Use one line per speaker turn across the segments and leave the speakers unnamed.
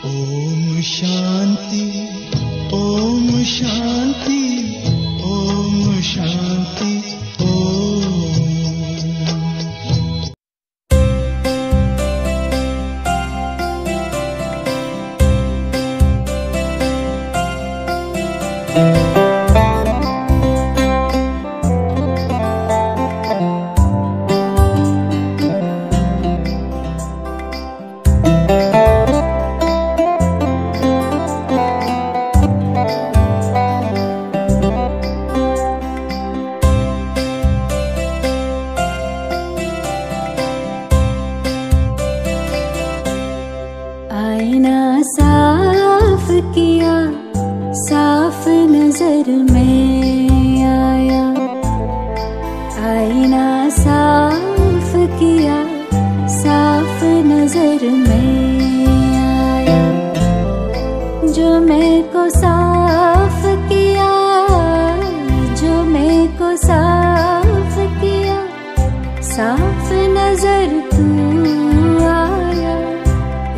ओम शांति, ओम शांति, ओम शांति, ओम।
आईना साफ किया, साफ नजर में आया। आईना साफ किया, साफ नजर में आया। जो मैं को साफ किया, जो मैं को साफ किया, साफ नजर तू आया।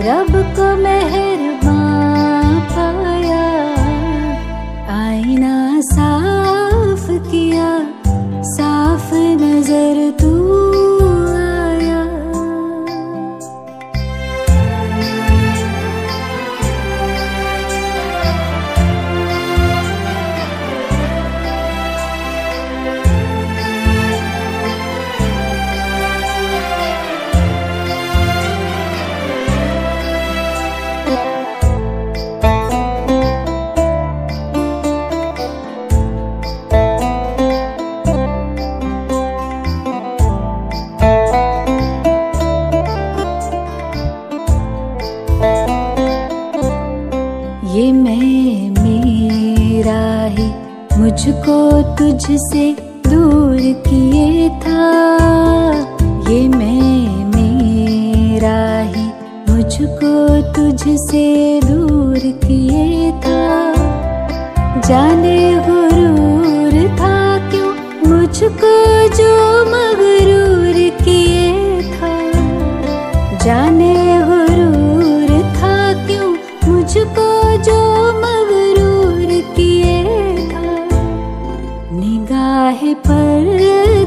रब को मेहरबान पाया। आईना साफ किया, साफ नजर तू आया। ये मैं मेरा ही मुझको तुझसे दूर किए था। ये मैं मेरा ही मुझको तुझसे दूर किए था। जाने गुरूर था क्यों मुझको जो मगरूर किए था। जाने गुरूर था क्यों मुझको जो मगरूर किए था। निगाह पर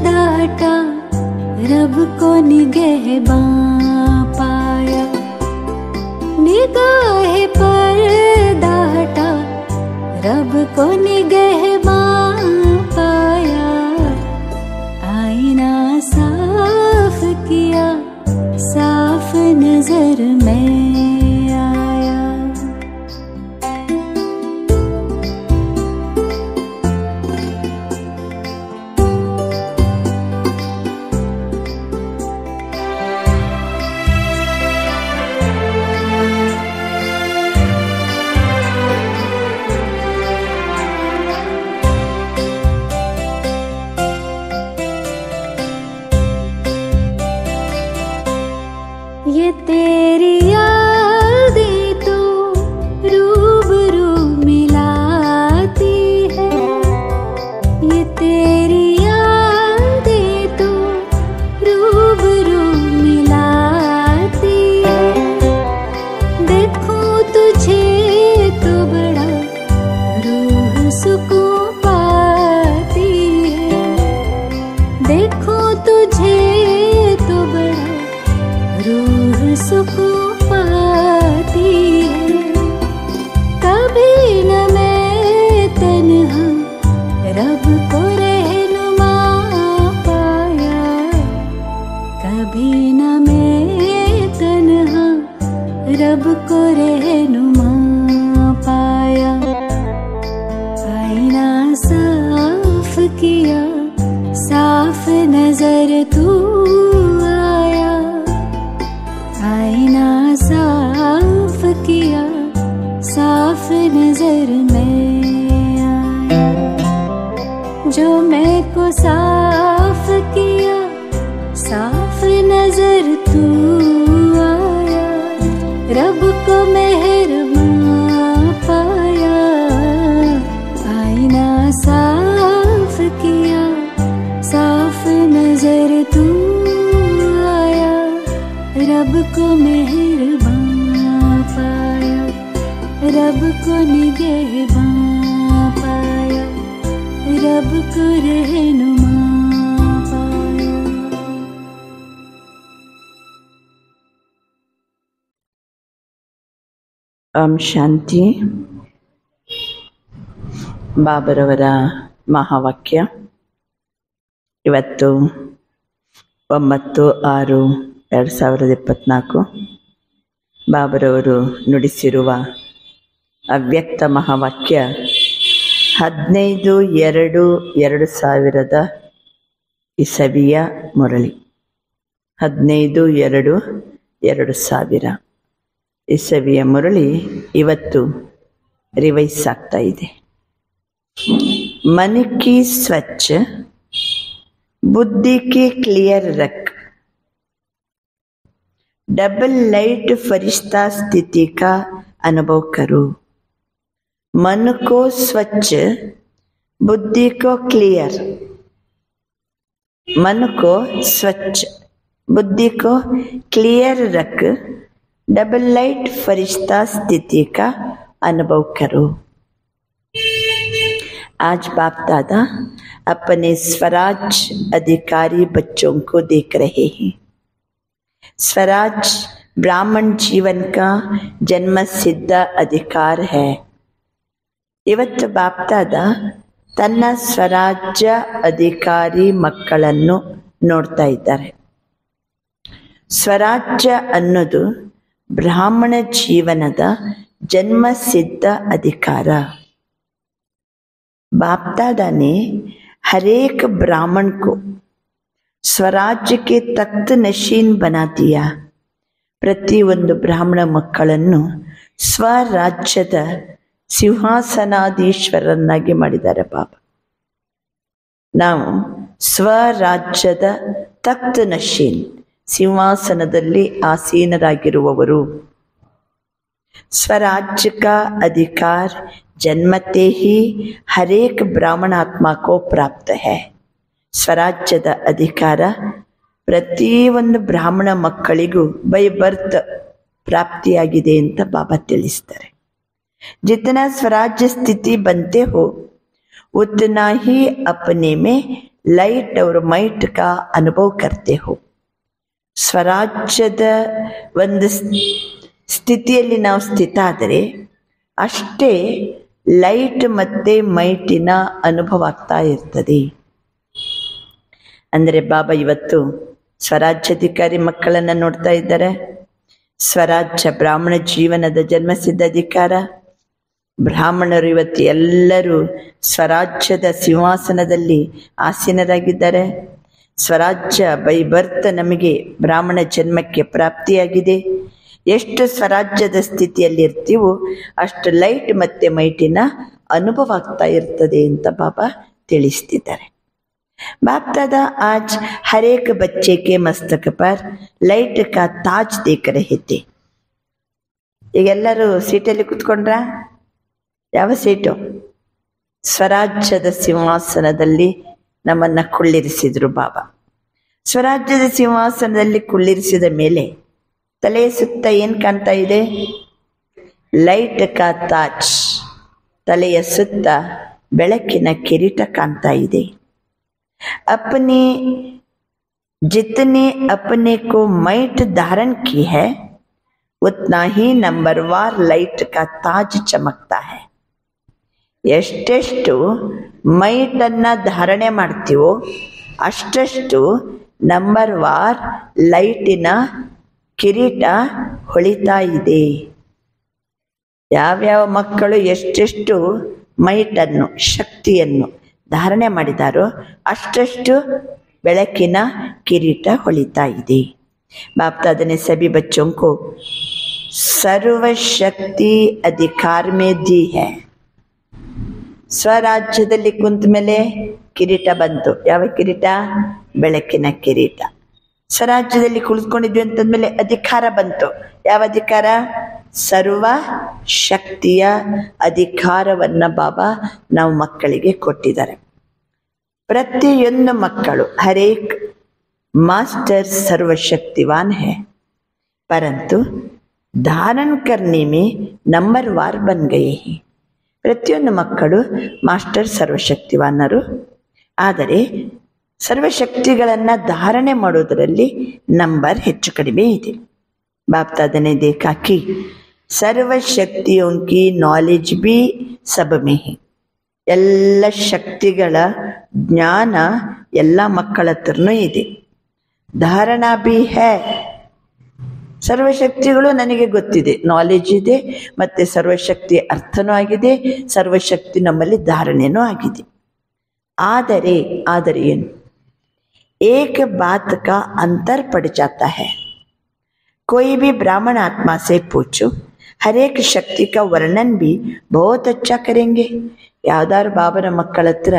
डाटा, रब को निगहबान पाया। निगाह पर डाटा, रब को निगहबान पाया। आईना साफ किया, साफ नजर में आया। ये तेरी यादें तो रूबरू मिलाती है। ये तेरी यादें तो रूबरू मिलाती है। देखूं तुझे तो बड़ा रूह सुकून पाती है। देखूं तुझे तो बड़ा रूह सुकून पाती है। कभी न मैं तन्हा रब को रहनुमा पाया। कभी न मैं तन्हा रब को रहनुमा पाया। आईना साफ किया, साफ नजर तू आया। आईना साफ किया, साफ नजर में आया। जो मैं को साफ किया, साफ नजर तू आया। रब को मेहरबान पाया। आईना साफ किया, साफ नजर तू आया। रब को मेहरबान पाया। रब को निगहबां पाया, रब को रहनुमा पाया।
ಓಂ ಶಾಂತಿ. ಬಾಬರವರ ಮಹಾವಾಕ್ಯ. ಇವತ್ತು 9/6/2024 ಬಾಬರವರು ನುಡಿಸಿರುವ ಅವ್ಯಕ್ತ ಮಹಾವಾಕ್ಯ 15/2/2000 ಇಸವಿಯ ಮುರಳಿ. 15/2/2000 ಇಸವಿಯ ಮುರಳಿ ಇವತ್ತು ರಿವೈಸ್ ಆಗ್ತಾ ಇದೆ. मन की स्वच्छ, बुद्धि की क्लियर रख, डबल लाइट फरिश्ता स्थिति का अनुभव करो. मन को स्वच्छ, बुद्धि को क्लियर. मन को स्वच्छ, बुद्धि को क्लियर रख, डबल लाइट फरिश्ता स्थिति का अनुभव करो. आज बाप दादा अपने स्वराज अधिकारी बच्चों को देख रहे हैं. स्वराज ब्राह्मण जीवन का जन्म सिद्ध अधिकार है. ಇವತ್ತು ಬಾಪ್ ದಾದಾ ತನ್ನ ಸ್ವರಾಜ್ಯ ಅಧಿಕಾರಿ ಮಕ್ಕಳನ್ನು ನೋಡ್ತಾ ಇದ್ದಾರೆ. ಸ್ವರಾಜ್ಯ ಅನ್ನೋದು ಬ್ರಾಹ್ಮಣ ಜೀವನದ ಜನ್ಮ ಸಿದ್ಧ अधिकार. बाप दादा ने हर एक ब्राह्मण को स्वराज्य के तख्त नशीन बना दिया. ಪ್ರತಿಯೊಂದು ಬ್ರಾಹ್ಮಣ ಮಕ್ಕಳನ್ನು ಸ್ವರಾಜ್ಯದ ಸಿಂಹಾಸನಾಧೀಶ್ವರನ್ನಾಗಿ ಮಾಡಿದ್ದಾರೆ ಬಾಬಾ. ನಾವು ಸ್ವರಾಜ್ಯದ ತಖ್ತ್ ನಶೀನ್, ಸಿಂಹಾಸನದಲ್ಲಿ ಆಸೀನರಾಗಿರುವವರು. स्वराज्य का अधिकार जन्मते ही हर एक ब्राह्मण आत्मा को प्राप्त है. ಸ್ವರಾಜ್ಯದ ಅಧಿಕಾರ ಪ್ರತಿಯೊಂದು ಬ್ರಾಹ್ಮಣ ಮಕ್ಕಳಿಗೂ ಬೈ ಬರ್ತ್ ಪ್ರಾಪ್ತಿಯಾಗಿದೆ ಅಂತ ಬಾಬಾ ತಿಳಿಸ್ತಾರೆ. जितना स्वराज्य स्थिति बनते हो उतना ही अपने में लाइट और माइट का अनुभव करते हो. ಸ್ವರಾಜ್ಯದ ಒಂದು ಸ್ಥಿತಿಯಲ್ಲಿ ನಾವು ಸ್ಥಿತ ಆದರೆ ಅಷ್ಟೇ ಲೈಟ್ ಮತ್ತು ಮೈಟಿನ ಅನುಭವ ಆಗ್ತಾ ಇರ್ತದೆ. ಅಂದರೆ ಬಾಬಾ ಇವತ್ತು ಸ್ವರಾಜ್ಯಾಧಿಕಾರಿ ಮಕ್ಕಳನ್ನು ನೋಡ್ತಾ ಇದ್ದಾರೆ. ಸ್ವರಾಜ್ಯ ಬ್ರಾಹ್ಮಣ ಜೀವನದ ಜನ್ಮಸಿದ್ಧ ಅಧಿಕಾರ. ಬ್ರಾಹ್ಮಣರು ಇವತ್ತು ಎಲ್ಲರೂ ಸ್ವರಾಜ್ಯದ ಸಿಂಹಾಸನದಲ್ಲಿ ಆಸೀನರಾಗಿದ್ದಾರೆ. ಸ್ವರಾಜ್ಯ ಬೈ ಬರ್ತ್ ನಮಗೆ ಬ್ರಾಹ್ಮಣ ಜನ್ಮಕ್ಕೆ ಪ್ರಾಪ್ತಿಯಾಗಿದೆ. ಎಷ್ಟು ಸ್ವರಾಜ್ಯದ ಸ್ಥಿತಿಯಲ್ಲಿ ಇರ್ತೀವೋ ಅಷ್ಟು ಲೈಟ್ ಮತ್ತು ಮೈಟಿನ ಅನುಭವ ಆಗ್ತಾ ಇರ್ತದೆ ಅಂತ ಬಾಬಾ ತಿಳಿಸ್ತಿದ್ದಾರೆ. ಬಾಪ್ ದಾದಾ ಆಜ್ ಹರ್ ಏಕ್ ಬಚ್ಚೆ ಕೆ ಮಸ್ತಕ ಪರ್ ಲೈಟ್ ಕಾ ತಾಜ್ ದೇಖ್ ರಹೆ ಥೆ. ಈಗೆಲ್ಲರೂ ಸೀಟಲ್ಲಿ ಕೂತ್ಕೊಂಡ್ರ? ಯಾವ ಸೀಟು? ಸ್ವರಾಜ್ಯದ ಸಿಂಹಾಸನದಲ್ಲಿ ನಮ್ಮನ್ನು ಕುಳ್ಳಿರಿಸಿದ್ರು ಬಾಬಾ. ಸ್ವರಾಜ್ಯದ ಸಿಂಹಾಸನದಲ್ಲಿ ಕುಳ್ಳಿರಿಸಿದ ಮೇಲೆ ತಲೆಯ ಸುತ್ತ ಏನು ಕಾಣ್ತಾ ಇದೆ? ಲೈಟ್ ಕಾ ತಾಜ್. ತಲೆಯ ಸುತ್ತ ಬೆಳಕಿನ ಕಿರೀಟ ಕಾಣ್ತಾ ಇದೆ. अपने जितने अपने को माइट धारण की है उतना ही नंबरवार लाइट का ताज चमकता है. ಎಷ್ಟೆಷ್ಟು ಮೈಟನ್ನು ಧಾರಣೆ ಮಾಡ್ತೀವೋ ಅಷ್ಟಷ್ಟು ನಂಬರ್ವಾರ್ ಲೈಟಿನ ಕಿರೀಟ ಹೊಳಿತಾ ಇದೆ. ಯಾವ್ಯಾವ ಮಕ್ಕಳು ಎಷ್ಟೆಷ್ಟು ಮೈಟನ್ನು, ಶಕ್ತಿಯನ್ನು ಧಾರಣೆ ಮಾಡಿದಾರೋ ಅಷ್ಟಷ್ಟು ಬೆಳಕಿನ ಕಿರೀಟ ಹೊಳಿತಾ ಇದೆ. ಬಾಪ್ दादा ने सभी बच्चों को सर्वशक्ति अधिकार में दी है. ಸ್ವರಾಜ್ಯದಲ್ಲಿ ಕುಂತ ಮೇಲೆ ಕಿರೀಟ ಬಂತು. ಯಾವ ಕಿರೀಟ? ಬೆಳಕಿನ ಕಿರೀಟ. ಸ್ವರಾಜ್ಯದಲ್ಲಿ ಕುಳಿತುಕೊಂಡಿದ್ವಿ ಅಂತಂದ್ಮೇಲೆ ಅಧಿಕಾರ ಬಂತು. ಯಾವ ಅಧಿಕಾರ? ಸರ್ವ ಶಕ್ತಿಯ ಅಧಿಕಾರವನ್ನ ಬಾಬಾ ನಾವು ಮಕ್ಕಳಿಗೆ ಕೊಟ್ಟಿದ್ದಾರೆ. ಪ್ರತಿಯೊಂದು ಮಕ್ಕಳು ಹರೇಕ್ ಮಾಸ್ಟರ್ सर्वशक्तिवान है, परंतु धारण करने में ನಂಬರ್ ವಾರ್ ಬನ್ ಗಯೇ ಹೈ. ಪ್ರತಿಯೊಂದು ಮಕ್ಕಳು ಮಾಸ್ಟರ್ ಸರ್ವಶಕ್ತಿವಾನರು. ಆದರೆ ಸರ್ವಶಕ್ತಿಗಳನ್ನು ಧಾರಣೆ ಮಾಡೋದರಲ್ಲಿ ನಂಬರ್ ಹೆಚ್ಚು ಕಡಿಮೆ ಇದೆ. बाप दादा ने देखा कि सर्व शक्तियों की नॉलेज भी सब में है. ಎಲ್ಲ ಶಕ್ತಿಗಳ ಜ್ಞಾನ ಎಲ್ಲ ಮಕ್ಕಳ ಹತ್ರನೂ ಇದೆ. ಧಾರಣಾ ಬಿ ಹೈ. ಸರ್ವಶಕ್ತಿಗಳು ನನಗೆ ಗೊತ್ತಿದೆ, ನಾಲೆಜ್ ಇದೆ, ಮತ್ತೆ ಸರ್ವಶಕ್ತಿ ಅರ್ಥನೂ ಆಗಿದೆ, ಸರ್ವಶಕ್ತಿ ನಮ್ಮಲ್ಲಿ ಧಾರಣೆನೂ ಆಗಿದೆ. ಆದರೆ ಏನು, ಏಕ ಬಾತ್ ಕಾ ಅಂತರ್ ಪಡ್ ಜಾತಾ ಹೈ. कोई भी ब्राह्मण आत्मा से पूछो, हर एक शक्ति का वर्णन भी बहुत अच्छा करेंगे. ಯಾವ್ದಾದ್ರು ಬಾಬನ ಮಕ್ಕಳ ಹತ್ರ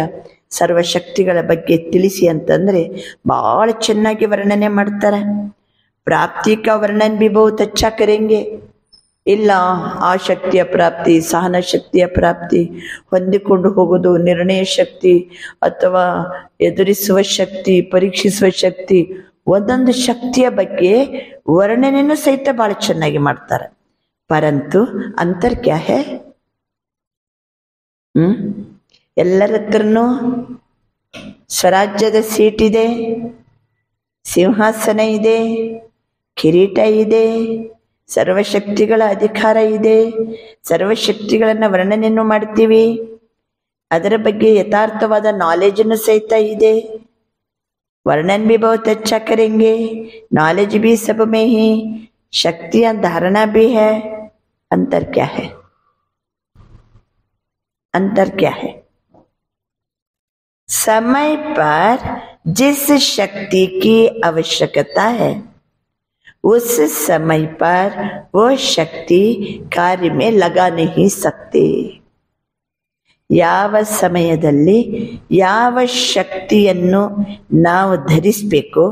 ಸರ್ವಶಕ್ತಿಗಳ ಬಗ್ಗೆ ತಿಳಿಸಿ ಅಂತಂದರೆ ಭಾಳ ಚೆನ್ನಾಗಿ ವರ್ಣನೆ ಮಾಡ್ತಾರೆ. ಪ್ರಾಪ್ತಿ ಕಾ ವರ್ಣನ್ ಬಿ ಬಹುತ್ ಅಚ್ಚಾ ಕರೆಂಗೆ. ಇಲ್ಲ ಆ ಶಕ್ತಿಯ ಪ್ರಾಪ್ತಿ, ಸಹನ ಶಕ್ತಿಯ ಪ್ರಾಪ್ತಿ, ಹೊಂದಿಕೊಂಡು ಹೋಗೋದು, ನಿರ್ಣಯ ಶಕ್ತಿ ಅಥವಾ ಎದುರಿಸುವ ಶಕ್ತಿ, ಪರೀಕ್ಷಿಸುವ ಶಕ್ತಿ, ಒಂದೊಂದು ಶಕ್ತಿಯ ಬಗ್ಗೆ ವರ್ಣನೆಯನ್ನು ಸಹಿತ ಭಾಳ ಚೆನ್ನಾಗಿ ಮಾಡ್ತಾರೆ. ಪರಂತು ಅಂತರ್ ಕ್ಯಾ ಹೈ? ಎಲ್ಲರ ಹತ್ರನೂ ಸ್ವರಾಜ್ಯದ ಸೀಟ್ ಇದೆ, ಸಿಂಹಾಸನ ಇದೆ, ಕಿರೀಟ ಇದೆ, ಸರ್ವಶಕ್ತಿಗಳ ಅಧಿಕಾರ ಇದೆ, ಸರ್ವಶಕ್ತಿಗಳನ್ನು ವರ್ಣನೆಯನ್ನು ಮಾಡ್ತೀವಿ, ಅದರ ಬಗ್ಗೆ ಯಥಾರ್ಥವಾದ ನಾಲೆಜನ್ನು ಸಹಿತ ಇದೆ. वर्णन भी बहुत अच्छा करेंगे, नॉलेज भी सब में ही, शक्तियां धारणा भी है. अंतर क्या है? अंतर क्या है? समय पर जिस शक्ति की आवश्यकता है उस समय पर वो शक्ति कार्य में लगा नहीं सकते. ಯಾವ ಸಮಯದಲ್ಲಿ ಯಾವ ಶಕ್ತಿಯನ್ನು ನಾವು ಧರಿಸಬೇಕು,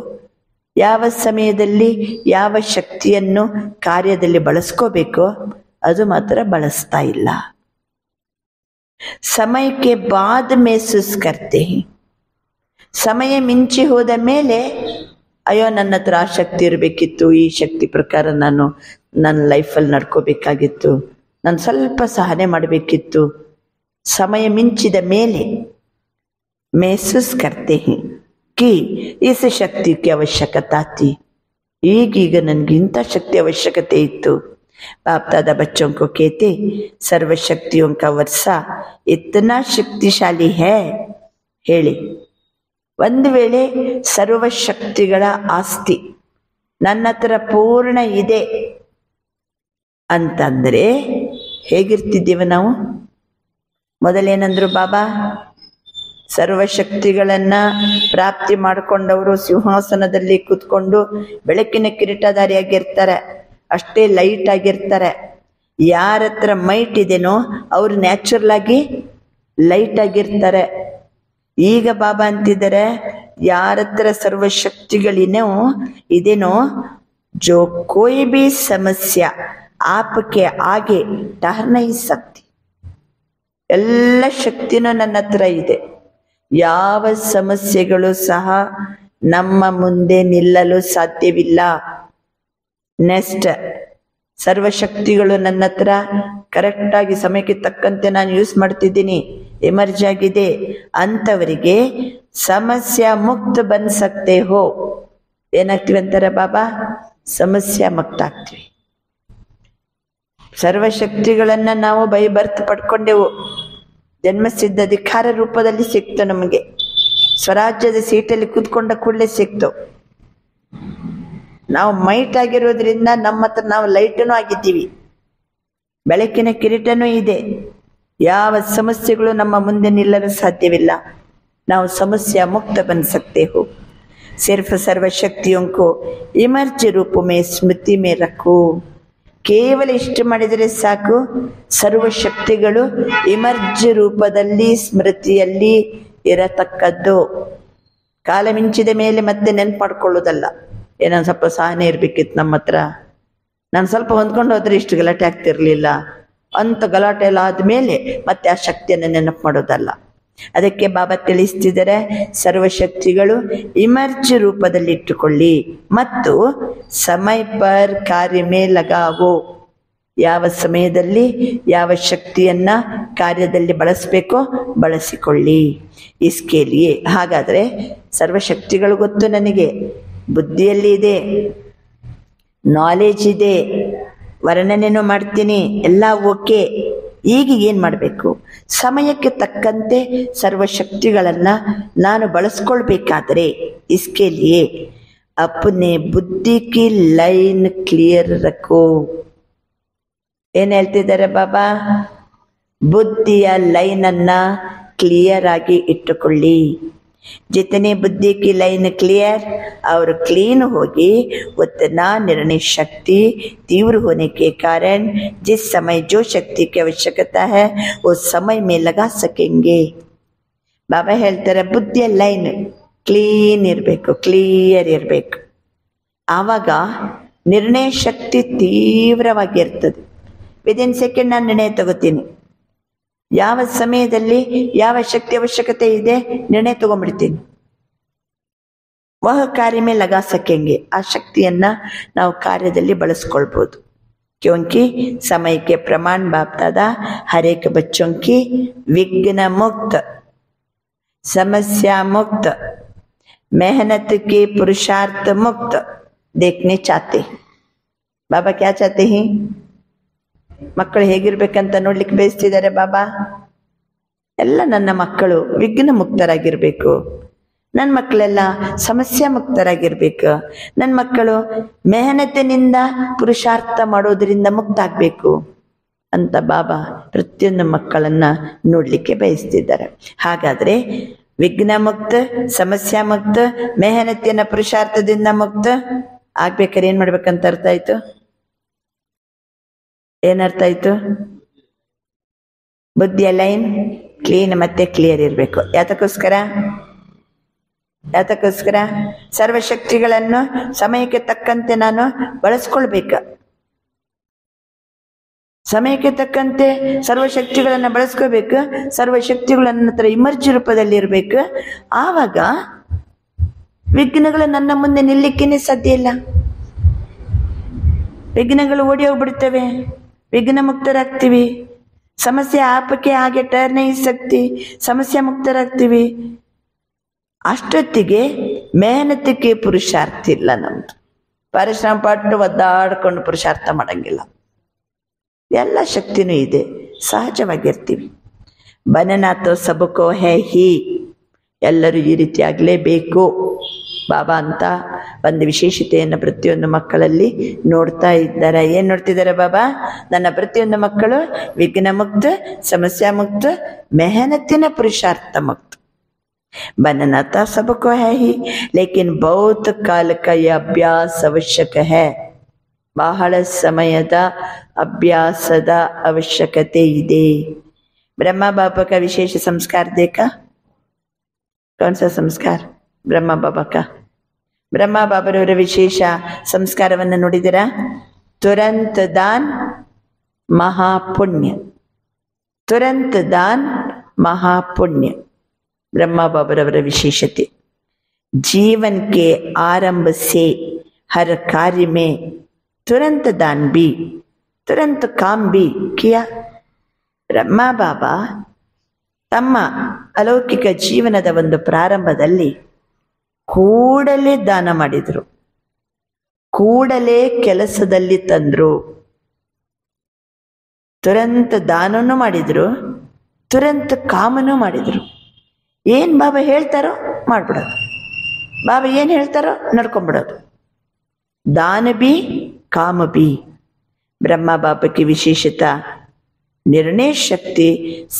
ಯಾವ ಸಮಯದಲ್ಲಿ ಯಾವ ಶಕ್ತಿಯನ್ನು ಕಾರ್ಯದಲ್ಲಿ ಬಳಸ್ಕೋಬೇಕೋ ಅದು ಮಾತ್ರ ಬಳಸ್ತಾ ಇಲ್ಲ. ಸಮಯಕ್ಕೆ ಬಾದ್ ಮೆಹಸೂಸ್ ಕರ್ತೆ ಹೈ. ಸಮಯ ಮಿಂಚಿ ಹೋದ ಮೇಲೆ ಅಯ್ಯೋ ನನ್ನ ಹತ್ರ ಆ ಶಕ್ತಿ ಇರಬೇಕಿತ್ತು, ಈ ಶಕ್ತಿ ಪ್ರಕಾರ ನಾನು ನನ್ನ ಲೈಫಲ್ಲಿ ನಡ್ಕೋಬೇಕಾಗಿತ್ತು, ನಾನು ಸ್ವಲ್ಪ ಸಹನೆ ಮಾಡಬೇಕಿತ್ತು. समय मिंचिद मेले महसूस करते हैं कि इस शक्ति की आवश्यकता थी. ಈಗೀಗ ನನಗೆ ಇಂಥ ಶಕ್ತಿ ಅವಶ್ಯಕತೆ ಇತ್ತು. बाप दादा बच्चों को कहते सर्वशक्तियों का वर्षा इतना शक्तिशाली है. ಹೇಳಿ, ಒಂದು ವೇಳೆ ಸರ್ವಶಕ್ತಿಗಳ ಆಸ್ತಿ ನನ್ನ ಹತ್ರ ಪೂರ್ಣ ಇದೆ ಅಂತಂದರೆ ಹೇಗಿರ್ತಿದ್ದೇವೆ ನಾವು? ಮೊದಲೇನಂದ್ರು ಬಾಬಾ, ಸರ್ವಶಕ್ತಿಗಳನ್ನು ಪ್ರಾಪ್ತಿ ಮಾಡಿಕೊಂಡವರು ಸಿಂಹಾಸನದಲ್ಲಿ ಕೂತ್ಕೊಂಡು ಬೆಳಕಿನ ಕಿರೀಟಧಾರಿಯಾಗಿರ್ತಾರೆ, ಅಷ್ಟೇ ಲೈಟ್ ಆಗಿರ್ತಾರೆ. ಯಾರ ಹತ್ರ ಮೈಟ್ ಇದೆನೋ ಅವರು ನ್ಯಾಚುರಲ್ ಆಗಿ ಲೈಟ್ ಆಗಿರ್ತಾರೆ. ಈಗ ಬಾಬಾ ಅಂತಿದ್ದಾರೆ, ಯಾರ ಹತ್ರ ಸರ್ವಶಕ್ತಿಗಳೇನೋ ಜೋ ಕೋಯಿ ಬಿ ಸಮಸ್ಯೆ ಆಪಕ್ಕೆ ಆಗೆ ಟಹರ್ ನಹೀ ಸಕ್ತಿ. ಎಲ್ಲ ಶಕ್ತಿನೂ ನನ್ನ ಹತ್ರ ಇದೆ, ಯಾವ ಸಮಸ್ಯೆಗಳು ಸಹ ನಮ್ಮ ಮುಂದೆ ನಿಲ್ಲಲು ಸಾಧ್ಯವಿಲ್ಲ. ನೆಕ್ಸ್ಟ್, ಸರ್ವಶಕ್ತಿಗಳು ನನ್ನ ಹತ್ರ ಕರೆಕ್ಟಾಗಿ ಸಮಯಕ್ಕೆ ತಕ್ಕಂತೆ ನಾನು ಯೂಸ್ ಮಾಡ್ತಿದ್ದೀನಿ, ಎಮರ್ಜ್ ಆಗಿದೆ. ಅಂಥವರಿಗೆ ಸಮಸ್ಯೆ ಮುಕ್ತ ಬನ್ ಸಕ್ತೆ ಹೋ. ಏನಾಗ್ತೀವಿ ಅಂತಾರೆ ಬಾಬಾ? ಸಮಸ್ಯೆ ಮುಕ್ತ ಆಗ್ತೀವಿ. ಸರ್ವಶಕ್ತಿಗಳನ್ನು ನಾವು ಬೈ ಬರ್ತ್ ಪಡ್ಕೊಂಡೆವು, ಜನ್ಮಸಿದ್ಧ ಅಧಿಕಾರ ರೂಪದಲ್ಲಿ ಸಿಕ್ತು ನಮಗೆ. ಸ್ವರಾಜ್ಯದ ಸೀಟಲ್ಲಿ ಕೂತ್ಕೊಂಡ ಕೂಡಲೇ ಸಿಕ್ತು. ನಾವು ಮೈಟ್ ಆಗಿರೋದ್ರಿಂದ ನಮ್ಮ ಹತ್ರ ನಾವು ಲೈಟನೂ ಆಗಿದ್ದೀವಿ, ಬೆಳಕಿನ ಕಿರೀಟನೂ ಇದೆ. ಯಾವ ಸಮಸ್ಯೆಗಳು ನಮ್ಮ ಮುಂದೆ ನಿಲ್ಲಲು ಸಾಧ್ಯವಿಲ್ಲ. ನಾವು ಸಮಸ್ಯೆ ಮುಕ್ತ ಬನ್ ಸಕ್ತೆ ಹೋ. ಸಿರ್ಫ್ ಸರ್ವಶಕ್ತಿಯೋं को इमर्ज रूप में स्मृति में रखो. ಕೇವಲ ಇಷ್ಟು ಮಾಡಿದರೆ ಸಾಕು, ಸರ್ವಶಕ್ತಿಗಳು ಇಮರ್ಜ್ ರೂಪದಲ್ಲಿ ಸ್ಮೃತಿಯಲ್ಲಿ ಇರತಕ್ಕದ್ದು. ಕಾಲ ಮಿಂಚಿದ ಮೇಲೆ ಮತ್ತೆ ನೆನ್ಪು ಮಾಡ್ಕೊಳ್ಳೋದಲ್ಲ. ಏನೋ ಸ್ವಲ್ಪ ಸಹನೆ ಇರಬೇಕಿತ್ತು ನಮ್ಮ ಹತ್ರ, ನಾನು ಸ್ವಲ್ಪ ಹೊಂದ್ಕೊಂಡು ಹೋದ್ರೆ ಇಷ್ಟು ಗಲಾಟೆ ಆಗ್ತಿರ್ಲಿಲ್ಲ ಅಂತ ಗಲಾಟೆ ಎಲ್ಲ ಆದಮೇಲೆ ಮತ್ತೆ ಆ ಶಕ್ತಿಯನ್ನು ನೆನಪು ಮಾಡೋದಲ್ಲ. ಅದಕ್ಕೆ ಬಾಬಾ ತಿಳಿಸ್ತಿದ್ದಾರೆ, ಸರ್ವಶಕ್ತಿಗಳು ಇಮರ್ಜ್ ರೂಪದಲ್ಲಿ ಇಟ್ಟುಕೊಳ್ಳಿ ಮತ್ತು ಸಮಯ ಪರ್ ಕಾರ್ಯ ಮೇ ಲಗಾವೋ. ಯಾವ ಸಮಯದಲ್ಲಿ ಯಾವ ಶಕ್ತಿಯನ್ನ ಕಾರ್ಯದಲ್ಲಿ ಬಳಸಬೇಕೋ ಬಳಸಿಕೊಳ್ಳಿ. ಇಸ್ಕೇಲಿಯೇ ಹಾಗಾದ್ರೆ ಸರ್ವಶಕ್ತಿಗಳು ಗೊತ್ತು ನನಗೆ, ಬುದ್ಧಿಯಲ್ಲಿ ಇದೆ, ನಾಲೆಜ್ ಇದೆ, ವರ್ಣನೆನೂ ಮಾಡ್ತೀನಿ, ಎಲ್ಲ ಓಕೆ. ಈಗ ಏನು ಮಾಡಬೇಕು? ಸಮಯಕ್ಕೆ ತಕ್ಕಂತೆ ಸರ್ವಶಕ್ತಿಗಳನ್ನು ನಾನು ಬಳಸ್ಕೊಳ್ಬೇಕಾದ್ರೆ इसके लिए अपने बुद्धि की लाइन क्लियर रखो. ಏನ್ ಹೇಳ್ತಿದ್ದಾರೆ ಬಾಬಾ? ಬುದ್ಧಿಯ ಲೈನನ್ನ ಕ್ಲಿಯರ್ ಆಗಿ ಇಟ್ಟುಕೊಳ್ಳಿ. जितने बुद्धि की लाइन क्लियर और क्लीन होगी उतना निर्णय शक्ति तीव्र होने के कारण जिस समय जो शक्ति की आवश्यकता है उस समय में लगा सकेंगे. ಬಾಬಾ ಹೇಳ್ತಾರೆ ಬುದ್ಧಿಯ ಲೈನ್ ಕ್ಲೀನ್ ಇರಬೇಕು, ಕ್ಲಿಯರ್ ಇರಬೇಕು. ಆವಾಗ ನಿರ್ಣಯ ಶಕ್ತಿ ತೀವ್ರವಾಗಿರ್ತದೆ. ವಿದಿನ್ ಸೆಕೆಂಡ್ ನಾನು ನಿರ್ಣಯ ತಗೋತೀನಿ. ಯಾವ ಸಮಯದಲ್ಲಿ ಯಾವ ಶಕ್ತಿ ಅವಶ್ಯಕತೆ ಇದೆ ನಿರ್ಣಯ ತಗೊಂಡ್ಬಿಡ್ತೀನಿ. ವಹ ಕಾರ್ಯ ಮೇಲೆ ಲಗಾ ಸಕೆಂಗೆ, ಆ ಶಕ್ತಿಯನ್ನ ನಾವು ಕಾರ್ಯದಲ್ಲಿ ಬಳಸ್ಕೊಳ್ಬೋದು. क्योंकि समय के प्रमाण बाप दादा हर एक बच्चों की विघ्न मुक्त, समस्या मुक्त, मेहनत के पुरुषार्थ मुक्त देखने चाहते. बाबा क्या चाहते हैं? ಮಕ್ಕಳು ಹೇಗಿರ್ಬೇಕಂತ ನೋಡ್ಲಿಕ್ಕೆ ಬಯಸ್ತಿದ್ದಾರೆ ಬಾಬಾ. ಎಲ್ಲ ನನ್ನ ಮಕ್ಕಳು ವಿಘ್ನ ಮುಕ್ತರಾಗಿರ್ಬೇಕು, ನನ್ನ ಮಕ್ಕಳೆಲ್ಲ ಸಮಸ್ಯೆ ಮುಕ್ತರಾಗಿರ್ಬೇಕು, ನನ್ನ ಮಕ್ಕಳು ಮೆಹನತಿನಿಂದ ಪುರುಷಾರ್ಥ ಮಾಡೋದ್ರಿಂದ ಮುಕ್ತ ಆಗ್ಬೇಕು ಅಂತ ಬಾಬಾ ಪ್ರತಿಯೊಂದು ಮಕ್ಕಳನ್ನ ನೋಡ್ಲಿಕ್ಕೆ ಬಯಸ್ತಿದ್ದಾರೆ. ಹಾಗಾದ್ರೆ ವಿಘ್ನ ಮುಕ್ತ, ಸಮಸ್ಯೆ ಮುಕ್ತ, ಮೆಹನತಿನ ಪುರುಷಾರ್ಥದಿಂದ ಮುಕ್ತ ಆಗ್ಬೇಕಾದ್ರೆ ಏನ್ ಮಾಡ್ಬೇಕಂತ ಅರ್ಥ ಆಯ್ತು? ಏನರ್ಥ ಆಯ್ತು? ಬುದ್ಧಿಯ ಲೈನ್ ಕ್ಲೀನ್ ಮತ್ತೆ ಕ್ಲಿಯರ್ ಇರಬೇಕು. ಯಾತಕ್ಕೋಸ್ಕರ? ಸರ್ವಶಕ್ತಿಗಳನ್ನು ಸಮಯಕ್ಕೆ ತಕ್ಕಂತೆ ನಾನು ಬಳಸ್ಕೊಳ್ಬೇಕ. ಸಮಯಕ್ಕೆ ತಕ್ಕಂತೆ ಸರ್ವಶಕ್ತಿಗಳನ್ನು ಬಳಸ್ಕೋಬೇಕು. ಸರ್ವಶಕ್ತಿಗಳು ನನ್ನ ಹತ್ರ ಇಮರ್ಜಿ ರೂಪದಲ್ಲಿ ಇರಬೇಕು. ಆವಾಗ ವಿಘ್ನಗಳು ನನ್ನ ಮುಂದೆ ನಿಲ್ಲಿಕ್ಕೇನೆ ಸಾಧ್ಯ ಇಲ್ಲ. ವಿಘ್ನಗಳು ಓಡಿ ಹೋಗ್ಬಿಡ್ತವೆ, ವಿಘ್ನ ಮುಕ್ತರಾಗ್ತೀವಿ. ಸಮಸ್ಯೆ ಆಪಕ್ಕೆ ಹಾಗೆ ಟರ್ನ್ ಶಕ್ತಿ ಸಮಸ್ಯೆ ಮುಕ್ತರಾಗ್ತೀವಿ. ಅಷ್ಟೊತ್ತಿಗೆ ಮೆಹನತಿಗೆ ಪುರುಷಾರ್ಥ ಇಲ್ಲ. ನಮ್ದು ಪರಿಶ್ರಮ ಪಟ್ಟು ಒದ್ದಾಡ್ಕೊಂಡು ಪುರುಷಾರ್ಥ ಮಾಡಂಗಿಲ್ಲ. ಎಲ್ಲ ಶಕ್ತಿನೂ ಇದೆ, ಸಹಜವಾಗಿರ್ತೀವಿ. ಬನನಾಥೋ ಸಬಕೋ ಹೇ ಹಿ, ಎಲ್ಲರೂ ಈ ರೀತಿ ಆಗಲೇಬೇಕು ಬಾಬಾ ಅಂತ ಒಂದು ವಿಶೇಷತೆಯನ್ನು ಪ್ರತಿಯೊಂದು ಮಕ್ಕಳಲ್ಲಿ ನೋಡ್ತಾ ಇದ್ದಾರೆ. ಏನ್ ನೋಡ್ತಿದ್ದಾರೆ ಬಾಬಾ? ನನ್ನ ಪ್ರತಿಯೊಂದು ಮಕ್ಕಳು ವಿಘ್ನ ಮುಕ್ತ, ಸಮಸ್ಯೆ ಮುಕ್ತ, ಮೆಹನತಿನ ಪುರುಷಾರ್ಥ ಮುಕ್ತ. बनना तो सबको है ही, लेकिन बहुत काल का यह अभ्यास आवश्यक है. ಬಹಳ ಸಮಯದ ಅಭ್ಯಾಸದ ಅವಶ್ಯಕತೆ ಇದೆ. ब्रह्मा बाबा का विशेष संस्कार देखा? कौन सा संस्कार? ಬ್ರಹ್ಮ ಬಾಬಾ का ಬ್ರಹ್ಮ ಬಾಬರವರ ವಿಶೇಷ ಸಂಸ್ಕಾರವನ್ನು ನೋಡಿದಿರಾ? ತುರಂತ ದಾನ್ ಮಹಾಪುಣ್ಯ, ತುರಂತ ದಾನ್ ಮಹಾಪುಣ್ಯ. ब्रह्मा बाबरवर विशेषते जीवन के आरंभ से हर कार्य में तुरंत दान भी, तुरंत काम भी किया. ब्रह्मा बाबा ತಮ್ಮ ಅಲೌಕಿಕ ಜೀವನದ ಒಂದು ಪ್ರಾರಂಭದಲ್ಲಿ ಕೂಡಲೇ ದಾನ ಮಾಡಿದ್ರು, ಕೂಡಲೇ ಕೆಲಸದಲ್ಲಿ ತಂದ್ರು. ತುರಂತ ದಾನನೂ ಮಾಡಿದ್ರು, ತುರಂತ ಕಾಮನೂ ಮಾಡಿದ್ರು. ಏನ್ ಬಾಬಾ ಹೇಳ್ತಾರೋ ಮಾಡ್ಬಿಡೋದು, ಬಾಬಾ ಏನ್ ಹೇಳ್ತಾರೋ ನಡ್ಕೊಂಡ್ಬಿಡೋದು. दान भी काम भी. ब्रह्मा बाबा की विशेषता निर्णय शक्ति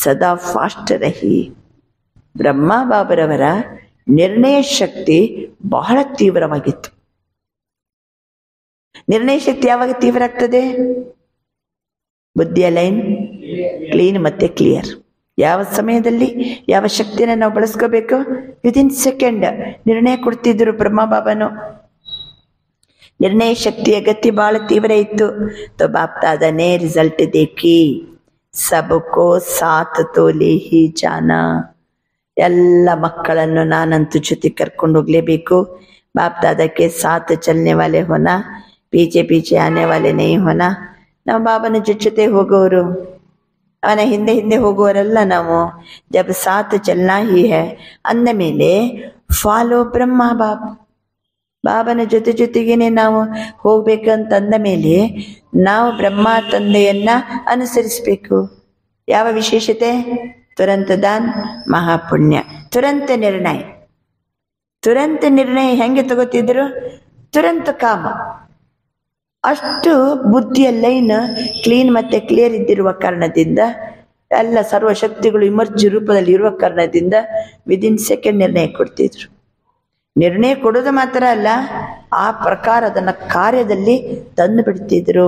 सदा फास्ट रही. ಬ್ರಹ್ಮ ಬಾಬರವರ ನಿರ್ಣಯ ಶಕ್ತಿ ಬಹಳ ತೀವ್ರವಾಗಿತ್ತು. ನಿರ್ಣಯ ಶಕ್ತಿ ಯಾವಾಗ ತೀವ್ರ ಆಗ್ತದೆ? ಬುದ್ಧಿಯ ಲೈನ್ ಕ್ಲೀನ್ ಮತ್ತೆ ಕ್ಲಿಯರ್. ಯಾವ ಸಮಯದಲ್ಲಿ ಯಾವ ಶಕ್ತಿಯನ್ನು ನಾವು ಬಳಸ್ಕೋಬೇಕು ವಿದಿನ್ ಸೆಕೆಂಡ್ ನಿರ್ಣಯ ಕೊಡ್ತಿದ್ರು ಬ್ರಹ್ಮ ಬಾಬಾನು. ನಿರ್ಣಯ ಶಕ್ತಿಯ ಗತಿ ಬಹಳ ತೀವ್ರ ಇತ್ತು. तो बाप दादा ने रिजल्ट देखी, सबको साथ तो ले ही जाना. ಎಲ್ಲ ಮಕ್ಕಳನ್ನು ನಾನಂತೂ ಜೊತೆ ಕರ್ಕೊಂಡು ಹೋಗ್ಲೇಬೇಕು. बाप दादा के साथ चलने वाले होना, पीछे पीछे आने वाले नहीं होना. ನಾವು ಬಾಬನ ಜೊತೆ ಹೋಗೋರು, ಅವನ ಹಿಂದೆ ಹಿಂದೆ ಹೋಗುವವರೆಲ್ಲ ನಾವು. ಜಬ್ ಸಾತ್ ಚಲ್ನಾ ಹಿ ಹೈ ಅಂದ ಮೇಲೆ ಫಾಲೋ ಬ್ರಹ್ಮ ಬಾಬನ ಜೊತೆಗೇನೆ ನಾವು ಹೋಗ್ಬೇಕಂತಂದ ಮೇಲೆ ನಾವು ಬ್ರಹ್ಮ ತಂದೆಯನ್ನ ಅನುಸರಿಸಬೇಕು. ಯಾವ ವಿಶೇಷತೆ? ತುರಂತ ದಾನ್ ಮಹಾಪುಣ್ಯ, ತುರಂತ ನಿರ್ಣಯ ಹೆಂಗೆ ತಗೋತಿದ್ರು? ತುರಂತ ಕಾಮ. ಅಷ್ಟು ಬುದ್ಧಿಯ ಲೈನ್ ಕ್ಲೀನ್ ಮತ್ತೆ ಕ್ಲಿಯರ್ ಇದ್ದಿರುವ ಕಾರಣದಿಂದ, ಎಲ್ಲ ಸರ್ವಶಕ್ತಿಗಳು ಇಮರ್ಜಿ ರೂಪದಲ್ಲಿ ಇರುವ ಕಾರಣದಿಂದ ವಿದಿನ್ ಸೆಕೆಂಡ್ ನಿರ್ಣಯ ಕೊಡ್ತಿದ್ರು. ನಿರ್ಣಯ ಕೊಡೋದು ಮಾತ್ರ ಅಲ್ಲ, ಆ ಪ್ರಕಾರ ಅದನ್ನು ಕಾರ್ಯದಲ್ಲಿ ತಂದು ಬಿಡ್ತಿದ್ರು.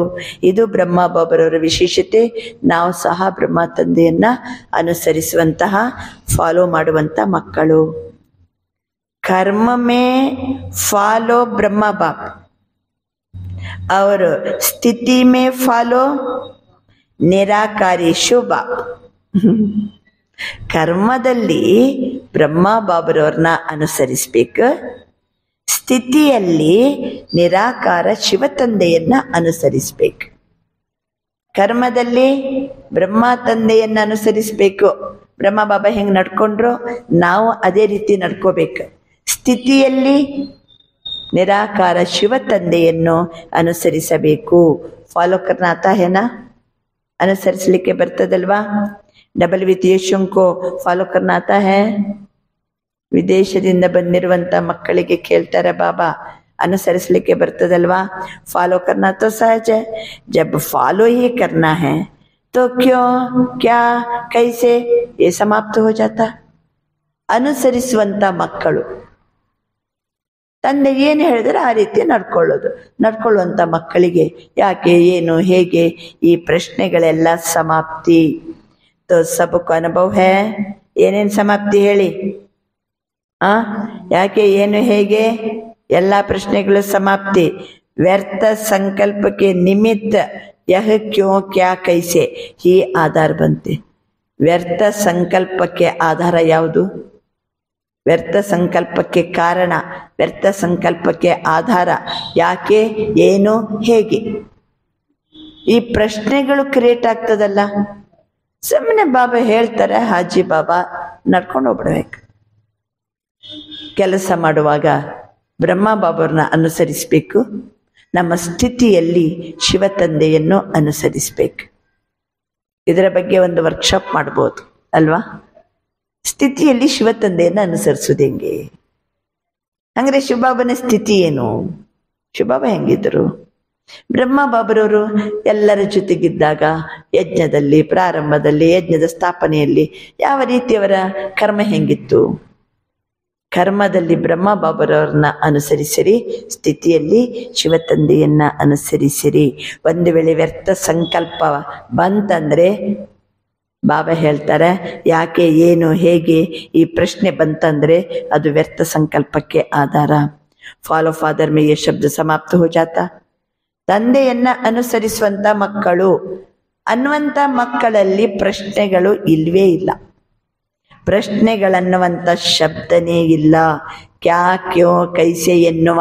ಇದು ಬ್ರಹ್ಮ ಬಾಬರವರ ವಿಶೇಷತೆ. ನಾವು ಸಹ ಬ್ರಹ್ಮ ತಂದೆಯನ್ನ ಅನುಸರಿಸುವಂತಹ, ಫಾಲೋ ಮಾಡುವಂತ ಮಕ್ಕಳು. ಕರ್ಮ ಮೇ ಫಾಲೋ ಬ್ರಹ್ಮ ಬಾಪ್, ಅವರು ಸ್ಥಿತಿ ಮೇ ಫಾಲೋ ನಿರಾಕಾರಿ ಶುಭ. ಕರ್ಮದಲ್ಲಿ ಬ್ರಹ್ಮ ಬಾಬರವ್ರನ್ನ ಅನುಸರಿಸ್ಬೇಕು, ಸ್ಥಿತಿಯಲ್ಲಿ ನಿರಾಕಾರ ಶಿವ ತಂದೆಯನ್ನ ಅನುಸರಿಸ್ಬೇಕು. ಕರ್ಮದಲ್ಲಿ ಬ್ರಹ್ಮ ತಂದೆಯನ್ನ ಅನುಸರಿಸ್ಬೇಕು. ಬ್ರಹ್ಮ ಬಾಬಾ ಹೆಂಗೆ ನಡ್ಕೊಂಡ್ರು ನಾವು ಅದೇ ರೀತಿ ನಡ್ಕೋಬೇಕು. ಸ್ಥಿತಿಯಲ್ಲಿ ನಿರಾಕಾರ ಶಿವ ತಂದೆಯನ್ನು ಅನುಸರಿಸಬೇಕು. ಫಾಲೋ ಕರ್ನಾತ ಹೇನಾ? ಅನುಸರಿಸಲಿಕ್ಕೆ ಬರ್ತದಲ್ವಾ? ಡಬಲ್ ವಿತ್ ಯಶುಂಕೋ ಫಾಲೋ ಕರ್ನಾತ ಹೇ? ವಿದೇಶದಿಂದ ಬಂದಿರುವಂತ ಮಕ್ಕಳಿಗೆ ಕೇಳ್ತಾರೆ, ಬಾಬಾ ಅನುಸರಿಸಲಿಕ್ಕೆ ಬರ್ತದಲ್ವಾ? ಫಾಲೋ ಕರ್ನಾ ತೋ ಸಹಜ है, जब फॉलो ही करना है तो क्यों क्या कैसे ये समाप्त हो जाता. ಅನುಸರಿಸುವಂತ ಮಕ್ಕಳು ತಂದೆ ಏನು ಹೇಳಿದ್ರೆ ಆ ರೀತಿ ನಡ್ಕೊಳ್ಳುವಂತ ಮಕ್ಕಳಿಗೆ ಯಾಕೆ, ಏನು, ಹೇಗೆ ಈ ಪ್ರಶ್ನೆಗಳೆಲ್ಲ ಸಮಾಪ್ತಿ. ತೋ ಸಬಕು ಅನುಭವ ಹೇ. ಏನೇನು ಸಮಾಪ್ತಿ ಹೇಳಿ? ಯಾಕೆ, ಏನು, ಹೇಗೆ ಎಲ್ಲ ಪ್ರಶ್ನೆಗಳು ಸಮಾಪ್ತಿ. ವ್ಯರ್ಥ ಸಂಕಲ್ಪಕ್ಕೆ ನಿಮಿತ್ತ ಯಹ ಕ್ಯೋ ಕ್ಯಾ ಕೈಸೆ ಈ ಆಧಾರ ಬಂತೆ. ವ್ಯರ್ಥ ಸಂಕಲ್ಪಕ್ಕೆ ಆಧಾರ ಯಾವುದು? ವ್ಯರ್ಥ ಸಂಕಲ್ಪಕ್ಕೆ ಕಾರಣ, ವ್ಯರ್ಥ ಸಂಕಲ್ಪಕ್ಕೆ ಆಧಾರ ಯಾಕೆ, ಏನು, ಹೇಗೆ, ಈ ಪ್ರಶ್ನೆಗಳು ಕ್ರಿಯೇಟ್ ಆಗ್ತದಲ್ಲ. ಸುಮ್ಮನೆ ಬಾಬಾ ಹೇಳ್ತಾರೆ, ಹಾಜಿ ಬಾಬಾ ನಡ್ಕೊಂಡು ಹೋಗ್ಬಿಡ್ಬೇಕು. ಕೆಲಸ ಮಾಡುವಾಗ ಬ್ರಹ್ಮ ಬಾಬರನ್ನ ಅನುಸರಿಸಬೇಕು. ನಮ್ಮ ಸ್ಥಿತಿಯಲ್ಲಿ ಶಿವ ತಂದೆಯನ್ನು ಅನುಸರಿಸಬೇಕು. ಇದರ ಬಗ್ಗೆ ಒಂದು ವರ್ಕ್ಶಾಪ್ ಮಾಡ್ಬೋದು ಅಲ್ವಾ? ಸ್ಥಿತಿಯಲ್ಲಿ ಶಿವ ತಂದೆಯನ್ನು ಅನುಸರಿಸೋದು ಹೆಂಗೆ? ಹಂಗ್ರೆ ಶಿವಬಾಬನ ಸ್ಥಿತಿ ಏನು? ಶಿವಬಾಬಾ ಹೆಂಗಿದ್ರು? ಬ್ರಹ್ಮ ಬಾಬರವರು ಎಲ್ಲರ ಜೊತೆಗಿದ್ದಾಗ ಯಜ್ಞದಲ್ಲಿ, ಪ್ರಾರಂಭದಲ್ಲಿ, ಯಜ್ಞದ ಸ್ಥಾಪನೆಯಲ್ಲಿ ಯಾವ ರೀತಿಯವರ ಕರ್ಮ ಹೆಂಗಿತ್ತು? ಕರ್ಮದಲ್ಲಿ ಬ್ರಹ್ಮ ಬಾಬರವ್ರನ್ನ ಅನುಸರಿಸಿರಿ, ಸ್ಥಿತಿಯಲ್ಲಿ ಶಿವ ತಂದೆಯನ್ನ ಅನುಸರಿಸಿರಿ. ಒಂದು ವೇಳೆ ವ್ಯರ್ಥ ಸಂಕಲ್ಪ ಬಂತಂದ್ರೆ ಬಾಬಾ ಹೇಳ್ತಾರೆ, ಯಾಕೆ, ಏನು, ಹೇಗೆ ಈ ಪ್ರಶ್ನೆ ಬಂತಂದ್ರೆ ಅದು ವ್ಯರ್ಥ ಸಂಕಲ್ಪಕ್ಕೆ ಆಧಾರ. ಫಾಲೋ ಫಾದರ್ ಮೇ ಯೇ ಶಬ್ದ ಸಮಾಪ್ತ ಹೋ ಜಾತಾ. ತಂದೆಯನ್ನ ಅನುಸರಿಸುವಂತ ಮಕ್ಕಳು ಅನ್ನುವಂಥ ಮಕ್ಕಳಲ್ಲಿ ಪ್ರಶ್ನೆಗಳು ಇಲ್ವೇ ಇಲ್ಲ. ಪ್ರಶ್ನೆಗಳನ್ನುವಂಥ ಶಬ್ದನೇ ಇಲ್ಲ. ಕ್ಯಾ ಕ್ಯೋ ಕೈಸೆ ಎನ್ನುವ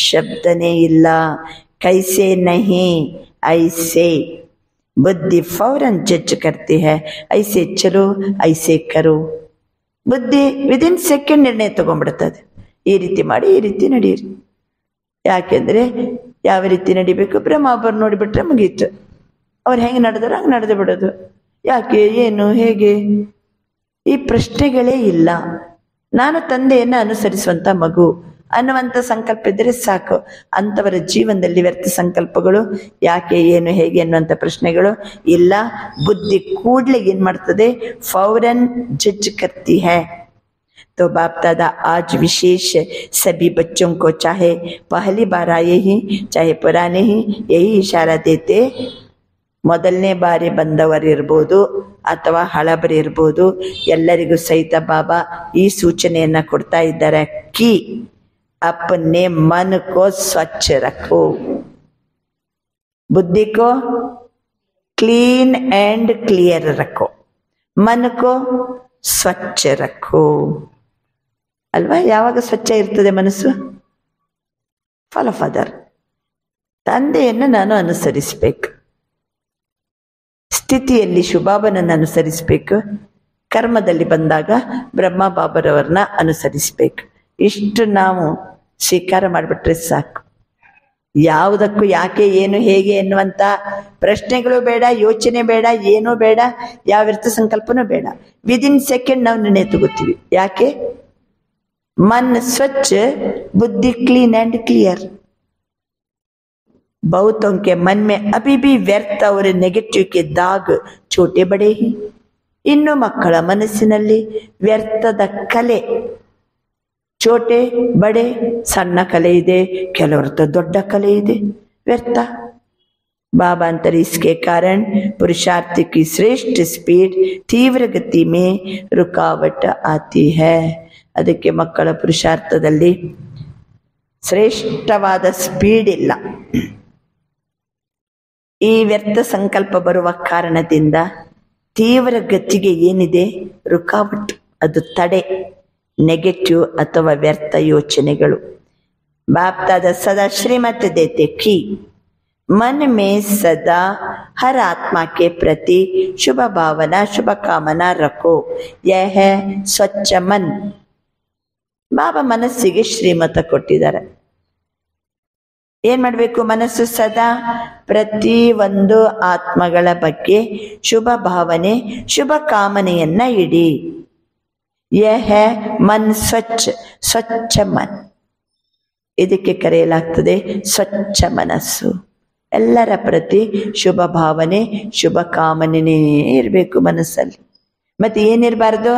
ಶಬ್ದನೇ ಇಲ್ಲ. ಕೈಸೆ ನಹಿ ಐಸೆ. ಬುದ್ಧಿ ಫೌರನ್ ಜಡ್ಜ್ ಕರ್ತಿ ಹೈ, ಐಸೆ ಚಲೋ ಐಸೆ ಕರೋ. ಬುದ್ಧಿ ವಿದಿನ್ ಸೆಕೆಂಡ್ ನಿರ್ಣಯ ತಗೊಂಡ್ಬಿಡ್ತದೆ, ಈ ರೀತಿ ಮಾಡಿ, ಈ ರೀತಿ ನಡೀರಿ. ಯಾಕೆಂದ್ರೆ ಯಾವ ರೀತಿ ನಡಿಬೇಕು ಬ್ರಹ್ಮ ಒಬ್ಬರು ನೋಡಿಬಿಟ್ರೆ ಮುಗೀತು. ಅವ್ರು ಹೆಂಗೆ ನಡೆದಾರ ಹಂಗೆ ನಡೆದು ಬಿಡೋದು. ಯಾಕೆ, ಏನು, ಹೇಗೆ ಈ ಪ್ರಶ್ನೆಗಳೇ ಇಲ್ಲ. ನಾನು ತಂದೆಯನ್ನು ಅನುಸರಿಸುವಂತ ಮಗು ಅನ್ನುವಂಥ ಸಂಕಲ್ಪ ಇದ್ದರೆ ಸಾಕು. ಅಂಥವರ ಜೀವನದಲ್ಲಿ ವ್ಯರ್ಥ ಸಂಕಲ್ಪಗಳು, ಯಾಕೆ, ಏನು, ಹೇಗೆ ಅನ್ನುವಂಥ ಪ್ರಶ್ನೆಗಳು ಇಲ್ಲ. ಬುದ್ಧಿ ಕೂಡಲೇ ಏನು ಮಾಡ್ತದೆ? ಫೌರನ್ ಜಡ್ಜ್ ಕರ್ತಿ ಹೈ. तो बाप दादा आज विशेष सभी बच्चों को चाहे पहली बार आए ही चाहे पुराने ही यही इशारा देते. ಮೊದಲನೇ ಬಾರಿ ಬಂದವರಿರ್ಬೋದು ಅಥವಾ ಹಳಬರಿರ್ಬೋದು, ಎಲ್ಲರಿಗೂ ಸಹಿತ ಬಾಬಾ ಈ ಸೂಚನೆಯನ್ನ ಕೊಡ್ತಾ ಇದ್ದಾರೆ. ಕಿ ಅಪನೆ ಮನ್ ಕೋ ಸ್ವಚ್ಛ ರಖೋ, बुद्धि को क्लीन एंड क्लियर रखो, मन को ಸ್ವಚ್ಛ ರಖೋ. ಅಲ್ವಾ? ಯಾವಾಗ ಸ್ವಚ್ಛ ಇರ್ತದೆ ಮನಸ್ಸು? ಫಾಲೋ ಫಾದರ್, ತಂದೆಯನ್ನು ನಾನು ಅನುಸರಿಸಬೇಕು. ಸ್ಥಿತಿಯಲ್ಲಿ ಶಿವಬಾಬನನ್ನು ಅನುಸರಿಸಬೇಕು, ಕರ್ಮದಲ್ಲಿ ಬಂದಾಗ ಬ್ರಹ್ಮ ಬಾಬರವ್ರನ್ನ ಅನುಸರಿಸಬೇಕು. ಇಷ್ಟು ನಾವು ಸ್ವೀಕಾರ ಮಾಡಿಬಿಟ್ರೆ ಸಾಕು. ಯಾವುದಕ್ಕೂ ಯಾಕೆ, ಏನು, ಹೇಗೆ ಎನ್ನುವಂಥ ಪ್ರಶ್ನೆಗಳು ಬೇಡ, ಯೋಚನೆ ಬೇಡ, ಏನೂ ಬೇಡ, ಯಾವ ವ್ಯರ್ಥ ಸಂಕಲ್ಪನೂ ಬೇಡ. ವಿದಿನ್ ಸೆಕೆಂಡ್ ನಾವು ನಿರ್ಣಯ ತಗೋತೀವಿ. ಯಾಕೆ? मन स्वच्छ, बुद्धि क्लीन एंड क्लियर. बहुतों के मन में अभी भी व्यर्थ और नेगेटिव के दाग छोटे बड़े ही. ಇನ್ನು ಮಕ್ಕಳ ಮನಸ್ಸಿನಲ್ಲಿ ವ್ಯರ್ಥದ ಕಲೆ, ಚೋಟೆ ಬಡೆ, ಸಣ್ಣ ಕಲೆ ಇದೆ, ಕೆಲವರದ್ದು ದೊಡ್ಡ ಕಲೆ ಇದೆ, ವ್ಯರ್ಥ. बाबा अंतर इसके कारण पुरुषार्थ की श्रेष्ठ स्पीड तीव्र गति में रुकावट आती है. ಅದಕ್ಕೆ ಮಕ್ಕಳ ಪುರುಷಾರ್ಥದಲ್ಲಿ ಶ್ರೇಷ್ಠವಾದ ಸ್ಪೀಡ್ ಇಲ್ಲ. ಈ ವ್ಯರ್ಥ ಸಂಕಲ್ಪ ಬರುವ ಕಾರಣದಿಂದ ತೀವ್ರ ಗತಿಗೆ ಏನಿದೆ ರುಕಾವಟ್, ಅದು ತಡೆ, ನೆಗೆಟಿವ್ ಅಥವಾ ವ್ಯರ್ಥ ಯೋಚನೆಗಳು. ಬಾಪ್ ದಾದಾ ಸದಾ ಶ್ರೀಮತ್ ದೇತೆ ಕಿ मन में सदा हर आत्मा के प्रति शुभ भावना, शुभ कामना रखो. यह है स्वच्छ मन. ಬಾಬಾ ಮನಸ್ಸಿಗೆ ಶ್ರೀಮತ ಕೊಟ್ಟಿದ್ದಾರೆ. ಏನ್ ಮಾಡಬೇಕು? ಮನಸ್ಸು ಸದಾ ಪ್ರತಿ ಒಂದು ಆತ್ಮಗಳ ಬಗ್ಗೆ ಶುಭ ಭಾವನೆ, ಶುಭ ಕಾಮನೆಯನ್ನ ಇಡಿ. ಯಹ ಮನ್ ಸ್ವಚ್ಛ, ಸ್ವಚ್ಛ ಮನ್. ಇದಕ್ಕೆ ಕರೆಯಲಾಗ್ತದೆ ಸ್ವಚ್ಛ ಮನಸ್ಸು. ಎಲ್ಲರ ಪ್ರತಿ ಶುಭ ಭಾವನೆ, ಶುಭ ಕಾಮನೆನೇ ಇರಬೇಕು ಮನಸ್ಸಲ್ಲಿ. ಮತ್ತೆ ಏನಿರಬಾರ್ದು?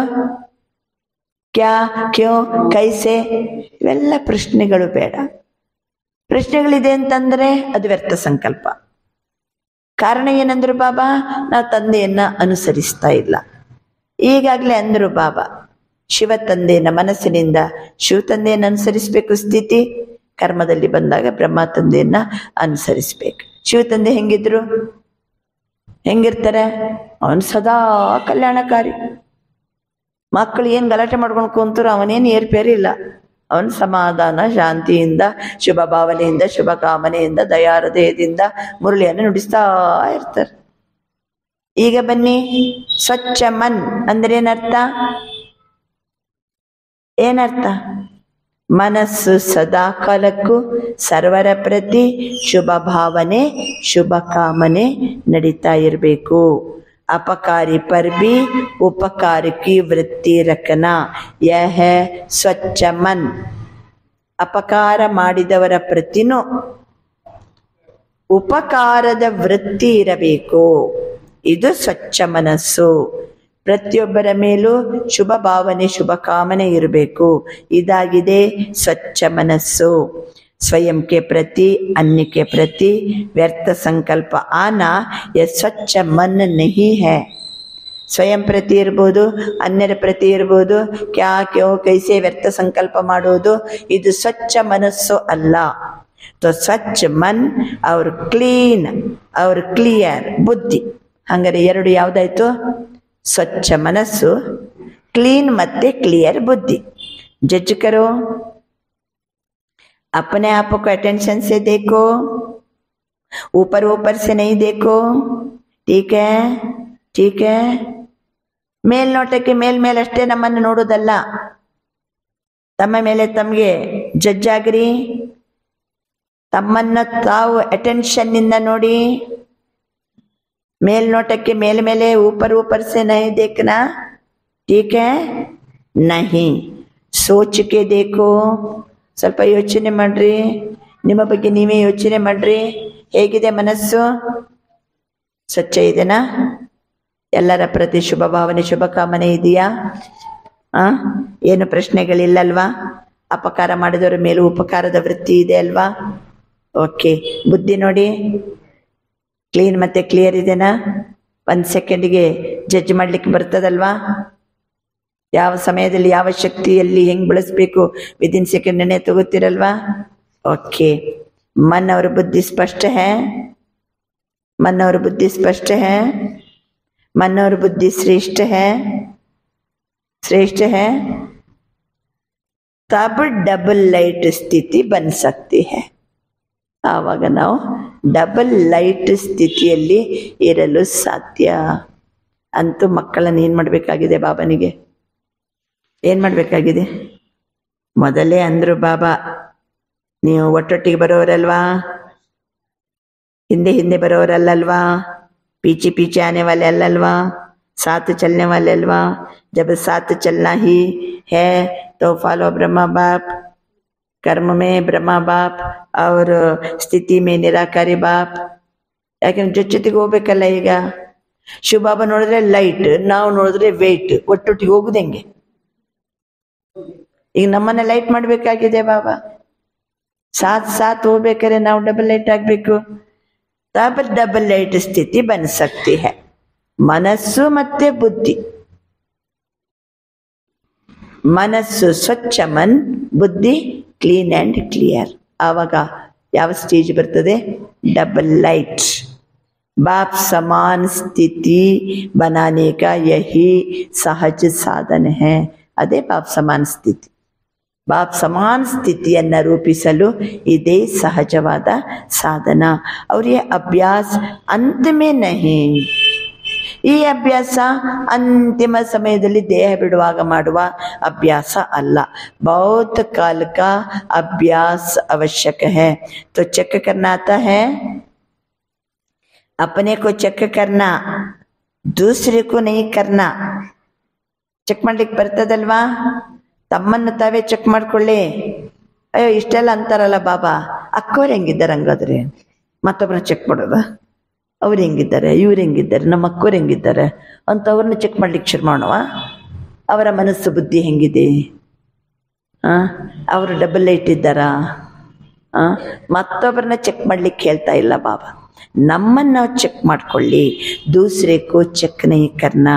ಕ್ಯಾ, ಕ್ಯೋ, ಕೈಸೆ, ಇವೆಲ್ಲ ಪ್ರಶ್ನೆಗಳು ಬೇಡ. ಪ್ರಶ್ನೆಗಳಿದೆ ಅಂತಂದ್ರೆ ಅದು ವ್ಯರ್ಥ ಸಂಕಲ್ಪ. ಕಾರಣ ಏನಂದ್ರು ಬಾಬಾ? ನಾವು ತಂದೆಯನ್ನ ಅನುಸರಿಸ್ತಾ ಇಲ್ಲ. ಈಗಾಗಲೇ ಅಂದ್ರು ಬಾಬಾ, ಶಿವ ತಂದೆಯನ್ನ ಮನಸ್ಸಿನಿಂದ ಶಿವ ತಂದೆಯನ್ನು ಅನುಸರಿಸಬೇಕು ಸ್ಥಿತಿ, ಕರ್ಮದಲ್ಲಿ ಬಂದಾಗ ಬ್ರಹ್ಮ ತಂದೆಯನ್ನ ಅನುಸರಿಸ್ಬೇಕು. ಶಿವ ತಂದೆ ಹೆಂಗಿದ್ರು, ಹೆಂಗಿರ್ತಾರೆ? ಅವನು ಸದಾ ಕಲ್ಯಾಣಕಾರಿ. ಮಕ್ಕಳು ಏನು ಗಲಾಟೆ ಮಾಡ್ಕೊಂಡು ಕುಂತರು ಅವನೇನು ಏರ್ಪೇರಿಲ್ಲ. ಅವನು ಸಮಾಧಾನ, ಶಾಂತಿಯಿಂದ, ಶುಭ ಭಾವನೆಯಿಂದ, ಶುಭ ಕಾಮನೆಯಿಂದ, ದಯಾಹೃದಯದಿಂದ ಮುರಳಿಯನ್ನು ನುಡಿಸ್ತಾ ಇರ್ತಾರೆ. ಈಗ ಬನ್ನಿ, ಸ್ವಚ್ಛ ಮನ್ ಅಂದ್ರೆ ಏನರ್ಥ? ಏನರ್ಥ? ಮನಸ್ಸು ಸದಾ ಕಾಲಕ್ಕೂ ಸರ್ವರ ಪ್ರತಿ ಶುಭ ಭಾವನೆ, ಶುಭ ಕಾಮನೆ ನಡೀತಾ ಇರಬೇಕು. अपकारी पर भी उपकार की वृत्ति रखना, यह है स्वच्छ मन. ಅಪಕಾರ ಮಾಡಿದವರ ಪ್ರತಿನೂ ಉಪಕಾರದ ವೃತ್ತಿ ಇರಬೇಕು. ಇದು ಸ್ವಚ್ಛ ಮನಸ್ಸು. ಪ್ರತಿಯೊಬ್ಬರ ಮೇಲೂ ಶುಭ ಭಾವನೆ, ಶುಭ ಕಾಮನೆ ಇರಬೇಕು. ಇದಾಗಿದೆ ಸ್ವಚ್ಛ ಮನಸ್ಸು. स्वयं के प्रति, अन्य के प्रति व्यर्थ संकल्प आना यह स्वच्छ मन नहीं है. ಸ್ವಯಂ ಪ್ರತಿ ಇರ್ಬೋದು, ಅನ್ಯರ ಪ್ರತಿ ಇರ್ಬೋದು, ಕ್ಯಾ, ಕ್ಯೋ, ಕೈಸೆ ವ್ಯರ್ಥ ಸಂಕಲ್ಪ ಮಾಡೋದು ಇದು ಸ್ವಚ್ಛ ಮನಸ್ಸು ಅಲ್ಲ. तो ಸ್ವಚ್ಛ ಮನ್ ಅವ್ರ ಕ್ಲೀನ್, ಅವ್ರ ಕ್ಲಿಯರ್ ಬುದ್ಧಿ. ಹಂಗಾರೆ ಎರಡು ಯಾವ್ದಾಯ್ತು? ಸ್ವಚ್ಛ ಮನಸ್ಸು, ಕ್ಲೀನ್ ಮತ್ತೆ ಕ್ಲಿಯರ್ ಬುದ್ಧಿ. ಜಡ್ಜ್ ಕರೋ, अपने आप को अटेंशन से देखो, ऊपर ऊपर से नहीं देखो. ठीक है, ठीक है. ಮೇಲ್ನೋಟಕ್ಕೆ ಮೇಲ್ಮೇಲಷ್ಟೇ ನಮ್ಮನ್ನು ನೋಡೋದಲ್ಲ. ತಮ್ಮ ಮೇಲೆ ತಮಗೆ ಜಡ್ಜ್ ಆಗ್ರಿ. ತಮ್ಮನ್ನ ತಾವು ಅಟೆನ್ಷನ್ ನಿಂದ ನೋಡಿ. ಮೇಲ್ನೋಟಕ್ಕೆ ಮೇಲ್ಮೇಲೆ ऊपर ऊपर से नहीं देखना. ठीक है, नहीं. सोच के देखो. ಸ್ವಲ್ಪ ಯೋಚನೆ ಮಾಡ್ರಿ, ನಿಮ್ಮ ಬಗ್ಗೆ ನೀವೇ ಯೋಚನೆ ಮಾಡ್ರಿ. ಹೇಗಿದೆ ಮನಸ್ಸು? ಸ್ವಚ್ಛ ಇದೆನಾ? ಎಲ್ಲರ ಪ್ರತಿ ಶುಭ ಭಾವನೆ, ಶುಭ ಕಾಮನೆ ಇದೆಯಾ? ಏನು ಪ್ರಶ್ನೆಗಳಿಲ್ಲಲ್ವಾ? ಅಪಕಾರ ಮಾಡಿದವರ ಮೇಲೂ ಉಪಕಾರದ ವೃತ್ತಿ ಇದೆ ಅಲ್ವಾ? ಓಕೆ. ಬುದ್ಧಿ ನೋಡಿ, ಕ್ಲೀನ್ ಮತ್ತೆ ಕ್ಲಿಯರ್ ಇದೆನಾ? 1 ಸೆಕೆಂಡಿಗೆ ಜಡ್ಜ್ ಮಾಡ್ಲಿಕ್ಕೆ ಬರ್ತದಲ್ವಾ? ಯಾವ ಸಮಯದಲ್ಲಿ ಯಾವ ಶಕ್ತಿಯಲ್ಲಿ ಹೆಂಗ್ ಬಳಸಬೇಕು ವಿದಿನ್ ಸೆಕೆಂಡ್ ತಗೋತಿರಲ್ವಾ? ಓಕೆ. मन और बुद्धि स्पष्ट है, मन और बुद्धि स्पष्ट है, मन और बुद्धि श्रेष्ठ है, श्रेष्ठ है. तब डबल लाइट स्थिति बन सकती है. ಆವಾಗ ನಾವು ಡಬಲ್ ಲೈಟ್ ಸ್ಥಿತಿಯಲ್ಲಿ ಇರಲು ಸಾಧ್ಯ. ಅಂತೂ ಮಕ್ಕಳನ್ನು ಏನು ಮಾಡಬೇಕಾಗಿದೆ? ಬಾಬನಿಗೆ ಏನು ಮಾಡಬೇಕಾಗಿದೆ? ಮೊದಲೇ ಅಂದರು ಬಾಬಾ, ನೀವು ಒಟ್ಟೊಟ್ಟಿಗೆ ಬರೋರಲ್ವಾ, ಹಿಂದೆ ಹಿಂದೆ ಬರೋರಲ್ಲಲ್ವಾ, पीछे पीछे आने वाले अल्लवा, साथ चलने वाले अल्वा. जब साथ चलना ही है तो फॉलो ब्रह्मा बाप, कर्म में ब्रह्मा बाप और स्थिति में निराकारी बाप. ಯಾಕೆಂದ್ರೆ ಜೊತೆಗೆ ಹೋಗ್ಬೇಕಲ್ಲ. ಈಗ ಶಿವಬಾಬಾ ನೋಡಿದ್ರೆ ಲೈಟ್, ನಾವು ನೋಡಿದ್ರೆ ವೇಟ್, ಒಟ್ಟೊಟ್ಟಿಗೆ ಹೋಗುದು ಹೆಂಗೆ? ಈಗ ನಮ್ಮನ್ನ ಲೈಟ್ ಮಾಡ್ಬೇಕಾಗಿದೆ ಬಾಬಾ. ಸಾಥ್ ಹೋಗ್ಬೇಕಾದ್ರೆ ನಾವು ಡಬಲ್ ಲೈಟ್ ಆಗ್ಬೇಕು. तब डबल लाइट स्थिति बन सकती है. मनस्सु मत्ते बुद्धि, मनस्सु स्वच्छ मन, बुद्धि क्लीन एंड क्लियर. आवाग ಯಾವ ಸ್ಟೇಜ್ ಬರ್ತದೆ? Double light. बाप समान स्थिति बनाने का यही सहज साधन है. अदे बाप समान स्थिति. ಬಾಪ್ ಸಮಾನ ಸ್ಥಿತಿಯನ್ನು ರೂಪಿಸಲು ಇದೇ ಸಹಜವಾದ ಸಾಧನ. और ये अभ्यास अंत में नहीं. ಈ ಅಭ್ಯಾಸ ಅಂತಿಮ ಸಮಯದಲ್ಲಿ ದೇಹ ಬಿಡುವಾಗ ಮಾಡುವ ಅಭ್ಯಾಸ ಅಲ್ಲ. बहुत काल का अभ्यास आवश्यक है. तो चेक करना आता है, अपने को चेक करना, दूसरे को नहीं करना. ಚೆಕ್ ಮಾಡ್ಲಿಕ್ಕೆ ಬರ್ತದಲ್ವಾ? ತಮ್ಮನ್ನು ತಾವೇ ಚೆಕ್ ಮಾಡ್ಕೊಳ್ಳಿ. ಅಯ್ಯೋ ಇಷ್ಟೆಲ್ಲ ಅಂತಾರಲ್ಲ ಬಾಬಾ, ಅಕ್ಕವ್ರು ಹೆಂಗಿದ್ದಾರೆ ಹಂಗಾದ್ರೆ ಮತ್ತೊಬ್ಬರನ್ನ ಚೆಕ್ ಮಾಡೋದ? ಅವ್ರು ಹೆಂಗಿದ್ದಾರೆ, ಇವ್ರು ಹೆಂಗಿದ್ದಾರೆ, ನಮ್ಮ ಅಕ್ಕವ್ರು ಹೆಂಗಿದ್ದಾರೆ ಅಂತ ಅವ್ರನ್ನ ಚೆಕ್ ಮಾಡ್ಲಿಕ್ಕೆ ಶುರು ಮಾಡುವ. ಅವರ ಮನಸ್ಸು ಬುದ್ಧಿ ಹೆಂಗಿದೆ? ಅವರು ಡಬಲ್ ಲೈಟ್ ಇದ್ದಾರಾ? ಮತ್ತೊಬ್ಬರನ್ನ ಚೆಕ್ ಮಾಡ್ಲಿಕ್ಕೆ ಹೇಳ್ತಾ ಇಲ್ಲ ಬಾಬಾ. ನಮ್ಮನ್ನು ನಾವು ಚೆಕ್ ಮಾಡ್ಕೊಳ್ಳಿ. दूसरे को चेक नहीं करना.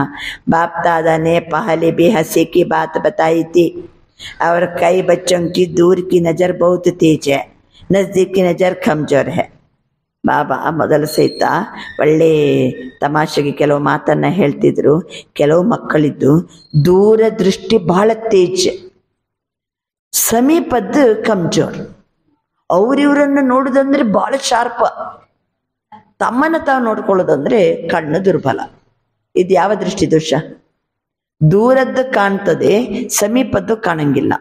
बाप दादा ने पहले भी हंसी की बात बताई थी. और कई बच्चों की दूर की नज़र बहुत तेज है, नज़दीक की नज़र कमजोर है. ಬಾಬಾ ಮೊದಲು ಸಹಿತ ಒಳ್ಳೆ ತಮಾಷೆಗೆ ಕೆಲವು ಮಾತನ್ನ ಹೇಳ್ತಿದ್ರು. ಕೆಲವು ಮಕ್ಕಳಿದ್ದು ದೂರ ದೃಷ್ಟಿ ಬಹಳ ತೇಜ್, ಸಮೀಪದ್ದು ಕಮ್ಜೋರ್. ಅವ್ರಿವ್ರನ್ನು ನೋಡುದಂದ್ರೆ ಬಹಳ ಶಾರ್ಪ, ತಮ್ಮನ್ನ ತಾವು ನೋಡ್ಕೊಳ್ಳೋದಂದ್ರೆ ಕಣ್ಣು ದುರ್ಬಲ. ಇದು ಯಾವ ದೃಷ್ಟಿ ದೋಷ? ದೂರದ್ದು ಕಾಣ್ತದೆ, ಸಮೀಪದ್ದು ಕಾಣಂಗಿಲ್ಲ.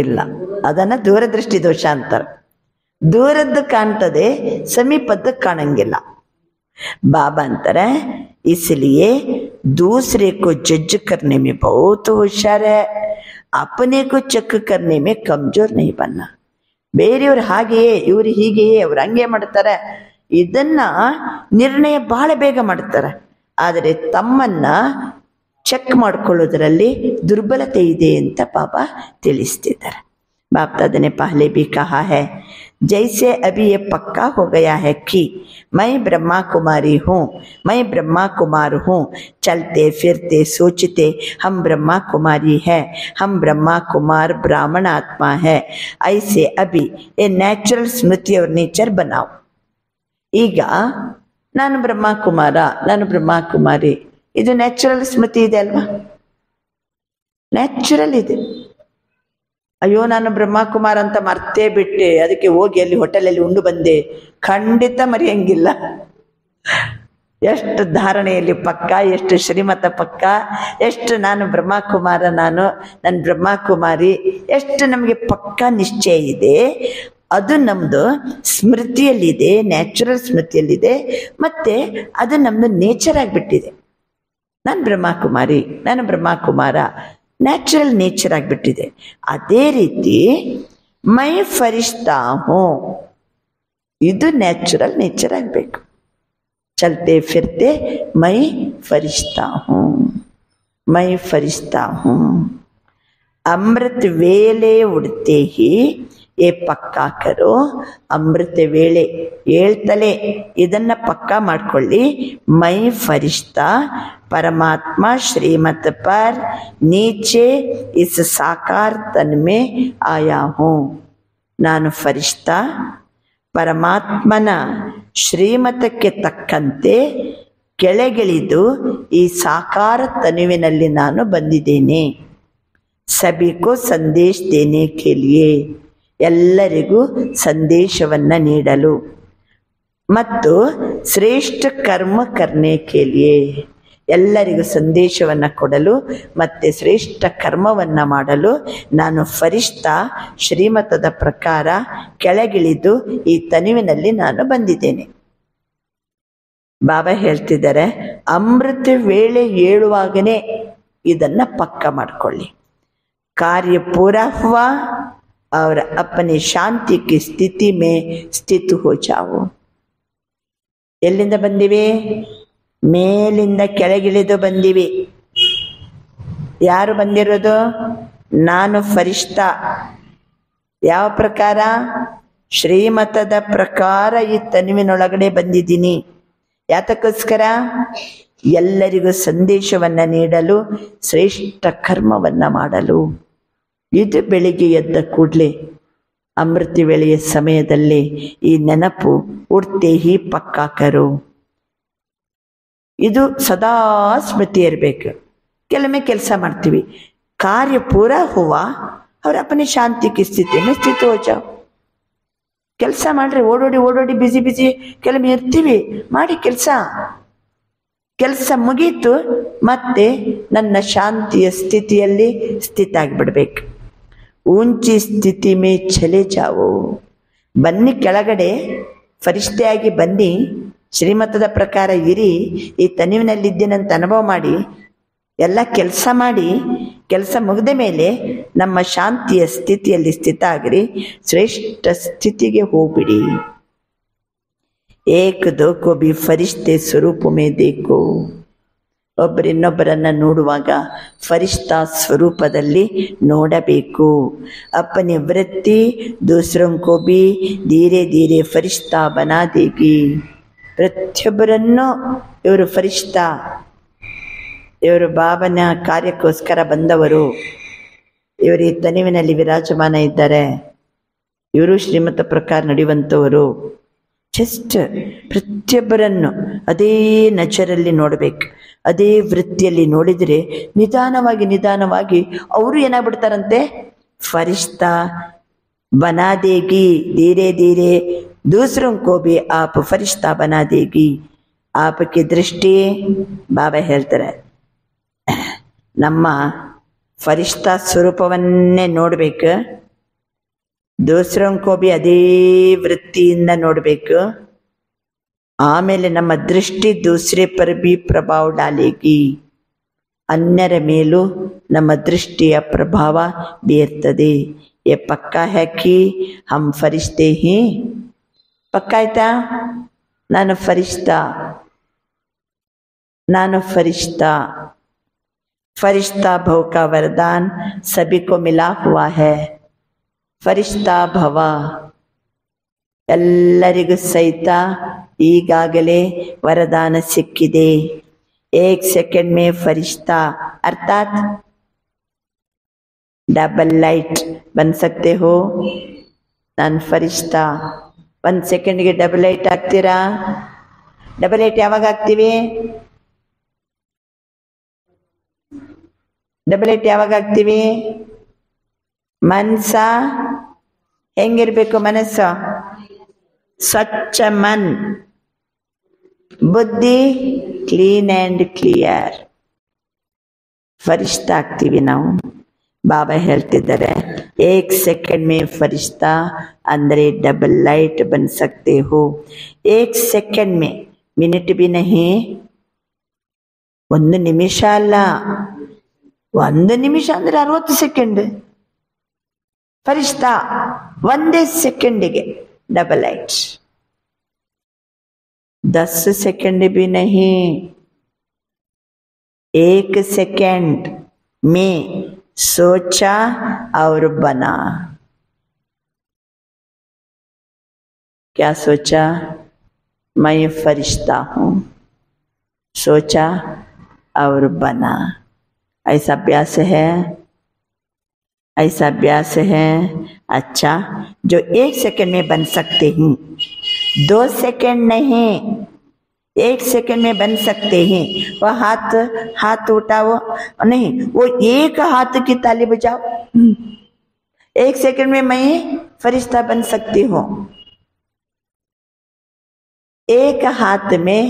ಇಲ್ಲ, ಅದನ್ನ ದೂರದೃಷ್ಟಿ ದೋಷ ಅಂತಾರೆ. ದೂರದ್ದು ಕಾಣ್ತದೆ, ಸಮೀಪದ್ದು ಕಾಣಂಗಿಲ್ಲ. बाबा अंतर है, इसलिए दूसरे को जज करने में बहुत होशियार है, अपने को चेक करने में कमजोर नहीं बनना. ಬೇರೆಯವರು ಹಾಗೆಯೇ ಇವರು ಹೀಗೆಯೇ ಅವ್ರು ಹಂಗೆ ಮಾಡ್ತಾರೆ, ಇದನ್ನ ನಿರ್ಣಯ ಬಹಳ ಬೇಗ ಮಾಡ್ತಾರೆ. ಆದರೆ ತಮ್ಮನ್ನ ಚೆಕ್ ಮಾಡ್ಕೊಳ್ಳೋದ್ರಲ್ಲಿ ದುರ್ಬಲತೆ ಇದೆ ಅಂತ ಬಾಬಾ ತಿಳಿಸ್ತಿದ್ದಾರೆ. बाप दादा ने पहले भी कहा है, जैसे अभी ये पक्का हो गया है कि मैं ब्रह्मा कुमारी हूँ, मैं ब्रह्मा कुमार हूँ, चलते फिरते सोचते हम ब्रह्मा कुमारी है, हम ब्रह्मा कुमार ब्राह्मण आत्मा है, ऐसे अभी ये नेचुरल स्मृति और नेचर बनाओ. ಈಗ ನಾನು ಬ್ರಹ್ಮ ಕುಮಾರ, ನಾನು ಬ್ರಹ್ಮ ಕುಮಾರಿ, ಇದು ನ್ಯಾಚುರಲ್ ಸ್ಮೃತಿ ಇದೆ ಅಲ್ವಾ? ನ್ಯಾಚುರಲ್ ಇದೆ. ಅಯ್ಯೋ ನಾನು ಬ್ರಹ್ಮಕುಮಾರ್ ಅಂತ ಮರ್ತೇ ಬಿಟ್ಟೆ, ಅದಕ್ಕೆ ಹೋಗಿ ಅಲ್ಲಿ ಹೋಟೆಲಲ್ಲಿ ಉಂಡು ಬಂದೆ, ಖಂಡಿತ ಮರೆಯಂಗಿಲ್ಲ. ಎಷ್ಟು ಧಾರಣೆಯಲ್ಲಿ ಪಕ್ಕ, ಎಷ್ಟು ಶ್ರೀಮತ ಪಕ್ಕ, ಎಷ್ಟು ನಾನು ಬ್ರಹ್ಮಕುಮಾರ, ನನ್ನ ಬ್ರಹ್ಮಕುಮಾರಿ, ಎಷ್ಟು ನಮಗೆ ಪಕ್ಕ ನಿಶ್ಚಯ ಇದೆ. ಅದು ನಮ್ಮದು ಸ್ಮೃತಿಯಲ್ಲಿದೆ, ನ್ಯಾಚುರಲ್ ಸ್ಮೃತಿಯಲ್ಲಿದೆ, ಮತ್ತೆ ಅದು ನಮ್ಮದು ನೇಚರ್ ಆಗಿಬಿಟ್ಟಿದೆ. ನಾನು ಬ್ರಹ್ಮಕುಮಾರಿ, ನಾನು ಬ್ರಹ್ಮಕುಮಾರ, ನ್ಯಾಚುರಲ್ ನೇಚರ್ ಆಗಿಬಿಟ್ಟಿದೆ. ಅದೇ ರೀತಿ ಮೈ ಫರಿಷ್ತಾ ಹೂ, ಇದು ನ್ಯಾಚುರಲ್ ನೇಚರ್ ಆಗಬೇಕು. ಚಲ್ತೆ ಫಿರ್ತೆ ಮೈ ಫರಿಷ್ತಾ ಹೂ, ಮೈ ಫರಿಷ್ತಾ ಹೂ. ಅಮೃತ ವೇಳೆ ಉಡ್ತೆ ಹಿ ಏ ಪಕ್ಕಾ ಕರೋ, ಅಮೃತ ವೇಳೆ ಹೇಳ್ತಲೇ ಇದನ್ನ ಪಕ್ಕಾ ಮಾಡ್ಕೊಳ್ಳಿ. ಮೈ ಫರಿಷ್ತಾ परमात्मा श्रीमत पर नीचे इस साकार तन में आया हूँ. ನಾನು ಫರಿಷ್ಠಾ ಪರಮಾತ್ಮನ ಶ್ರೀಮತಕ್ಕೆ ತಕ್ಕಂತೆ ಕೆಳಗಿಳಿದು ಈ ಸಾಕಾರ ತನುವಿನಲ್ಲಿ ನಾನು ಬಂದಿದ್ದೇನೆ. ಸಭಿ ಕೋ ಸಂದೇಶ ದೇನೆ ಕೆ ಲಿಯೆ, ಎಲ್ಲರಿಗೂ ಸಂದೇಶವನ್ನ ನೀಡಲು ಮತ್ತು ಶ್ರೇಷ್ಠ ಕರ್ಮ ಕರ್ನೆ ಕೇಳಿಯೇ, ಎಲ್ಲರಿಗೂ ಸಂದೇಶವನ್ನ ಕೊಡಲು ಮತ್ತೆ ಶ್ರೇಷ್ಠ ಕರ್ಮವನ್ನ ಮಾಡಲು ನಾನು ಫರಿಷ್ಠಾ ಶ್ರೀಮತದ ಪ್ರಕಾರ ಕೆಳಗಿಳಿದು ಈ ತನುವಿನಲ್ಲಿ ನಾನು ಬಂದಿದ್ದೇನೆ. ಬಾಬಾ ಹೇಳ್ತಿದ್ದಾರೆ, ಅಮೃತ ವೇಳೆ ಏಳುವಾಗನೇ ಇದನ್ನ ಪಕ್ಕ ಮಾಡ್ಕೊಳ್ಳಿ. ಕಾರ್ಯ ಪೂರಾ ಹುವಾ और अपने शांति की स्थिति में स्थित हो जाओ. ಎಲ್ಲಿಂದ ಬಂದಿವಿ? ಮೇಲಿಂದ ಕೆಳಗಿಳಿದು ಬಂದಿವಿ. ಯಾರು ಬಂದಿರೋದು? ನಾನು ಫರಿಷ್ಠಾ. ಯಾವ ಪ್ರಕಾರ? ಶ್ರೀಮತದ ಪ್ರಕಾರ ಈ ತನುವಿನೊಳಗಡೆ ಬಂದಿದ್ದೀನಿ. ಯಾತಕ್ಕೋಸ್ಕರ? ಎಲ್ಲರಿಗೂ ಸಂದೇಶವನ್ನ ನೀಡಲು, ಶ್ರೇಷ್ಠ ಕರ್ಮವನ್ನ ಮಾಡಲು. ಇದು ಬೆಳಿಗ್ಗೆ ಎದ್ದ ಕೂಡಲೇ ಅಮೃತ ವೇಳೆಯ ಸಮಯದಲ್ಲಿ ಈ ನೆನಪು ಉಡ್ತೆ ಹಿ ಪಕ್ಕಾ ಕರು. ಇದು ಸದಾ ಸ್ಮೃತಿ ಇರಬೇಕು. ಕೆಲವೊಮ್ಮೆ ಕೆಲಸ ಮಾಡ್ತೀವಿ, ಕಾರ್ಯ ಪೂರ ಹುವಾ ಅವ್ರ ಅಪ್ಪನೇ ಶಾಂತಿಗೆ ಸ್ಥಿತಿ ಹೋ ಜಾವ್. ಕೆಲಸ ಮಾಡ್ರಿ, ಓಡೋಡಿ ಬಿಸಿ ಕೆಲವೊಮ್ಮೆ ಇರ್ತೀವಿ, ಮಾಡಿ ಕೆಲಸ ಮುಗೀತು, ಮತ್ತೆ ನನ್ನ ಶಾಂತಿಯ ಸ್ಥಿತಿಯಲ್ಲಿ ಸ್ಥಿತ ಆಗಿಬಿಡ್ಬೇಕು. ಊಂಚಿ ಸ್ಥಿತಿ ಮೇ ಚಲೆ ಜಾವೋ. ಬನ್ನಿ ಕೆಳಗಡೆ, ಫರಿಷ್ಠೆಯಾಗಿ ಬನ್ನಿ, ಶ್ರೀಮತದ ಪ್ರಕಾರ ಇರಿ, ಈ ತನುವಿನಲ್ಲಿದ್ದೇನಂತ ಅನುಭವ ಮಾಡಿ, ಎಲ್ಲ ಕೆಲಸ ಮಾಡಿ, ಕೆಲಸ ಮುಗಿದ ಮೇಲೆ ನಮ್ಮ ಶಾಂತಿಯ ಸ್ಥಿತಿಯಲ್ಲಿ ಸ್ಥಿತ ಆಗಿರಿ, ಶ್ರೇಷ್ಠ ಸ್ಥಿತಿಗೆ ಹೋಗ್ಬಿಡಿ. ಏಕ ದೋ ಕೋ ಬಿ ಫರಿಷ್ಠೆ ಸ್ವರೂಪ ಮೇ ದೇಖೋ. ಒಬ್ಬರಿನ್ನೊಬ್ಬರನ್ನ ನೋಡುವಾಗ ಫರಿಷ್ಠಾ ಸ್ವರೂಪದಲ್ಲಿ ನೋಡಬೇಕು. ಅಪ್ಪನಿ ವೃತ್ತಿ ದೂಸರೋಂ ಕೋ ಬಿ ಧೀರೆ ಧೀರೆ ಫರಿಷ್ಠಾ ಬನಾ ದೇಗಿ. ಪ್ರತಿಯೊಬ್ಬರನ್ನು ಇವರು ಫರಿಷ್ಠಾ, ಇವರು ಬಾಬನ ಕಾರ್ಯಕ್ಕೋಸ್ಕರ ಬಂದವರು, ಇವರು ಈ ತನುವಿನಲ್ಲಿ ವಿರಾಜಮಾನ ಇದ್ದಾರೆ, ಇವರು ಶ್ರೀಮತ ಪ್ರಕಾರ ನಡೆಯುವಂಥವರು. ಜಸ್ಟ್ ಪ್ರತಿಯೊಬ್ಬರನ್ನು ಅದೇ ನಜರಲ್ಲಿ ನೋಡಬೇಕು, ಅದೇ ವೃತ್ತಿಯಲ್ಲಿ ನೋಡಿದರೆ ನಿಧಾನವಾಗಿ ಅವರು ಏನಾಗ್ಬಿಡ್ತಾರಂತೆ? ಫರಿಷ್ಠಾ ಬನಾ ದೇಗಿ. ಧೀರೆ ಧೀರೆ ದೂಸರೋಂ ಕೋ ಬಿ ಆಪ್ ಫರಿಷ್ಠಾ ಬನಾ ದೇಗಿ. ಆಪಕ್ಕೆ ದೃಷ್ಟಿ ಬಾಬಾ ಹೇಳ್ತಾರೆ, ನಮ್ಮ ಫರಿಷ್ಠಾ ಸ್ವರೂಪವನ್ನೇ ನೋಡ್ಬೇಕು, ದೂಸರೋಂ ಕೋ ಬಿ ಅದೇ ವೃತ್ತಿಯಿಂದ ನೋಡಬೇಕು. ಆಮೇಲೆ ನಮ್ಮ ದೃಷ್ಟಿ ದೂಸರೆ ಪರ್ ಬಿ ಪ್ರಭಾವ ಡಾಲೇಗಿ. ಅನ್ಯರ ಮೇಲೂ ನಮ್ಮ ದೃಷ್ಟಿಯ ಪ್ರಭಾವ ಬೀರ್ತದೆ. ये पक्का है कि हम फरिश्ते ही. पक्का आಯ್ತಾ? ನಾನು फरिश्ता. फरिश्ता भव का वरदान सभी को मिला हुआ है. फरिश्ता भव ಎಲ್ಲರಿಗೂ ಸಹಿತ ಈಗಾಗಲೇ ವರದಾನ ಸಿಕ್ಕಿದೆ. एक सेकंड में फरिश्ता अर्थात डबल लाइट बन सकते हो. ನಾನು ಫರಿಷ್ಠಾ. 1 ಸೆಕೆಂಡ್ಗೆ ಡಬಲ್ ಲೈಟ್ ಆಗ್ತೀರಾ? ಡಬಲ್ ಲೈಟ್ ಯಾವಾಗ ಆಗ್ತೀವಿ? ಡಬಲ್ ಲೈಟ್ ಯಾವಾಗ ಆಗ್ತೀವಿ? ಮನಸ ಹೆಂಗಿರ್ಬೇಕು? ಮನಸ್ಸು ಸ್ವಚ್ಛ ಮನ್, ಬುದ್ಧಿ ಕ್ಲೀನ್ ಆ್ಯಂಡ್ ಕ್ಲಿಯರ್. ಫರಿಷ್ಠಾ ಆಗ್ತೀವಿ ನಾವು. ಬಾಬಾ ಹೇಳ್ತಿದ್ದಾರೆ, 1 सेकंड में फरिश्ता अंदर डबल लाइट बन सकते हो. 1 सेकंड में, मिनट भी नहीं, 1 ನಿಮಿಷ ಅಲ್ಲ, 1 ನಿಮಿಷ ಅಂದ್ರೆ 60 ಸೆಕೆಂಡ್. ಫರಿಷ್ಠಾ 1 ಸೆಕೆಂಡಿಗೆ डबल लाइट. 10 सेकंड भी नहीं, 1 सेकंड में सोचा और बना. क्या सोचा? मैं फरिश्ता हूं. सोचा और बना. ऐसा अभ्यास है, ऐसा अभ्यास है. अच्छा, जो 1 सेकंड में बन सकते हैं, 2 सेकंड नहीं, 1 सेकंड में बन सकते हैं. वह हाथ उठाओ नहीं, वो एक हाथ की ताली बजाओ. 1 सेकंड में मैं फरिश्ता बन सकती हूँ। एक हाथ में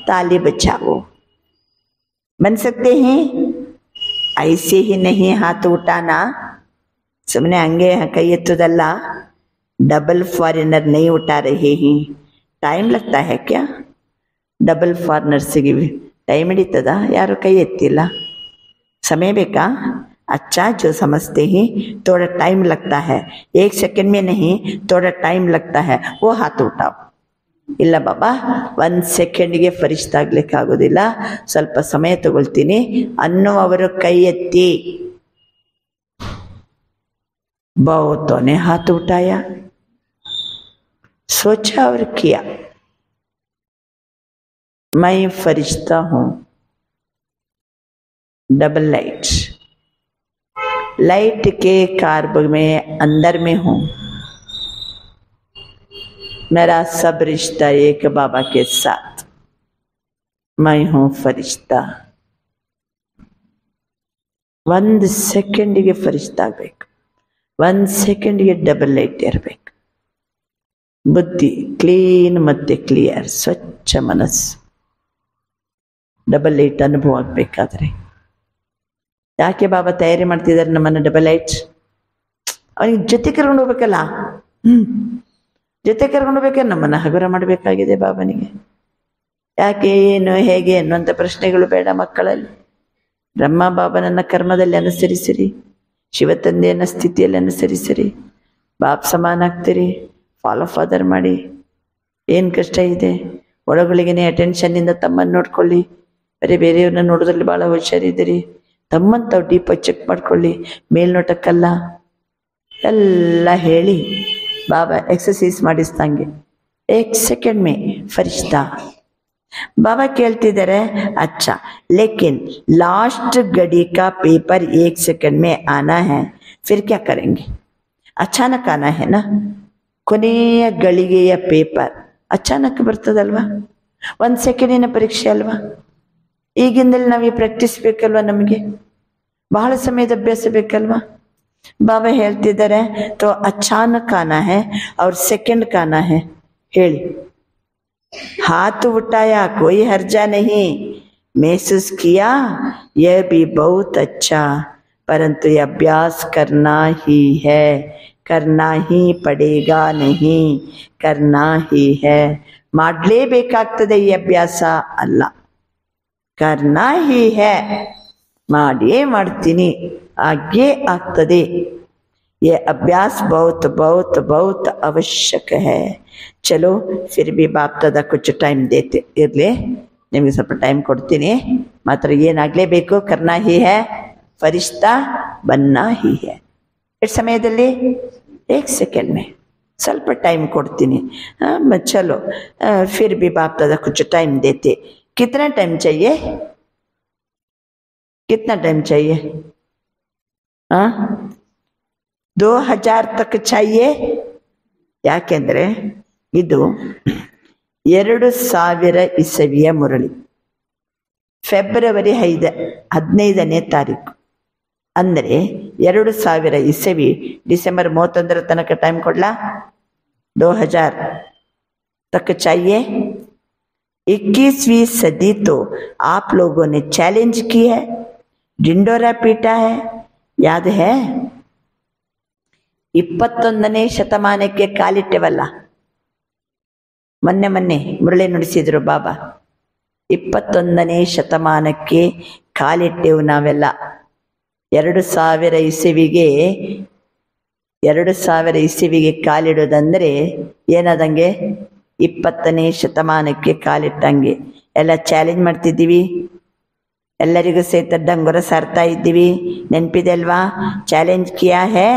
ताली बजाओ, बन सकते हैं? ऐसे ही नहीं हाथ उठाना, सुमने हंगे कई एत्तुदल्ल। डबल फॉरेनर नहीं उठा रहे हैं, टाइम लगता है क्या? डबल फॉरेनर्सिಗೆ टाइम ಹಿಡಿತದ? ಯಾರು ಕೈ ಎತ್ತಿಲ್ಲ, समय ಬೇಕಾ? अच्छा जो समझते हैं थोड़ा टाइम लगता है, 1 सेकंड में नहीं थोड़ा टाइम लगता है, वो हाथ उठाओ। ಇಲ್ಲ ಬಾಬಾ 1 ಸೆಕೆಂಡ್ಗೆ ಫರಿಷ್ಠ ಆಗ್ಲಿಕ್ಕೆ ಆಗೋದಿಲ್ಲ, ಸ್ವಲ್ಪ ಸಮಯ ತಗೊಳ್ತೀನಿ ಅನ್ನುವರು ಕೈ ಎತ್ತಿ। बहुतों ने हाथ उठाया, सोचा और किया, मैं फरिश्ता हूं। डबल लाइट, लाइट के कार्ब में अंदर में हूं। मेरा सब रिश्ता एक बाबा के साथ, मैं हूं फरिश्ता। 1 ಸೆಕೆಂಡಿಗೆ ಫರಿಶ್ತಾ ಆಗಬೇಕು, 1 ಸೆಕೆಂಡ್ಗೆ ಡಬಲ್ ಲೈಟ್ ಇರಬೇಕು। ಬುದ್ಧಿ ಕ್ಲೀನ್ ಮತ್ತೆ ಕ್ಲಿಯರ್, ಸ್ವಚ್ಛ ಮನಸ್ಸು, ಡಬಲ್ ಲೈಟ್ ಅನುಭವ ಆಗಬೇಕಾದ್ರೆ ಯಾಕೆ ಬಾಬಾ ತಯಾರಿ ಮಾಡ್ತಿದ್ದಾರೆ ನಮ್ಮನ್ನು? ಡಬಲ್ ಲೈಟ್ ಅವನಿಗೆ ಜೊತೆ ಕರ್ಕೊಂಡು ಹೋಗ್ಬೇಕಲ್ಲ, ಜೊತೆ ಕರ್ಕೊಂಡು ಹೋಗ್ಬೇಕೆ ನಮ್ಮನ್ನ ಹಗುರ ಮಾಡಬೇಕಾಗಿದೆ ಬಾಬನಿಗೆ। ಯಾಕೆ, ಏನು, ಹೇಗೆ ಅನ್ನುವಂಥ ಪ್ರಶ್ನೆಗಳು ಬೇಡ ಮಕ್ಕಳಲ್ಲಿ। ಬ್ರಹ್ಮ ಬಾಬನನ್ನ ಕರ್ಮದಲ್ಲಿ ಅನುಸರಿಸಿರಿ, ಶಿವ ತಂದೆಯನ್ನ ಸ್ಥಿತಿಯಲ್ಲಿ ಅನುಸರಿಸಿರಿ, ಬಾಪ್ ಸಮಾನ ಆಗ್ತೀರಿ, ಫಾಲೋ ಫಾದರ್ ಮಾಡಿ। ಏನು ಕಷ್ಟ ಇದೆ? ಒಳಗೊಳಗೇನೆ ಅಟೆನ್ಷನ್ನಿಂದ ತಮ್ಮನ್ನು ನೋಡ್ಕೊಳ್ಳಿ, ಬರೀ ಬೇರೆಯವ್ರನ್ನ ನೋಡೋದ್ರಲ್ಲಿ ಭಾಳ ಹುಷಾರಿದ್ದೀರಿ, ತಮ್ಮನ್ನು ತಾವು ಡೀಪಾಗಿ ಚೆಕ್ ಮಾಡ್ಕೊಳ್ಳಿ, ಮೇಲ್ನೋಟಕ್ಕಲ್ಲ ಎಲ್ಲ ಹೇಳಿ ಬಾಬಾ ಎಕ್ಸಸೈಸ್ ಮಾಡಿಸ್ದಂಗೆ 1 ಸೆಕೆಂಡ್ ಮೇ ಫರಿಶ್ತಾ। बाबा कहते रहे, अच्छा लेकिन लास्ट घड़ी का पेपर 1 सेकंड में आना है, फिर क्या करेंगे? अचानक आना है ना, ಕೊನೆಯ ಗಳಿಗೆಯ ಪೇಪರ್ ಅಚಾನಕ್ ಬರ್ತದಲ್ವಾ? 1 ಸೆಕೆಂಡಿನ ಪರೀಕ್ಷೆ ಅಲ್ವಾ? ಈಗಿಂದಲೇ ನಾವು ಈ ಪ್ರಾಕ್ಟೀಸ್ ಬೇಕಲ್ವಾ? ನಮಗೆ ಬಹಳ ಸಮಯದ ಅಭ್ಯಾಸ ಬೇಕಲ್ವಾ? ಬಾಬಾ ಹೇಳ್ತಿದ್ದಾರೆ, तो अचानक आना है और सेकंड का आना है। ಹೇಳಿ, हाथ उठाया, कोई हर्जा नहीं, महसूस किया, यह भी बहुत अच्छा, परंतु ये अभ्यास करना ही है, करना ही पड़ेगा, नहीं करना ही है। ಮಾಡಲೇಬೇಕಾಗ್ತದೆ ಈ ಅಭ್ಯಾಸ ಅಲ್ಲ, करना ही है, ಮಾಡಿಯೇ ಮಾಡ್ತೀನಿ, ಆगे ಆಗ್ತದೆ। ये अभ्यास बहुत बहुत बहुत आवश्यक है। चलो फिर भी बाप दादा कुछ टाइम देते इरले, निಮಗೆ ಸ್ವಲ್ಪ ಟೈಮ್ ಕೊಡ್ತೀನಿ, ಮಾತ್ರ ಏನಾಗಲೇಬೇಕು, करना ही है, फरिश्ता बनना ही है। इस ಸಮಯದಲ್ಲಿ 1 सेकंड में ಸ್ವಲ್ಪ ಟೈಮ್ ಕೊಡ್ತೀನಿ। चलो फिर भी बाप दादा कुछ टाइम देते। कितना टाइम चाहिए? कितना टाइम चाहिए? 2000 तक चाहिए। ಯಾಕೆಂದ್ರೆ ಇದು 2000 ಇಸವಿಯ ಮುರಳಿ, ಫೆಬ್ರವರಿ 15ನೇ ತಾರೀಕು, ಅಂದರೆ 2000 ಇಸವಿ ಡಿಸೆಂಬರ್ 31 ತನಕ ಟೈಮ್ ಕೊಡ್ಲಾ? 2000 तक चाहिए। 21वीं सदी तो आप लोगों ने चैलेंज की है, ढिंडोरा पीटा है, याद है? 21ನೇ ಶತಮಾನಕ್ಕೆ ಕಾಲಿಟ್ಟೆವಲ್ಲ, ಮೊನ್ನೆ ಮುರಳಿ ನುಡಿಸಿದ್ರು ಬಾಬಾ, 21ನೇ ಶತಮಾನಕ್ಕೆ ಕಾಲಿಟ್ಟೆವು ನಾವೆಲ್ಲ। 2000 ಇಸವಿಗೆ ಕಾಲಿಡೋದಂದ್ರೆ ಏನಾದಂಗೆ? 20ನೇ ಶತಮಾನಕ್ಕೆ ಕಾಲಿಟ್ಟಂಗೆ। ಎಲ್ಲ ಚಾಲೆಂಜ್ ಮಾಡ್ತಿದ್ದೀವಿ, ಎಲ್ಲರಿಗೂ ಸಹಿತ ಡಂಗುರ ಸಾರ್ತಾ ಇದ್ದೀವಿ, ನೆನಪಿದೆ ಅಲ್ವಾ? ಚಾಲೆಂಜ್ ಕಿಯಾ ಹೇ,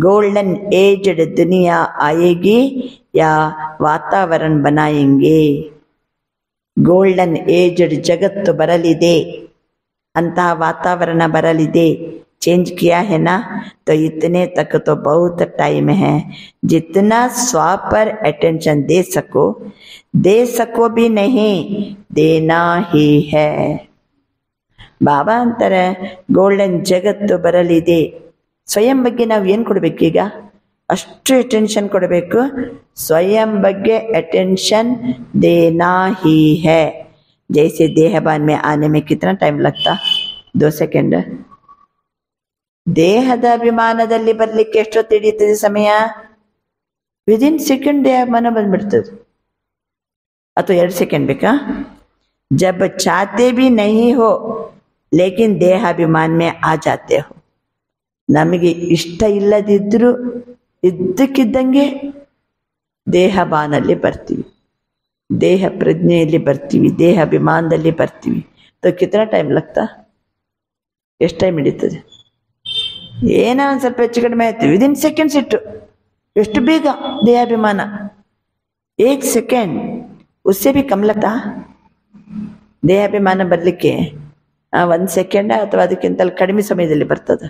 गोल्डन एजड दुनिया आएगी या वातावरण बनाएंगे। गोल्डन एजड जगत बरलिदे, अंतः वातावरण बरलिदे, चेंज किया है ना? तो इतने तक तो बहुत टाइम है, जितना स्व पर अटेंशन दे सको भी नहीं, देना ही है। बाबा अंतर गोल्डन जगत बरलिदे, ಸ್ವಯಂ ಬಗ್ಗೆ ನಾವು ಏನು ಕೊಡಬೇಕೀಗ? ಅಷ್ಟು ಅಟೆನ್ಷನ್ ಕೊಡಬೇಕು. ಸ್ವಯಂ ಬಗ್ಗೆ ಅಟೆನ್ಷನ್ ದೇನಾ ಹಿ ಹೈ. ಜೈಸೆ ದೇಹಬಾನ್ ಮೇ ಆನೆ ಮೇ ಕಿतना ಟೈಮ್ ಲಗ್ತಾ? 2 ಸೆಕೆಂಡ್. ದೇಹದ ಅಭಿಮಾನದಲ್ಲಿ ಬರ್ಲಿಕ್ಕೆ ಎಷ್ಟೊತ್ತು ಹಿಡಿಯುತ್ತದೆ ಸಮಯ? ವಿದಿನ್ ಸೆಕೆಂಡ್ ದೇಹಾಭಿಮಾನ ಬಂದ್ಬಿಡ್ತದೆ. ಅಥವಾ 2 ಸೆಕೆಂಡ್ ಬೇಕಾ? ಜಬ್ ಚಾತೆ ಭಿ ನಹಿ ಹೋ ಲೇಕಿನ್ ದೇಹಾಭಿಮಾನ ಮೇ ಆ ಜಾತೆ ಹೋ. ನಮಗೆ ಇಷ್ಟ ಇಲ್ಲದಿದ್ದರೂ ಇದ್ದಕ್ಕಿದ್ದಂಗೆ ದೇಹಭಾನಲ್ಲಿ ಬರ್ತೀವಿ, ದೇಹ ಪ್ರಜ್ಞೆಯಲ್ಲಿ ಬರ್ತೀವಿ, ದೇಹ ಅಭಿಮಾನದಲ್ಲಿ ಬರ್ತೀವಿ. ಕಿतना ಟೈಮ್ ಲಗ್ತಾ? ಎಷ್ಟು ಟೈಮ್ ಹಿಡಿತದೆ? ಏನೋ ಒಂದು ಸ್ವಲ್ಪ ಹೆಚ್ಚು ಕಡಿಮೆ ಆಯ್ತು, ವಿದಿನ್ ಸೆಕೆಂಡ್ಸ್ ಇಟ್ಟು ಎಷ್ಟು ಬೇಗ ದೇಹಾಭಿಮಾನ. 1 ಸೆಕೆಂಡ್ ಉಸ್ಸೆ ಭಿ ಕಮ್ ಲಗ್ತಾ ದೇಹಾಭಿಮಾನ ಬರಲಿಕ್ಕೆ? 1 ಸೆಕೆಂಡ್ ಅಥವಾ ಅದಕ್ಕಿಂತಲೂ ಕಡಿಮೆ ಸಮಯದಲ್ಲಿ ಬರ್ತದೆ.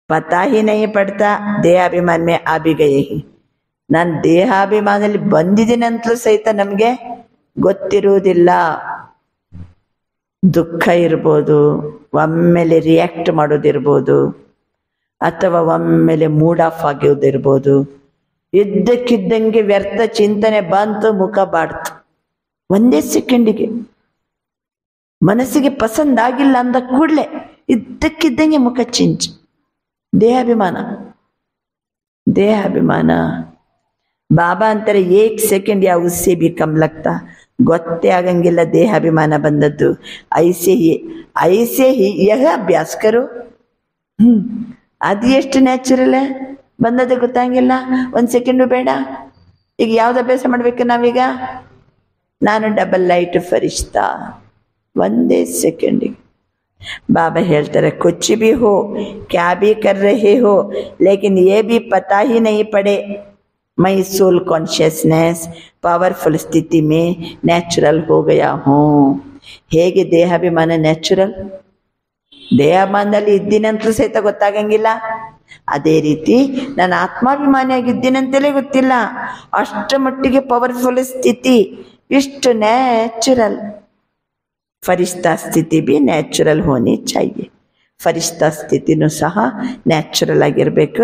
ಪತಾ ಹಿ ನಹಿ ಪಡ್ತಾ ದೇಹಾಭಿಮಾನ ಮೇ ಆ ಭಿ ಗಯೇ ಹಿ. ನಾನು ದೇಹಾಭಿಮಾನದಲ್ಲಿ ಬಂದಿದ್ದೀನಿ ಅಂತಲೂ ಸಹಿತ ನಮಗೆ ಗೊತ್ತಿರುವುದಿಲ್ಲ. ದುಃಖ ಇರ್ಬೋದು, ಒಮ್ಮೆಲೆ ರಿಯಾಕ್ಟ್ ಮಾಡೋದಿರ್ಬೋದು, ಅಥವಾ ಒಮ್ಮೆಲೆ ಮೂಡ್ ಆಫ್ ಆಗೋದಿರ್ಬೋದು. ಇದ್ದಕ್ಕಿದ್ದಂಗೆ ವ್ಯರ್ಥ ಚಿಂತನೆ ಬಂತು, ಮುಖ ಬಾಡ್ತು 1 ಸೆಕೆಂಡಿಗೆ. ಮನಸ್ಸಿಗೆ ಪಸಂದಾಗಿಲ್ಲ ಅಂದ ಕೂಡಲೇ ಇದ್ದಕ್ಕಿದ್ದಂಗೆ ಮುಖ ಚಿಂಚ್. ದೇಹಾಭಿಮಾನ, ದೇಹಾಭಿಮಾನ. ಬಾಬಾ ಅಂತಾರೆ 1 ಸೆಕೆಂಡ್ ಯಾ ಉಸ್ಸೆ ಭಿ ಕಮ್ ಲಗ್ತಾ. ಗೊತ್ತೇ ಆಗಂಗಿಲ್ಲ ದೇಹಾಭಿಮಾನ ಬಂದದ್ದು. ಐಸೆ ಹಿ ಯಹ ಅಭ್ಯಾಸ ಕರು. ಅದು ಎಷ್ಟು ನ್ಯಾಚುರಲ್ ಬಂದದ್ದು ಗೊತ್ತಾಗಿಲ್ಲ. 1 ಸೆಕೆಂಡು ಬೇಡ. ಈಗ ಯಾವ್ದು ಅಭ್ಯಾಸ ಮಾಡ್ಬೇಕು ನಾವೀಗ? ನಾನು ಡಬಲ್ ಲೈಟ್ ಫರಿಷ್ತಾ 1 ಸೆಕೆಂಡಿಗೆ. बाबा ಹೇಳ್ತಾರೆ कुछ भी हो क्या भी कर रहे हो लेकिन ये भी पता ही नहीं पड़े मैं सोल कॉन्शियसनेस पावरफुल स्थिति में नेचुरल हो गया हूँ. ಹೇಗೆ ದೇಹಾಭಿಮಾನ ನ್ಯಾಚುರಲ್, ದೇಹಾಭಿಮಾನದಲ್ಲಿ ಇದ್ದೀನಂತಲೂ ಸಹಿತ ಗೊತ್ತಾಗಂಗಿಲ್ಲ. ಅದೇ ರೀತಿ ನಾನು ಆತ್ಮಾಭಿಮಾನಿಯಾಗಿದ್ದೀನಂತಲೇ ಗೊತ್ತಿಲ್ಲ. ಅಷ್ಟರ ಮಟ್ಟಿಗೆ ಪವರ್ಫುಲ್ ಸ್ಥಿತಿ, ಇಷ್ಟು ನ್ಯಾಚುರಲ್. फरिश्ता स्थिति भी न्याचुरल होनी चाहिए. फरिश्ता स्थितिनೂ ಸಹ ನ್ಯಾಚುರಲ್ ಆಗಿರಬೇಕು.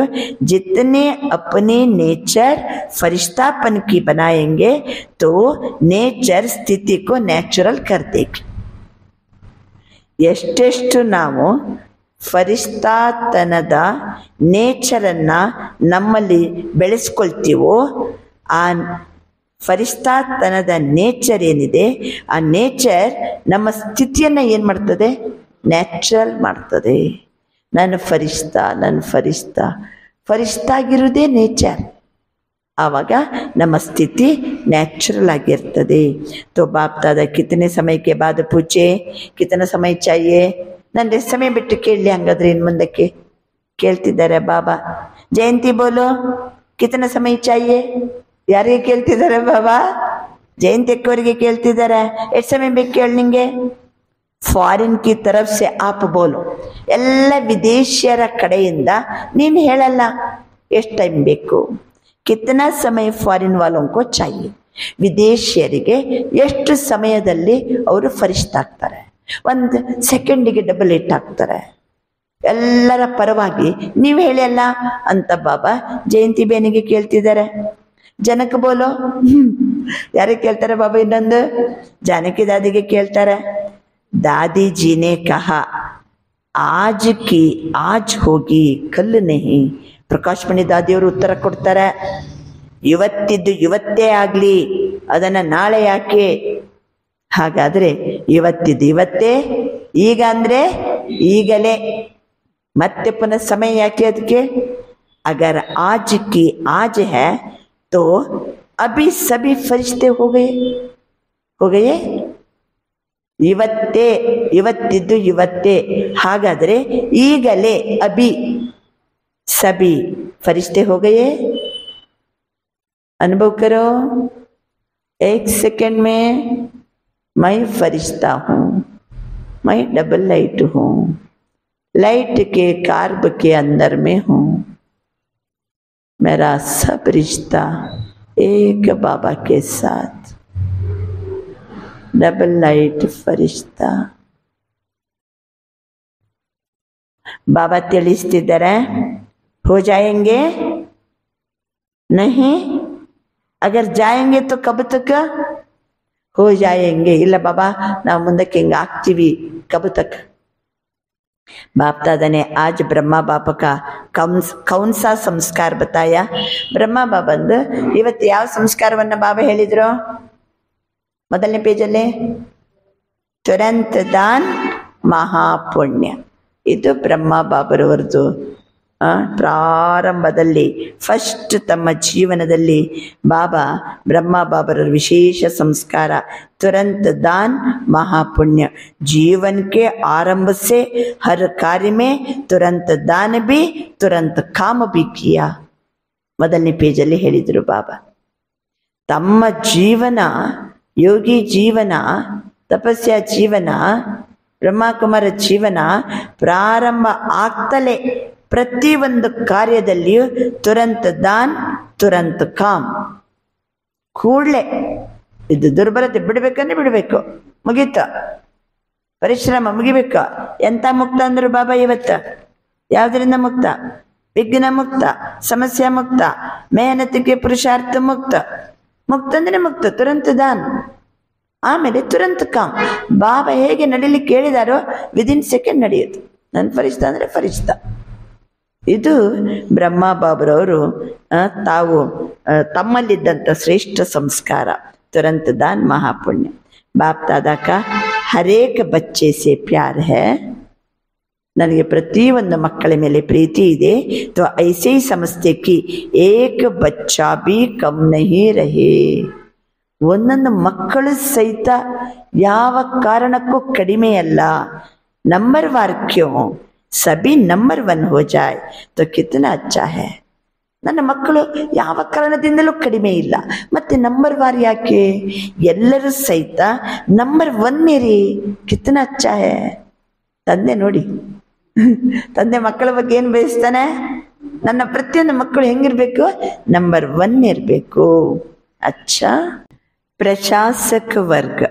जितने अपने नेचर फरिश्तापन की बनाएंगे तो नेचर स्थिति को न्याचुरल कर देगी. ಎಷ್ಟೆಷ್ಟು ನಾವು ಫರಿಶ್ತಾತನದ ನೇಚರನ್ನು ನಮ್ಮಲ್ಲಿ ಬೆಳೆಸ್ಕೊಳ್ತೀವೋ, ಆ ಫರಿಶ್ತಾತನದ ನೇಚರ್ ಏನಿದೆ, ಆ ನೇಚರ್ ನಮ್ಮ ಸ್ಥಿತಿಯನ್ನು ಏನು ಮಾಡ್ತದೆ? ನ್ಯಾಚುರಲ್ ಮಾಡ್ತದೆ. ನಾನು ಫರಿಶ್ತಾ ಆಗಿರುವುದೇ ನೇಚರ್. ಆವಾಗ ನಮ್ಮ ಸ್ಥಿತಿ ನ್ಯಾಚುರಲ್ ಆಗಿರ್ತದೆ. तो बाप दादा कितने समय के बाद पूछे कितना समय चाहिए? ನಾನು ಎಷ್ಟು ಸಮಯ ಬಿಟ್ಟು ಕೇಳಲಿ ಹಂಗಾದ್ರೆ ಇನ್ನು ಮುಂದಕ್ಕೆ? ಕೇಳ್ತಿದ್ದಾರೆ ಬಾಬಾ. ಜಯಂತಿ ಬೋಲೋ ಕಿತನ ಸಮಯ ಚಾಹಿಯೆ? ಯಾರಿಗೆ ಕೇಳ್ತಿದ್ದಾರೆ ಬಾಬಾ? ಜಯಂತಿ ಅಕ್ಕವರಿಗೆ ಕೇಳ್ತಿದ್ದಾರೆ. ಎಷ್ಟು ಸಮಯ ಬೇಕು ಕೇಳಿ ನಿಂಗೆ? ಫಾರಿನ್ ಕಿ ತರಫ್ ಸೆ ಆಪ್ ಬೋಲೋ. ಎಲ್ಲ ವಿದೇಶಿಯರ ಕಡೆಯಿಂದ ನೀನು ಹೇಳಲ್ಲ ಎಷ್ಟು ಟೈಮ್ ಬೇಕು. ಕಿತನಾ ಸಮಯ ಫಾರಿನ್ ವಾಲೋಂಕೋ ಚಾಹಿಯೆ? ವಿದೇಶಿಯರಿಗೆ ಎಷ್ಟು ಸಮಯದಲ್ಲಿ ಅವರು ಫರಿಷ್ಠಾಗ್ತಾರೆ? 1 ಸೆಕೆಂಡಿಗೆ ಡಬಲ್ ಹಿಟ್ ಆಗ್ತಾರೆ. ಎಲ್ಲರ ಪರವಾಗಿ ನೀವು ಹೇಳಿ ಅಲ್ಲ ಅಂತ ಬಾಬಾ ಜಯಂತಿ ಬೇನಿಗೆ ಕೇಳ್ತಿದ್ದಾರೆ. ಜನಕ್ಕೆ ಬೋಲೋ ಯಾರಿಗೆ ಕೇಳ್ತಾರೆ ಬಾಬಾ? ಇನ್ನೊಂದು ಜಾನಕಿ ದಾದಿಗೆ ಕೇಳ್ತಾರೆ. ದಾದಿ ಜೀನೆ ಕಹಾ ಆಜ್ ಕಿ ಆಜ್ ಹೋಗಿ ಕಲ್ ನಹಿ. ಪ್ರಕಾಶ್ ಮಣಿ ದಾದಿಯವರು ಉತ್ತರ ಕೊಡ್ತಾರೆ, ಇವತ್ತಿದ್ದು ಇವತ್ತೇ ಆಗಲಿ, ಅದನ್ನು ನಾಳೆ ಯಾಕೆ? ಹಾಗಾದರೆ ಇವತ್ತಿದ್ದು ಇವತ್ತೇ, ಈಗ ಅಂದರೆ ಈಗಲೇ, ಮತ್ತೆ ಪುನಃ ಸಮಯ ಯಾಕೆ ಅದಕ್ಕೆ? ಅಗರ್ ಆಜ್ ಕಿ ಆಜ್ ಹೈ तो अभी सभी फरिश्ते हो गए. ಇವತ್ತಿದ್ದು ಇವತ್ತೇ, ಹಾಗಾದರೆ ಈಗಲೇ ಅಭಿ ಸಭಿ ಫರಿಶ್ತೆ हो गए. अनुभव करो. 1 सेकेंड में मैं फरिश्ता हूँ, मैं डबल लाइट हूँ, लाइट के कार्ब के अंदर में हूँ. मेरा सब रिश्ता एक बाबा के साथ. डबल लाइट फरिश्ता. बाबा ತಿಳಿಸ್ತಿದ್ದಾರೆ, हो जाएंगे नहीं, अगर जाएंगे तो कब तक, हो जाएंगे, ಇಲ್ಲ ಬಾಬಾ ನಾವು ಮುಂದಕ್ಕೆ ಹಿಂಗೆ ಆಗ್ತೀವಿ, कब तक। बाप दादा ने आज ब्रह्मा बाबा का कौन सा संस्कार बताया। ಬ್ರಹ್ಮ ಬಾಬಂದು ಇವತ್ತು ಯಾವ ಸಂಸ್ಕಾರವನ್ನ ಬಾಬಾ ಹೇಳಿದ್ರು? ಮೊದಲನೇ ಪೇಜಲ್ಲಿ ತುರಂತ ದಾನ್ ಮಹಾಪುಣ್ಯ. ಇದು ಬ್ರಹ್ಮ ಬಾಬರವರದು ಪ್ರಾರಂಭದಲ್ಲಿ ಫಸ್ಟ್ ತಮ್ಮ ಜೀವನದಲ್ಲಿ ಬಾಬಾ ಬ್ರಹ್ಮ ಬಾಬರ ವಿಶೇಷ ಸಂಸ್ಕಾರ तुरंत दान महापुण्य। जीवन के आरंभ से हर कार्य में तुरंत दान भी तुरंत काम भी किया। ಮೊದಲನೇ ಪೇಜಲ್ಲಿ ಹೇಳಿದರು ಬಾಬಾ. ತಮ್ಮ ಜೀವನ, ಯೋಗಿ ಜೀವನ, ತಪಸ್ಯ ಜೀವನ, ಬ್ರಹ್ಮಕುಮಾರ ಜೀವನ ಪ್ರಾರಂಭ ಆಗ್ತಲೇ ಪ್ರತಿಯೊಂದು ಕಾರ್ಯದಲ್ಲಿಯೂ ತುರಂತ ದಾನ್ ತುರಂತ ಕಾಮ್, ಕೂಡಲೇ ಇದು ದುರ್ಬಲತೆ ಬಿಡಬೇಕಂದ್ರೆ ಬಿಡಬೇಕು, ಮುಗೀತ, ಪರಿಶ್ರಮ ಮುಗಿಬೇಕು. ಎಂತ ಮುಕ್ತ ಅಂದ್ರು ಬಾಬಾ ಇವತ್ತು? ಯಾವುದರಿಂದ ಮುಕ್ತ? ವಿಘ್ನ ಮುಕ್ತ, ಸಮಸ್ಯೆ ಮುಕ್ತ, ಮೆಹನತಿಗೆ ಪುರುಷಾರ್ಥ ಮುಕ್ತ. ಮುಕ್ತ ಅಂದ್ರೆ ಮುಕ್ತ, ತುರಂತ ದಾನ್, ಆಮೇಲೆ ತುರಂತ ಕಾಮ್. ಬಾಬಾ ಹೇಗೆ ನಡೀಲಿಕ್ಕೆ ಹೇಳಿದಾರೋ ವಿದಿನ್ ಸೆಕೆಂಡ್ ನಡೆಯುತ್ತೆ. ನನ್ನ ಫರಿಷ್ಠ ಅಂದ್ರೆ ಫರಿಷ್ಠ. ಇದು ಬ್ರಹ್ಮ ಬಾಬರವರು ತಾವು ತಮ್ಮಲ್ಲಿದ್ದಂಥ ಶ್ರೇಷ್ಠ ಸಂಸ್ಕಾರ तुरंत दान महापुण्य। बाप दादा का हर एक बच्चे से प्यार है। ನನಗೆ ಪ್ರತಿಯೊಂದು ಮಕ್ಕಳ ಮೇಲೆ ಪ್ರೀತಿ ಇದೆ. तो ऐसे ही समझते कि एक बच्चा भी कम नहीं रहे। ಒಂದೊಂದು ಮಕ್ಕಳು ಸಹಿತ ಯಾವ ಕಾರಣಕ್ಕೂ ಕಡಿಮೆ ಅಲ್ಲ. नंबर वार क्यों, सभी नंबर 1 हो जाए तो कितना अच्छा है। ನನ್ನ ಮಕ್ಕಳು ಯಾವ ಕಾರಣದಿಂದಲೂ ಕಡಿಮೆ ಇಲ್ಲ, ಮತ್ತೆ ನಂಬರ್ ವಾರ್ ಯಾಕೆ? ಎಲ್ಲರೂ ಸಹಿತ ನಂಬರ್ 1 ಇರಿ, ಕಿತ್ತನ ಅಚ್ಚ ಹೇ. ತಂದೆ ನೋಡಿ, ತಂದೆ ಮಕ್ಕಳ ಬಗ್ಗೆ ಏನು ಬಯಸ್ತಾನೆ? ನನ್ನ ಪ್ರತಿಯೊಂದು ಮಕ್ಕಳು ಹೆಂಗಿರ್ಬೇಕು? ನಂಬರ್ 1 ಇರಬೇಕು. ಅಚ್ಚ. ಪ್ರಶಾಸಕ ವರ್ಗ,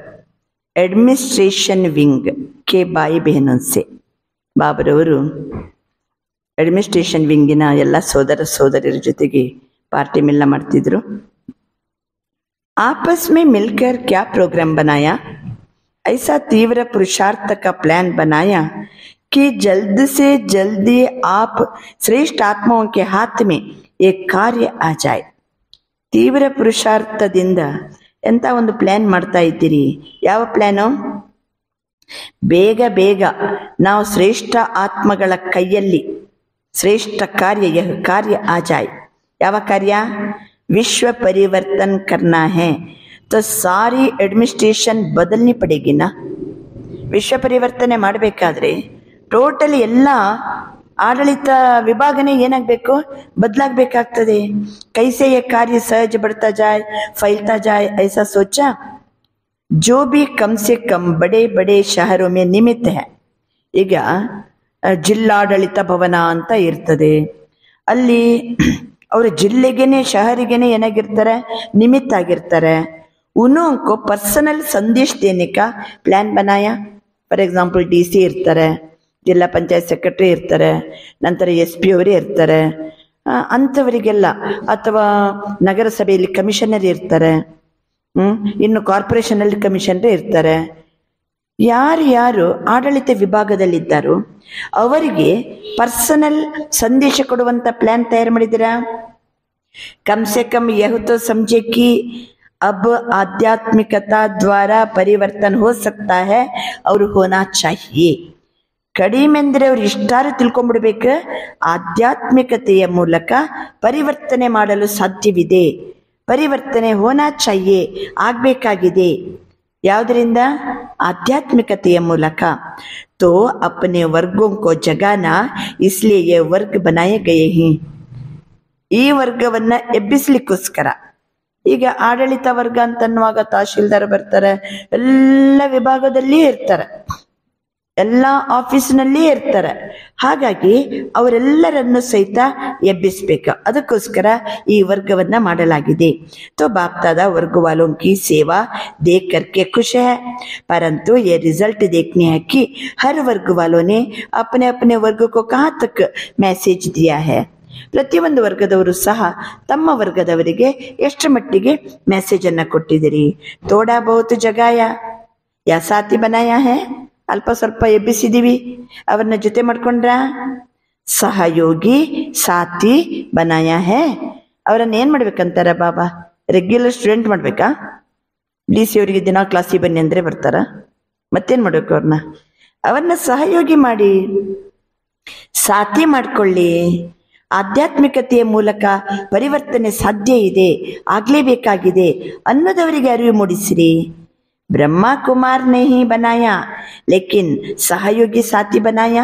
ಅಡ್ಮಿನಿಸ್ಟ್ರೇಷನ್ ವಿಂಗ್ ಕೆ ಬಾಯಿ ಬೆಹನೋನ್ಸೆ ಬಾಬರವರು ಅಡ್ಮಿನಿಸ್ಟ್ರೇಷನ್ ವಿಂಗಿನ ಎಲ್ಲ ಸೋದರ ಸೋದರಿಯರ ಜೊತೆಗೆ ಪಾರ್ಟಿ ಮಿಲ್ಲ ಮಾಡ್ತಿದ್ರು. आपस में मिलकर क्या प्रोग्राम बनाया, ऐसा तीव्र पुरुषार्थ का प्लान बनाया कि जल्द से जल्दी आप श्रेष्ठ आत्माओं के हाथ में एक कार्य आ जाए। ತೀವ್ರ ಪುರುಷಾರ್ಥದಿಂದ ಎಂತ ಒಂದು ಪ್ಲಾನ್ ಮಾಡ್ತಾ ಇದ್ದೀರಿ. ಯಾವ ಪ್ಲಾನು? ಬೇಗ ಬೇಗ ನಾವು ಶ್ರೇಷ್ಠ ಆತ್ಮಗಳ ಕೈಯಲ್ಲಿ श्रेष्ठ कार्य, यह कार्य आ जाए। ಯಾವ ಕಾರ್ಯ? विश्व परिवर्तन करना है तो सारी एडमिनिस्ट्रेशन बदलनी पड़ेगी ना। ವಿಶ್ವ ಪರಿವರ್ತನೆ ಮಾಡಬೇಕಾದ್ರೆ ಟೋಟಲಿ ಎಲ್ಲ ಆಡಳಿತ ವಿಭಾಗನೇ ಏನಾಗಬೇಕು? ಬದಲಾಗಬೇಕಾಗ್ತದೆ. कैसे ये कार्य सहज बढ़ता जाए, फैलता जाए, ऐसा सोचा। जो भी कम से कम बड़े बड़े शहरों में निमित्त है, ಈಗ ಜಿಲ್ಲಾಡಳಿತ ಭವನ ಅಂತ ಇರ್ತದೆ, ಅಲ್ಲಿ ಅವರು ಜಿಲ್ಲೆಗೇನೆ ಶಹರಿಗೇನೆ ಏನಾಗಿರ್ತಾರೆ? ನಿಮಿತ್ತ ಆಗಿರ್ತಾರೆ. ಉನ್ನೋಂಕೋ ಪರ್ಸನಲ್ ಸಂದೇಶ ದೇನೆ ಕಾ ಪ್ಲಾನ್ ಬನಾಯ. ಫಾರ್ ಎಕ್ಸಾಂಪಲ್ DC ಇರ್ತಾರೆ, ಜಿಲ್ಲಾ ಪಂಚಾಯತ್ ಸೆಕ್ರೆಟರಿ ಇರ್ತಾರೆ, ನಂತರ SP ಅವರೇ ಇರ್ತಾರೆ, ಅಂಥವರಿಗೆಲ್ಲ, ಅಥವಾ ನಗರಸಭೆಯಲ್ಲಿ ಕಮಿಷನರ್ ಇರ್ತಾರೆ, ಇನ್ನು ಕಾರ್ಪೊರೇಷನಲ್ಲಿ ಕಮಿಷನರ್ ಇರ್ತಾರೆ. ಯಾರು ಆಡಳಿತ ವಿಭಾಗದಲ್ಲಿದ್ದಾರೋ ಅವರಿಗೆ ಪರ್ಸನಲ್ ಸಂದೇಶ ಕೊಡುವಂತ ಪ್ಲಾನ್ ತಯಾರು ಮಾಡಿದ್ದೀರಾ? ಕಮ್ ಸೆ ಕಮ್ ಯಹ ತೋ ಸಮझे कि अब आध्यात्मिकता द्वारा परिवर्तन हो सकता है और होना चाहिए। ಕಡಿಮೆ ಅಂದರೆ ಅವ್ರು ಇಷ್ಟಾರು ತಿಳ್ಕೊಂಡ್ಬಿಡ್ಬೇಕು, ಆಧ್ಯಾತ್ಮಿಕತೆಯ ಮೂಲಕ ಪರಿವರ್ತನೆ ಮಾಡಲು ಸಾಧ್ಯವಿದೆ, ಪರಿವರ್ತನೆ ಹೋನಾ ಚಾಹಿಯೆ, ಆಗಬೇಕಾಗಿದೆ. ಯಾವುದರಿಂದ? ಆಧ್ಯಾತ್ಮಿಕತೆಯ ಮೂಲಕ. तो अपने वर्गों को जगाना, इसलिए ये वर्ग बनाए गए हैं। ಈ ವರ್ಗವನ್ನ ಎಬ್ಬಿಸ್ಲಿಕ್ಕೋಸ್ಕರ. ಈಗ ಆಡಳಿತ ವರ್ಗ ಅಂತನ್ನುವಾಗ ತಹಶೀಲ್ದಾರ್ ಬರ್ತಾರೆ, ಎಲ್ಲ ವಿಭಾಗದಲ್ಲಿ ಇರ್ತಾರೆ. ಎಲ್ಲ ಆಫೀಸ್ನಲ್ಲೇ ಇರ್ತಾರೆ. ಹಾಗಾಗಿ ಅವರೆಲ್ಲರನ್ನು ಸಹಿತ ಎಬ್ಬಿಸ್ಬೇಕು. ಅದಕ್ಕೋಸ್ಕರ ಈ ವರ್ಗವನ್ನ ಮಾಡಲಾಗಿದೆ. तो बाप दादा वर्ग वालों की सेवा देख करके खुश है, परंतु ये रिजल्ट देखने है कि हर वर्ग वालों ने अपने अपने वर्ग को कहाँ तक मैसेज दिया है. ಪ್ರತಿಯೊಂದು ವರ್ಗದವರು ಸಹ ತಮ್ಮ ವರ್ಗದವರಿಗೆ ಎಷ್ಟು ಮಟ್ಟಿಗೆ ಮೆಸೇಜ್ ಅನ್ನ ಕೊಟ್ಟಿದ್ದೀರಿ. ಥೋಡಾ ಬಹುತ್ ಜಗಾಯ ಯಾ ಸಾಥಿ ಬನಾಯ ಹೇ, ಅಲ್ಪ ಸ್ವಲ್ಪ ಎಬ್ಬಿಸಿದೀವಿ, ಅವ್ರನ್ನ ಜೊತೆ ಮಾಡ್ಕೊಂಡ್ರ. ಸಹಯೋಗಿ ಸಾಥಿ ಬನಾಯ ಹೇ, ಅವರನ್ನ ಏನ್ ಮಾಡ್ಬೇಕಂತಾರ ಬಾಬಾ? ರೆಗ್ಯುಲರ್ ಸ್ಟೂಡೆಂಟ್ ಮಾಡ್ಬೇಕಾ? DC ಅವರಿಗೆ ದಿನ ಕ್ಲಾಸಿಗೆ ಬನ್ನಿ ಅಂದ್ರೆ ಬರ್ತಾರ? ಮತ್ತೇನ್ ಮಾಡ್ಬೇಕು? ಅವ್ರನ್ನ ಸಹಯೋಗಿ ಮಾಡಿ, ಸಾಥಿ ಮಾಡ್ಕೊಳ್ಳಿ. ಆಧ್ಯಾತ್ಮಿಕತೆಯ ಮೂಲಕ ಪರಿವರ್ತನೆ ಸಾಧ್ಯ ಇದೆ, ಆಗ್ಲೇಬೇಕಾಗಿದೆ ಅನ್ನೋದವರಿಗೆ ಅರಿವು ಮೂಡಿಸಿರಿ. ಬ್ರಹ್ಮ ಕುಮಾರ್ ನೇ ಹಿ ಬನಾಯ ಲೇಕಿನ್ ಸಹಯೋಗಿ ಸಾಥಿ ಬನಾಯ.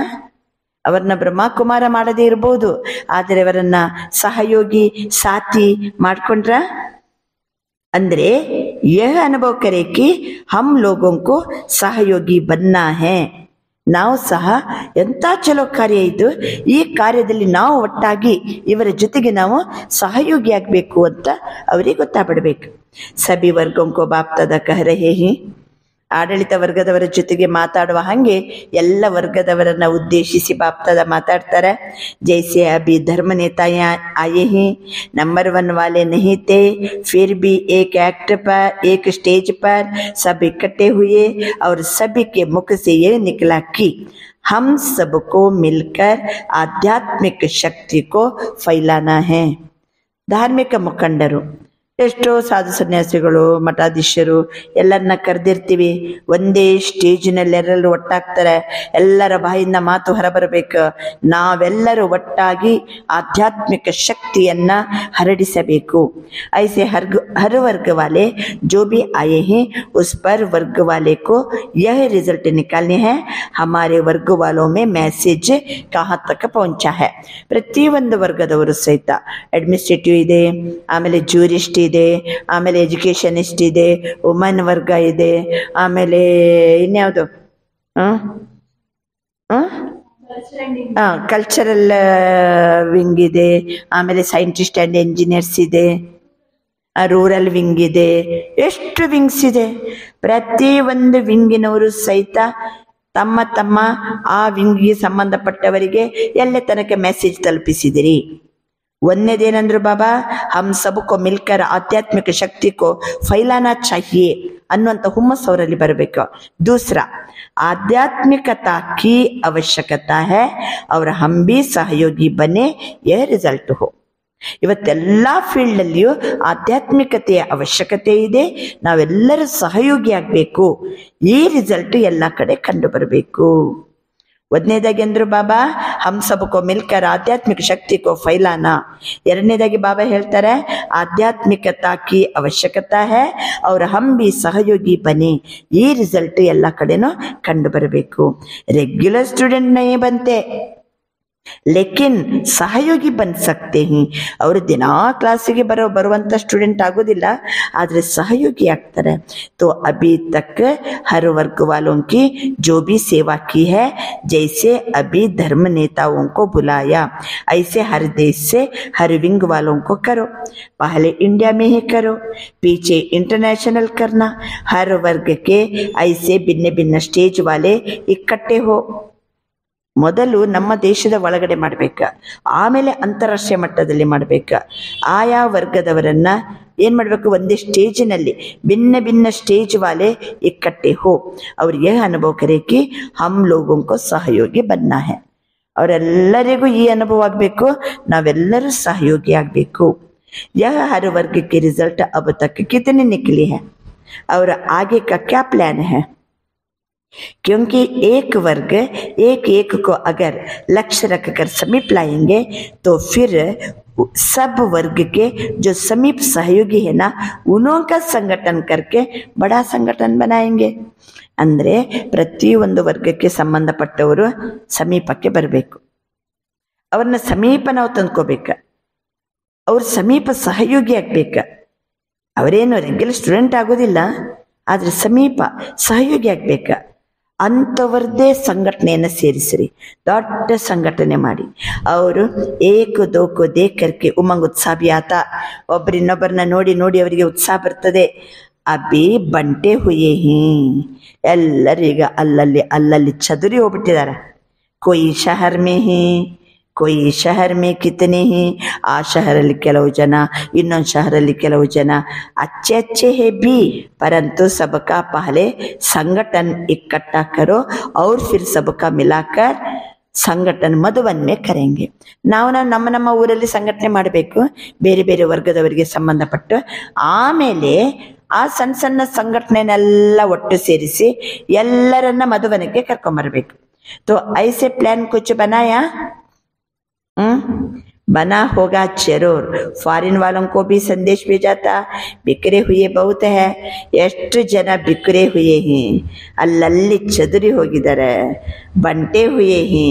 ಅವರನ್ನ ಬ್ರಹ್ಮಕುಮಾರ ಮಾಡದೇ ಇರಬಹುದು, ಆದರೆ ಅವರನ್ನ ಸಹಯೋಗಿ ಸಾಥಿ ಮಾಡ್ಕೊಂಡ್ರ ಅಂದ್ರೆ ಯಹ ಅನುಭವ ಕರೆ ಕಿ ಹಮ್ ಲೋಗೋಂ ಕೋ ಸಹಯೋಗಿ ಬನ್ನಾ ಹೇ. ನಾವು ಸಹ ಎಂತ ಚಲೋ ಕಾರ್ಯ ಇದು, ಈ ಕಾರ್ಯದಲ್ಲಿ ನಾವು ಒಟ್ಟಾಗಿ ಇವರ ಜೊತೆಗೆ ನಾವು ಸಹಯೋಗಿ ಆಗ್ಬೇಕು ಅಂತ ಅವರಿಗೆ ಗೊತ್ತಾಗ್ಬಿಡ್ಬೇಕು. ಸಭಿ ವರ್ಗಂಕೋ ಬಾಪ್ತದ ಕಹ ರಹೇ ಹಿ. ಆಡಳಿತ ವರ್ಗದವರ ಜೊತೆಗೆ ಮಾತಾಡುವ ಹಾಗೆ ಎಲ್ಲ ವರ್ಗದವರನ್ನ ಉದ್ದೇಶಿಸಿ ಬಾಪ್ತದ ಮಾತಾಡ್ತಾರೆ. ಜೈಸೆ ಅಭಿ ಧರ್ಮ ನೇತಾ ಆಯೇ ಹಿ, नंबर 1 वाले नहीं थे, फिर भी एक एक्ट पर एक स्टेज पर सब इकट्ठे हुए और सभी के मुख से ये निकला कि हम सबको मिलकर आध्यात्मिक शक्ति को फैलाना है. ಧಾರ್ಮಿಕ ಮುಖಂಡರು, ಎಷ್ಟೋ ಸಾಧು ಸನ್ಯಾಸಿಗಳು, ಮಠಾಧೀಶರು ಎಲ್ಲರನ್ನ ಕರೆದಿರ್ತೀವಿ. ಒಂದೇ ಸ್ಟೇಜಿನಲ್ಲಿ ಎಲ್ಲರೂ ಒಟ್ಟಾಗ್ತಾರೆ, ಎಲ್ಲರ ಬಾಯಿಂದ ಮಾತು ಹೊರಬರಬೇಕು. ನಾವೆಲ್ಲರೂ ಒಟ್ಟಾಗಿ ಆಧ್ಯಾತ್ಮಿಕ ಶಕ್ತಿಯನ್ನ ಹರಡಿಸಬೇಕು. ಐಸೆ हर वर्ग वाले जो भी आए हैं उस पर वर्ग वाले को यह रिजल्ट निकालने हैं हमारे वर्ग वालों में मैसेज कहाँ तक पहुंचा है. ಪ್ರತಿಯೊಂದು ವರ್ಗದವರು ಸಹಿತ ಅಡ್ಮಿನಿಸ್ಟ್ರೇಟಿವ್ ಇದೆ, ಆಮೇಲೆ ಜೂರಿಸ್ಟ್ ಇದೆ, ಆಮೇಲೆ ಎಜುಕೇಶನಿಸ್ಟ್ ಇದೆ, ವುಮನ್ ವರ್ಗ ಇದೆ, ಆಮೇಲೆ ಇನ್ಯಾವುದು ಕಲ್ಚರಲ್ ವಿಂಗ್ ಇದೆ, ಆಮೇಲೆ ಸೈಂಟಿಸ್ಟ್ ಅಂಡ್ ಎಂಜಿನಿಯರ್ಸ್ ಇದೆ, ರೂರಲ್ ವಿಂಗ್ ಇದೆ. ಎಷ್ಟು ವಿಂಗ್ಸ್ ಇದೆ. ಪ್ರತಿ ಒಂದು ವಿಂಗಿನವರು ಸಹಿತ ತಮ್ಮ ತಮ್ಮ ಆ ವಿಂಗಿಗೆ ಸಂಬಂಧಪಟ್ಟವರಿಗೆ ಎಲ್ಲೇ ತನಕ ಮೆಸೇಜ್ ತಲುಪಿಸಿದಿರಿ. ಒಂದೇದೇನಂದ್ರು ಬಾಬಾ, ಹಮ್ ಸಬಕೋ ಮಿಲ್ಕರ್ ಆಧ್ಯಾತ್ಮಿಕ ಶಕ್ತಿ ಕೋ ಫೈಲಾನಾ ಚಾಹಿಯೇ ಅನ್ನುವಂಥ ಹುಮ್ಮಸ್ ಅವರಲ್ಲಿ ಬರಬೇಕು. ದೂಸರಾ, ಆಧ್ಯಾತ್ಮಿಕತಾ ಕಿ ಅವಶ್ಯಕತಾ ಹೈ और हम भी सहयोगी बने, यह रिजल्ट हो. ಇವತ್ತೆಲ್ಲ ಫೀಲ್ಡ್ ಅಲ್ಲಿಯೂ ಆಧ್ಯಾತ್ಮಿಕತೆಯ ಅವಶ್ಯಕತೆ ಇದೆ. ನಾವೆಲ್ಲರೂ ಸಹಯೋಗಿ ಆಗ್ಬೇಕು. ಈ ರಿಸಲ್ಟ್ ಎಲ್ಲ ಕಡೆ ಕಂಡು ಬರಬೇಕು. ಒಂದನೇದಾಗಿ ಅಂದ್ರು ಬಾಬಾ, ಹಮ್ ಸಬಕೋ ಮಿಲ್ಕರ್ ಆಧ್ಯಾತ್ಮಿಕ ಶಕ್ತಿ ಕೋ ಫೈಲಾನಾ. ಎರಡನೇದಾಗಿ ಬಾಬಾ ಹೇಳ್ತಾರೆ, ಆಧ್ಯಾತ್ಮಿಕತಾ ಕಿ ಅವಶ್ಯಕತಾ ಹೈ और हम भी सहयोगी बने. ಈ ರಿಸಲ್ಟ್ ಎಲ್ಲ ಕಡೆನೂ ಕಂಡು ಬರಬೇಕು. ರೆಗ್ಯುಲರ್ ಸ್ಟೂಡೆಂಟ್ ನಹೀ ಬಂತೆ ಲೇಕಿನ್ ಸಹಯೋಗಿ ಬನ್ ಸಕ್ತೆ ಹಿ. ಅವರು ದಿನಾ ಕ್ಲಾಸಿಗೆ ಬರುವಂತ ಸ್ಟೂಡೆಂಟ್ ಆಗೋದಿಲ್ಲ, ಆದ್ರೆ ಸಹಯೋಗಿ ಆಗ್ತಾರೆ. तो अभी तक हर वर्ग वालों की जो भी सेवा की है, जैसे अभी धर्म नेताओं को बुलाया, ऐसे हर देश से हर विंग वालों को करो. पहले इंडिया में ही करो, पीछे इंटरनेशनल करना. हर वर्ग के ऐसे भिन्न भिन्न स्टेज वाले इकट्ठे हो. ಮೊದಲು ನಮ್ಮ ದೇಶದ ಒಳಗಡೆ ಮಾಡ್ಬೇಕ, ಆಮೇಲೆ ಅಂತಾರಾಷ್ಟ್ರೀಯ ಮಟ್ಟದಲ್ಲಿ ಮಾಡ್ಬೇಕ. ಆಯಾ ವರ್ಗದವರನ್ನ ಏನ್ ಮಾಡ್ಬೇಕು, ಒಂದೇ ಸ್ಟೇಜಿನಲ್ಲಿ ಭಿನ್ನ ಭಿನ್ನ ಸ್ಟೇಜ್ ವಾಲೆ ಇಕ್ಕಟ್ಟೆ ಹೋ ಅವ್ರ ಯಹ ಅನುಭವ ಕರೇಕಿ ಹಮ್ ಲೋಗೋಂ ಕೋ ಸಹಯೋಗಿ ಬನ್ನಾ ಹೈ. ಅವರೆಲ್ಲರಿಗೂ ಈ ಅನುಭವ ಆಗ್ಬೇಕು, ನಾವೆಲ್ಲರೂ ಸಹಯೋಗಿ ಆಗ್ಬೇಕು. यह हर वर्ग के रिजल्ट अब तक कितने निकले हैं और आगे का क्या प्लान है. क्योंकि एक वर्ग एक एक को अगर लक्ष्य रखकर समीप लाएंगे तो फिर सब वर्ग के जो समीप सहयोगी है ना, उनका संगठन करके बड़ा संगठन बनाएंगे. ಅಂದ್ರೆ ಪ್ರತಿಯೊಂದು ವರ್ಗಕ್ಕೆ ಸಂಬಂಧಪಟ್ಟವರು ಸಮೀಪಕ್ಕೆ ಬರಬೇಕು. ಅವ್ರನ್ನ ಸಮೀಪ ನಾವು ತಂದ್ಕೋಬೇಕು. ಅವ್ರ ಸಮೀಪ ಸಹಯೋಗಿ ಆಗ್ಬೇಕ. ಅವರೇನು ರೆಗ್ಯುಲರ್ ಸ್ಟೂಡೆಂಟ್ ಆಗೋದಿಲ್ಲ, ಆದ್ರೆ ಸಮೀಪ ಸಹಯೋಗಿ ಆಗ್ಬೇಕ. ಅಂಥವ್ರದ್ದೇ ಸಂಘಟನೆಯನ್ನು ಸೇರಿಸಿರಿ, ದೊಡ್ಡ ಸಂಘಟನೆ ಮಾಡಿ. ಅವರು ಏಕು ದೋಕು ದೇಕರ್ಕೆ ಉಮಂಗ್ ಉತ್ಸಾಹ ಬಿ ಆತ, ಒಬ್ಬರಿನ್ನೊಬ್ಬರನ್ನ ನೋಡಿ ನೋಡಿ ಅವರಿಗೆ ಉತ್ಸಾಹ ಬರ್ತದೆ. ಅಬ್ಬಿ ಬಂಟೆ ಹುಯೇ ಹೀ, ಎಲ್ಲರೀಗ ಅಲ್ಲಲ್ಲಿ ಚದುರಿ ಹೋಗ್ಬಿಟ್ಟಿದ್ದಾರೆ. ಕೊಯ್ ಶಹರ್ ಮೇ ಹೀ, ಕೊಯ್ ಶಹರ್ ಮೇ ಕಿತನೆ ಹೀ, ಆ ಶಹರಲ್ಲಿ ಕೆಲವು ಜನ, ಇನ್ನೊಂದು ಶಹರಲ್ಲಿ ಕೆಲವು ಜನ. अच्छे अच्छे है भी, परंतु सबका पहले संगठन इकट्ठा करो और फिर सबका मिलाकर ಸಂಘಟನೆ ಮಧುವನ್ನೇ ಕರೆಂಗೆ. ನಾವು ನಮ್ಮ ಊರಲ್ಲಿ ಸಂಘಟನೆ ಮಾಡಬೇಕು, ಬೇರೆ ಬೇರೆ ವರ್ಗದವರಿಗೆ ಸಂಬಂಧಪಟ್ಟು. ಆಮೇಲೆ ಆ ಸಣ್ಣ ಸಣ್ಣ ಸಂಘಟನೆನೆಲ್ಲ ಒಟ್ಟು ಸೇರಿಸಿ ಎಲ್ಲರನ್ನ ಮಧುವನಕ್ಕೆ ಕರ್ಕೊಂಬರ್ಬೇಕು. तो ऐसे प्लान कुछ बनाया, बना होगा जरूर. फॉरेन वालों को भी संदेश भेजा था, बिखरे हुए बहुत है. ಎಷ್ಟು ಜನ ಬಿಕ್ಕರೆ ಹುಯೇ ಹಿ, ಅಲ್ಲಲ್ಲಿ ಚದುರಿ ಹೋಗಿದ್ದಾರೆ. ಬಂಟೆ ಹುಯೇ ಹಿ,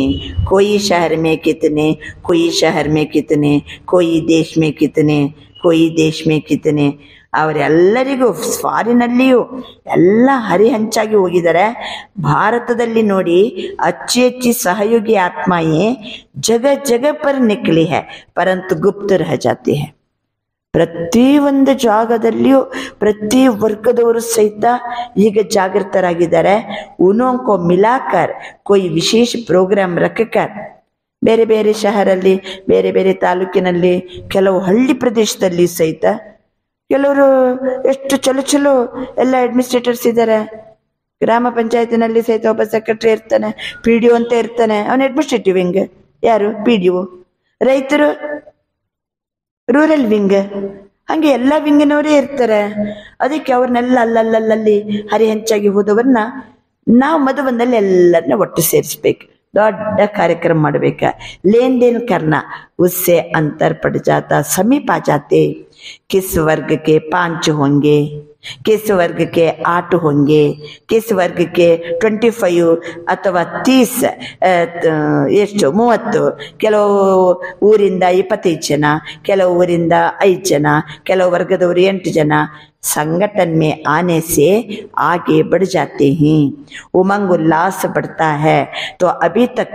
कोई शहर में कितने, कोई शहर में कितने, कोई देश में कितने, कोई देश में कितने. ಅವರೆಲ್ಲರಿಗೂ ಫಾರಿನಲ್ಲಿಯೂ ಎಲ್ಲ ಹರಿಹಂಚಾಗಿ ಹೋಗಿದ್ದಾರೆ. ಭಾರತದಲ್ಲಿ ನೋಡಿ अच्छी अच्छी सहयोगी आत्माएं जगह जगह पर निकली है, परंतु गुप्त रह जाती है. ಪ್ರತಿ ಒಂದು ಜಾಗದಲ್ಲಿಯೂ ಪ್ರತಿ ವರ್ಗದವರು ಸಹಿತ ಈಗ ಜಾಗೃತರಾಗಿದ್ದಾರೆ. ಉನೋಂಕೋ ಮಿಲಾಕರ್ कोई ವಿಶೇಷ ಪ್ರೋಗ್ರಾಮ್ ರಖಕರ್, ಬೇರೆ ಬೇರೆ ಶಹರಲ್ಲಿ, ಬೇರೆ ಬೇರೆ ತಾಲೂಕಿನಲ್ಲಿ, ಕೆಲವು ಹಳ್ಳಿ ಪ್ರದೇಶದಲ್ಲಿ ಸಹಿತ ಕೆಲವರು ಎಷ್ಟು ಚಲೋ ಚಲೋ ಎಲ್ಲ ಅಡ್ಮಿನಿಸ್ಟ್ರೇಟರ್ಸ್ ಇದ್ದಾರೆ. ಗ್ರಾಮ ಪಂಚಾಯತಿನಲ್ಲಿ ಸಹಿತ ಒಬ್ಬ ಸೆಕ್ರೆಟರಿ ಇರ್ತಾನೆ, PDO ಅಂತ ಇರ್ತಾನೆ, ಅವನ ಅಡ್ಮಿನಿಸ್ಟ್ರೇಟಿವ್ ವಿಂಗ್. ಯಾರು? PDO. ರೈತರು ರೂರಲ್ ವಿಂಗ್, ಹಂಗೆ ಎಲ್ಲ ವಿಂಗಿನವರೇ ಇರ್ತಾರೆ. ಅದಕ್ಕೆ ಅವ್ರನ್ನೆಲ್ಲ ಅಲ್ಲಲ್ಲಿ ಹರಿಹಂಚಾಗಿ ಹೋದವ್ರನ್ನ ನಾವು ಮಧುವನಲ್ಲಿ ಎಲ್ಲರನ್ನ ಒಟ್ಟು ಸೇರಿಸ್ಬೇಕು, ದೊಡ್ಡ ಕಾರ್ಯಕ್ರಮ ಮಾಡಬೇಕ. लेन देन करना, उससे अंतर पड़ जाता, समीप आ जाते. किस वर्ग के 5 होंगे, किस वर्ग के 8 होंगे, किस वर्ग के 25 ಅಥವಾ 30, ಎಷ್ಟು 30. ಕೆಲವು ಊರಿಂದ 25 ಜನ, ಕೆಲವು ಊರಿಂದ 5 ಜನ, ಕೆಲವು ವರ್ಗದವರು 8 ಜನ. संगठन में आने से आगे बढ़ जाते हैं, उमंग उल्लास बढ़ता है. तो अभी तक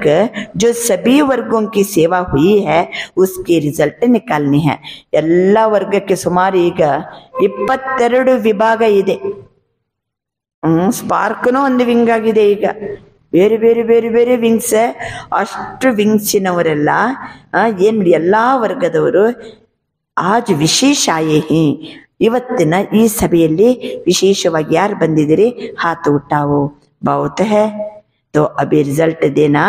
जो सभी वर्गों की सेवा हुई है उसकी रिजल्ट निकालनी है. ಎಲ್ಲ ವರ್ಗಕ್ಕೆ ಸುಮಾರು ಈಗ 22 ವಿಭಾಗ ಇದೆ. ಸ್ಪಾರ್ಕ್ನೂ ಒಂದು ವಿಂಗ್ ಆಗಿದೆ ಈಗ. ಬೇರೆ ಬೇರೆ ಬೇರೆ ಬೇರೆ ವಿಂಗ್ಸ್. ಅಷ್ಟು ವಿಂಗ್ಸಿನವರೆಲ್ಲ ಏನ್ ಎಲ್ಲಾ ವರ್ಗದವರು ಆಜ್ ವಿಶೇಷ ಆಯೇ ಹಿ. ಇವತ್ತಿನ ಈ ಸಭೆಯಲ್ಲಿ ವಿಶೇಷವಾಗಿ ಯಾರು ಬಂದಿದ್ದೀರಿ? ಹಾತ್ ಉಟ್ಟಾವೋ. बहुत है. तो अभी रिजल्ट देना,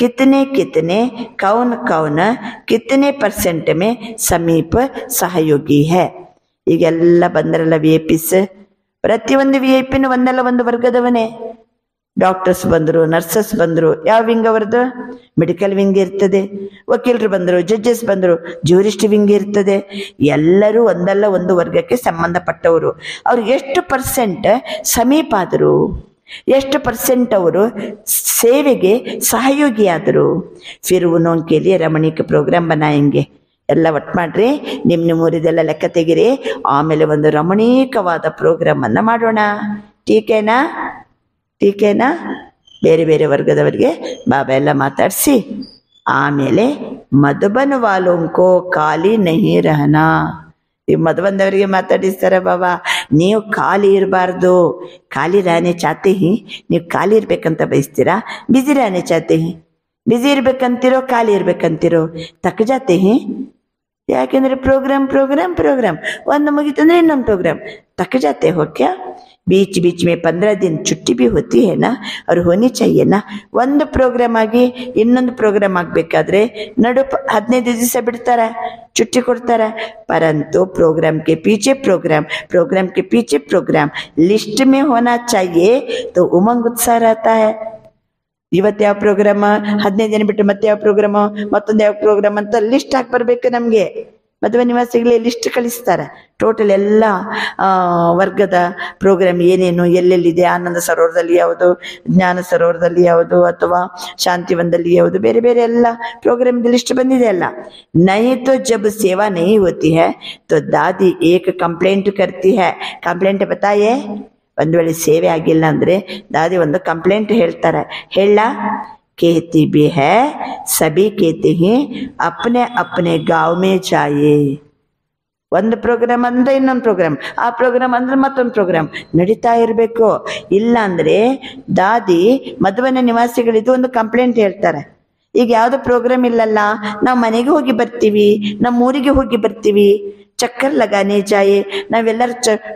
कितने कितने कौन कौन कितने % में समीप सहयोगी है. ಈಗೆಲ್ಲ ಬಂದರಲ್ಲ VIP. ಪ್ರತಿಯೊಂದು VIP ಒಂದಲ್ಲ ಒಂದು ವರ್ಗದವನೇ. ಡಾಕ್ಟರ್ಸ್ ಬಂದರು, ನರ್ಸಸ್ ಬಂದರು. ಯಾವ ವಿಂಗ್ ಅವರದು? ಮೆಡಿಕಲ್ ವಿಂಗ್ ಇರ್ತದೆ. ವಕೀಲರು ಬಂದರು, ಜಡ್ಜಸ್ ಬಂದರು, ಜ್ಯೂರಿಸ್ಟ್ ವಿಂಗ್ ಇರ್ತದೆ. ಎಲ್ಲರೂ ಒಂದಲ್ಲ ಒಂದು ವರ್ಗಕ್ಕೆ ಸಂಬಂಧಪಟ್ಟವರು. ಅವ್ರು ಎಷ್ಟು % ಸಮೀಪ ಆದರು, ಎಷ್ಟು % ಅವರು ಸೇವೆಗೆ ಸಹಯೋಗಿಯಾದರು. ಫಿರ್ ಉನೋಂಕೆ ಲಿಯೇ ರಮಣೀಕ ಪ್ರೋಗ್ರಾಮ್ ಬನಾಯಂಗೆ. ಎಲ್ಲ ಒಟ್ಟು ಮಾಡ್ರಿ, ನಿಮ್ಮ ಊರಿದೆಲ್ಲ ಲೆಕ್ಕ ತೆಗಿರಿ. ಆಮೇಲೆ ಒಂದು ರಮಣೀಕವಾದ ಪ್ರೋಗ್ರಾಮ್ ಅನ್ನ ಮಾಡೋಣ. ಟೀಕೆನಾ? ಟೀಕೆನಾ? ಬೇರೆ ಬೇರೆ ವರ್ಗದವರಿಗೆ ಬಾಬಾ ಎಲ್ಲ ಮಾತಾಡಿಸಿ ಆಮೇಲೆ ಮಧುಬನ್ ವಾಲೋಂಕೋ ಖಾಲಿ ನಹಿ ರಹನಾ. ಈ ಮಧುಬಂದವರಿಗೆ ಮಾತಾಡಿಸ್ತಾರೆ ಬಾಬಾ, ನೀವು ಖಾಲಿ ಇರಬಾರ್ದು. ಖಾಲಿ ರಾನೆ ಚಾತೆ ಹಿ, ನೀವು ಖಾಲಿ ಇರ್ಬೇಕಂತ ಬಯಸ್ತೀರಾ? ಬಿಸಿ ರಾನೆ ಚಾತೆ ಹಿ, ಬಿಸಿ ಇರ್ಬೇಕಂತಿರೋ ಖಾಲಿ ಇರ್ಬೇಕಂತಿರೋ? ತಕ್ಕ ಜಾತೆ ಹಿ. ಯಾಕೆಂದ್ರೆ ಪ್ರೋಗ್ರಾಮ್ ಪ್ರೋಗ್ರಾಮ್ ಪ್ರೋಗ್ರಾಮ್ ಒಂದು ಮುಗಿತಂದ್ರೆ ಇನ್ನೊಂದು ಪ್ರೋಗ್ರಾಮ್ तक जाते हो क्या? बीच बीच में 15 दिन छुट्टी भी होती है ना, और होनी चाहिए ना. ಒಂದು ಪ್ರೋಗ್ರಾಮ್ ಆಗಿ ಇನ್ನೊಂದು ಪ್ರೋಗ್ರಾಮ್ ಆಗಬೇಕಾದ್ರೆ ನಡು 15 ದಿವಸ ಬಿಡ್ತಾರೆ, छुट्टी ಕೊಡ್ತಾರೆ. परंतु प्रोग्राम के पीछे प्रोग्राम, प्रोग्राम के पीछे प्रोग्राम लिस्ट में होना चाहिए, तो उमंग उत्साह रहता है. ಇವತ್ತು ಯಾವ ಪ್ರೋಗ್ರಾಮ್, 15 ದಿನ ಬಿಟ್ಟು ಮತ್ತೆ ಯಾವ ಪ್ರೋಗ್ರಾಮ್, ಮತ್ತೊಂದು ಯಾವ ಪ್ರೋಗ್ರಾಮ್ ಅಂತ ಲಿಸ್ಟ್ ಹಾಕಿ ಬರ್ಬೇಕು. ನಮ್ಗೆ ಮದುವೆ ನಿವಾಸಿಗಳೇ ಲಿಸ್ಟ್ ಕಳಿಸ್ತಾರೆ. ಟೋಟಲ್ ಎಲ್ಲ ವರ್ಗದ ಪ್ರೋಗ್ರಾಮ್ ಏನೇನು ಎಲ್ಲೆಲ್ಲಿದೆ, ಆನಂದ ಸರೋವರದಲ್ಲಿ ಯಾವುದು, ಜ್ಞಾನ ಸರೋವರದಲ್ಲಿ ಯಾವುದು, ಅಥವಾ ಶಾಂತಿವನದಲ್ಲಿ ಯಾವುದು, ಬೇರೆ ಬೇರೆ ಎಲ್ಲ ಪ್ರೋಗ್ರಾಮ್ ಲಿಸ್ಟ್ ಬಂದಿದೆ ಅಲ್ಲ. नहीं तो जब सेवा नहीं होती है तो दादी एक कंप्लेंट करती है. कंप्लेंट बताइए, ಒಂದು ವೇಳೆ ಸೇವೆ ಆಗಿಲ್ಲ ಅಂದರೆ ದಾದಿ ಒಂದು ಕಂಪ್ಲೇಂಟ್ ಹೇಳ್ತಾರೆ. ಹೇಳ, कहती भी है सभी कहते हैं अपने अपने गाँव में जाइए. ಒಂದು ಪ್ರೋಗ್ರಾಮ್ ಅಂದ್ರೆ ಇನ್ನೊಂದು ಪ್ರೋಗ್ರಾಮ್, ಆ ಪ್ರೋಗ್ರಾಮ್ ಅಂದ್ರೆ ಮತ್ತೊಂದು ಪ್ರೋಗ್ರಾಮ್ ನಡೀತಾ ಇರಬೇಕು. ಇಲ್ಲ ಅಂದ್ರೆ ದಾದಿ ಮಧುವನ ನಿವಾಸಿಗಳಿದ್ದು ಒಂದು ಕಂಪ್ಲೇಂಟ್ ಹೇಳ್ತಾರೆ. ಈಗ ಯಾವ್ದು ಪ್ರೋಗ್ರಾಮ್ ಇಲ್ಲಲ್ಲ, ನಾವು ಮನೆಗೆ ಹೋಗಿ ಬರ್ತೀವಿ, ನಮ್ಮ ಊರಿಗೆ ಹೋಗಿ ಬರ್ತೀವಿ, ಚಕ್ಕರ್ ಲಗಾನೆ ಜಾಯೆ, ನಾವೆಲ್ಲರೂ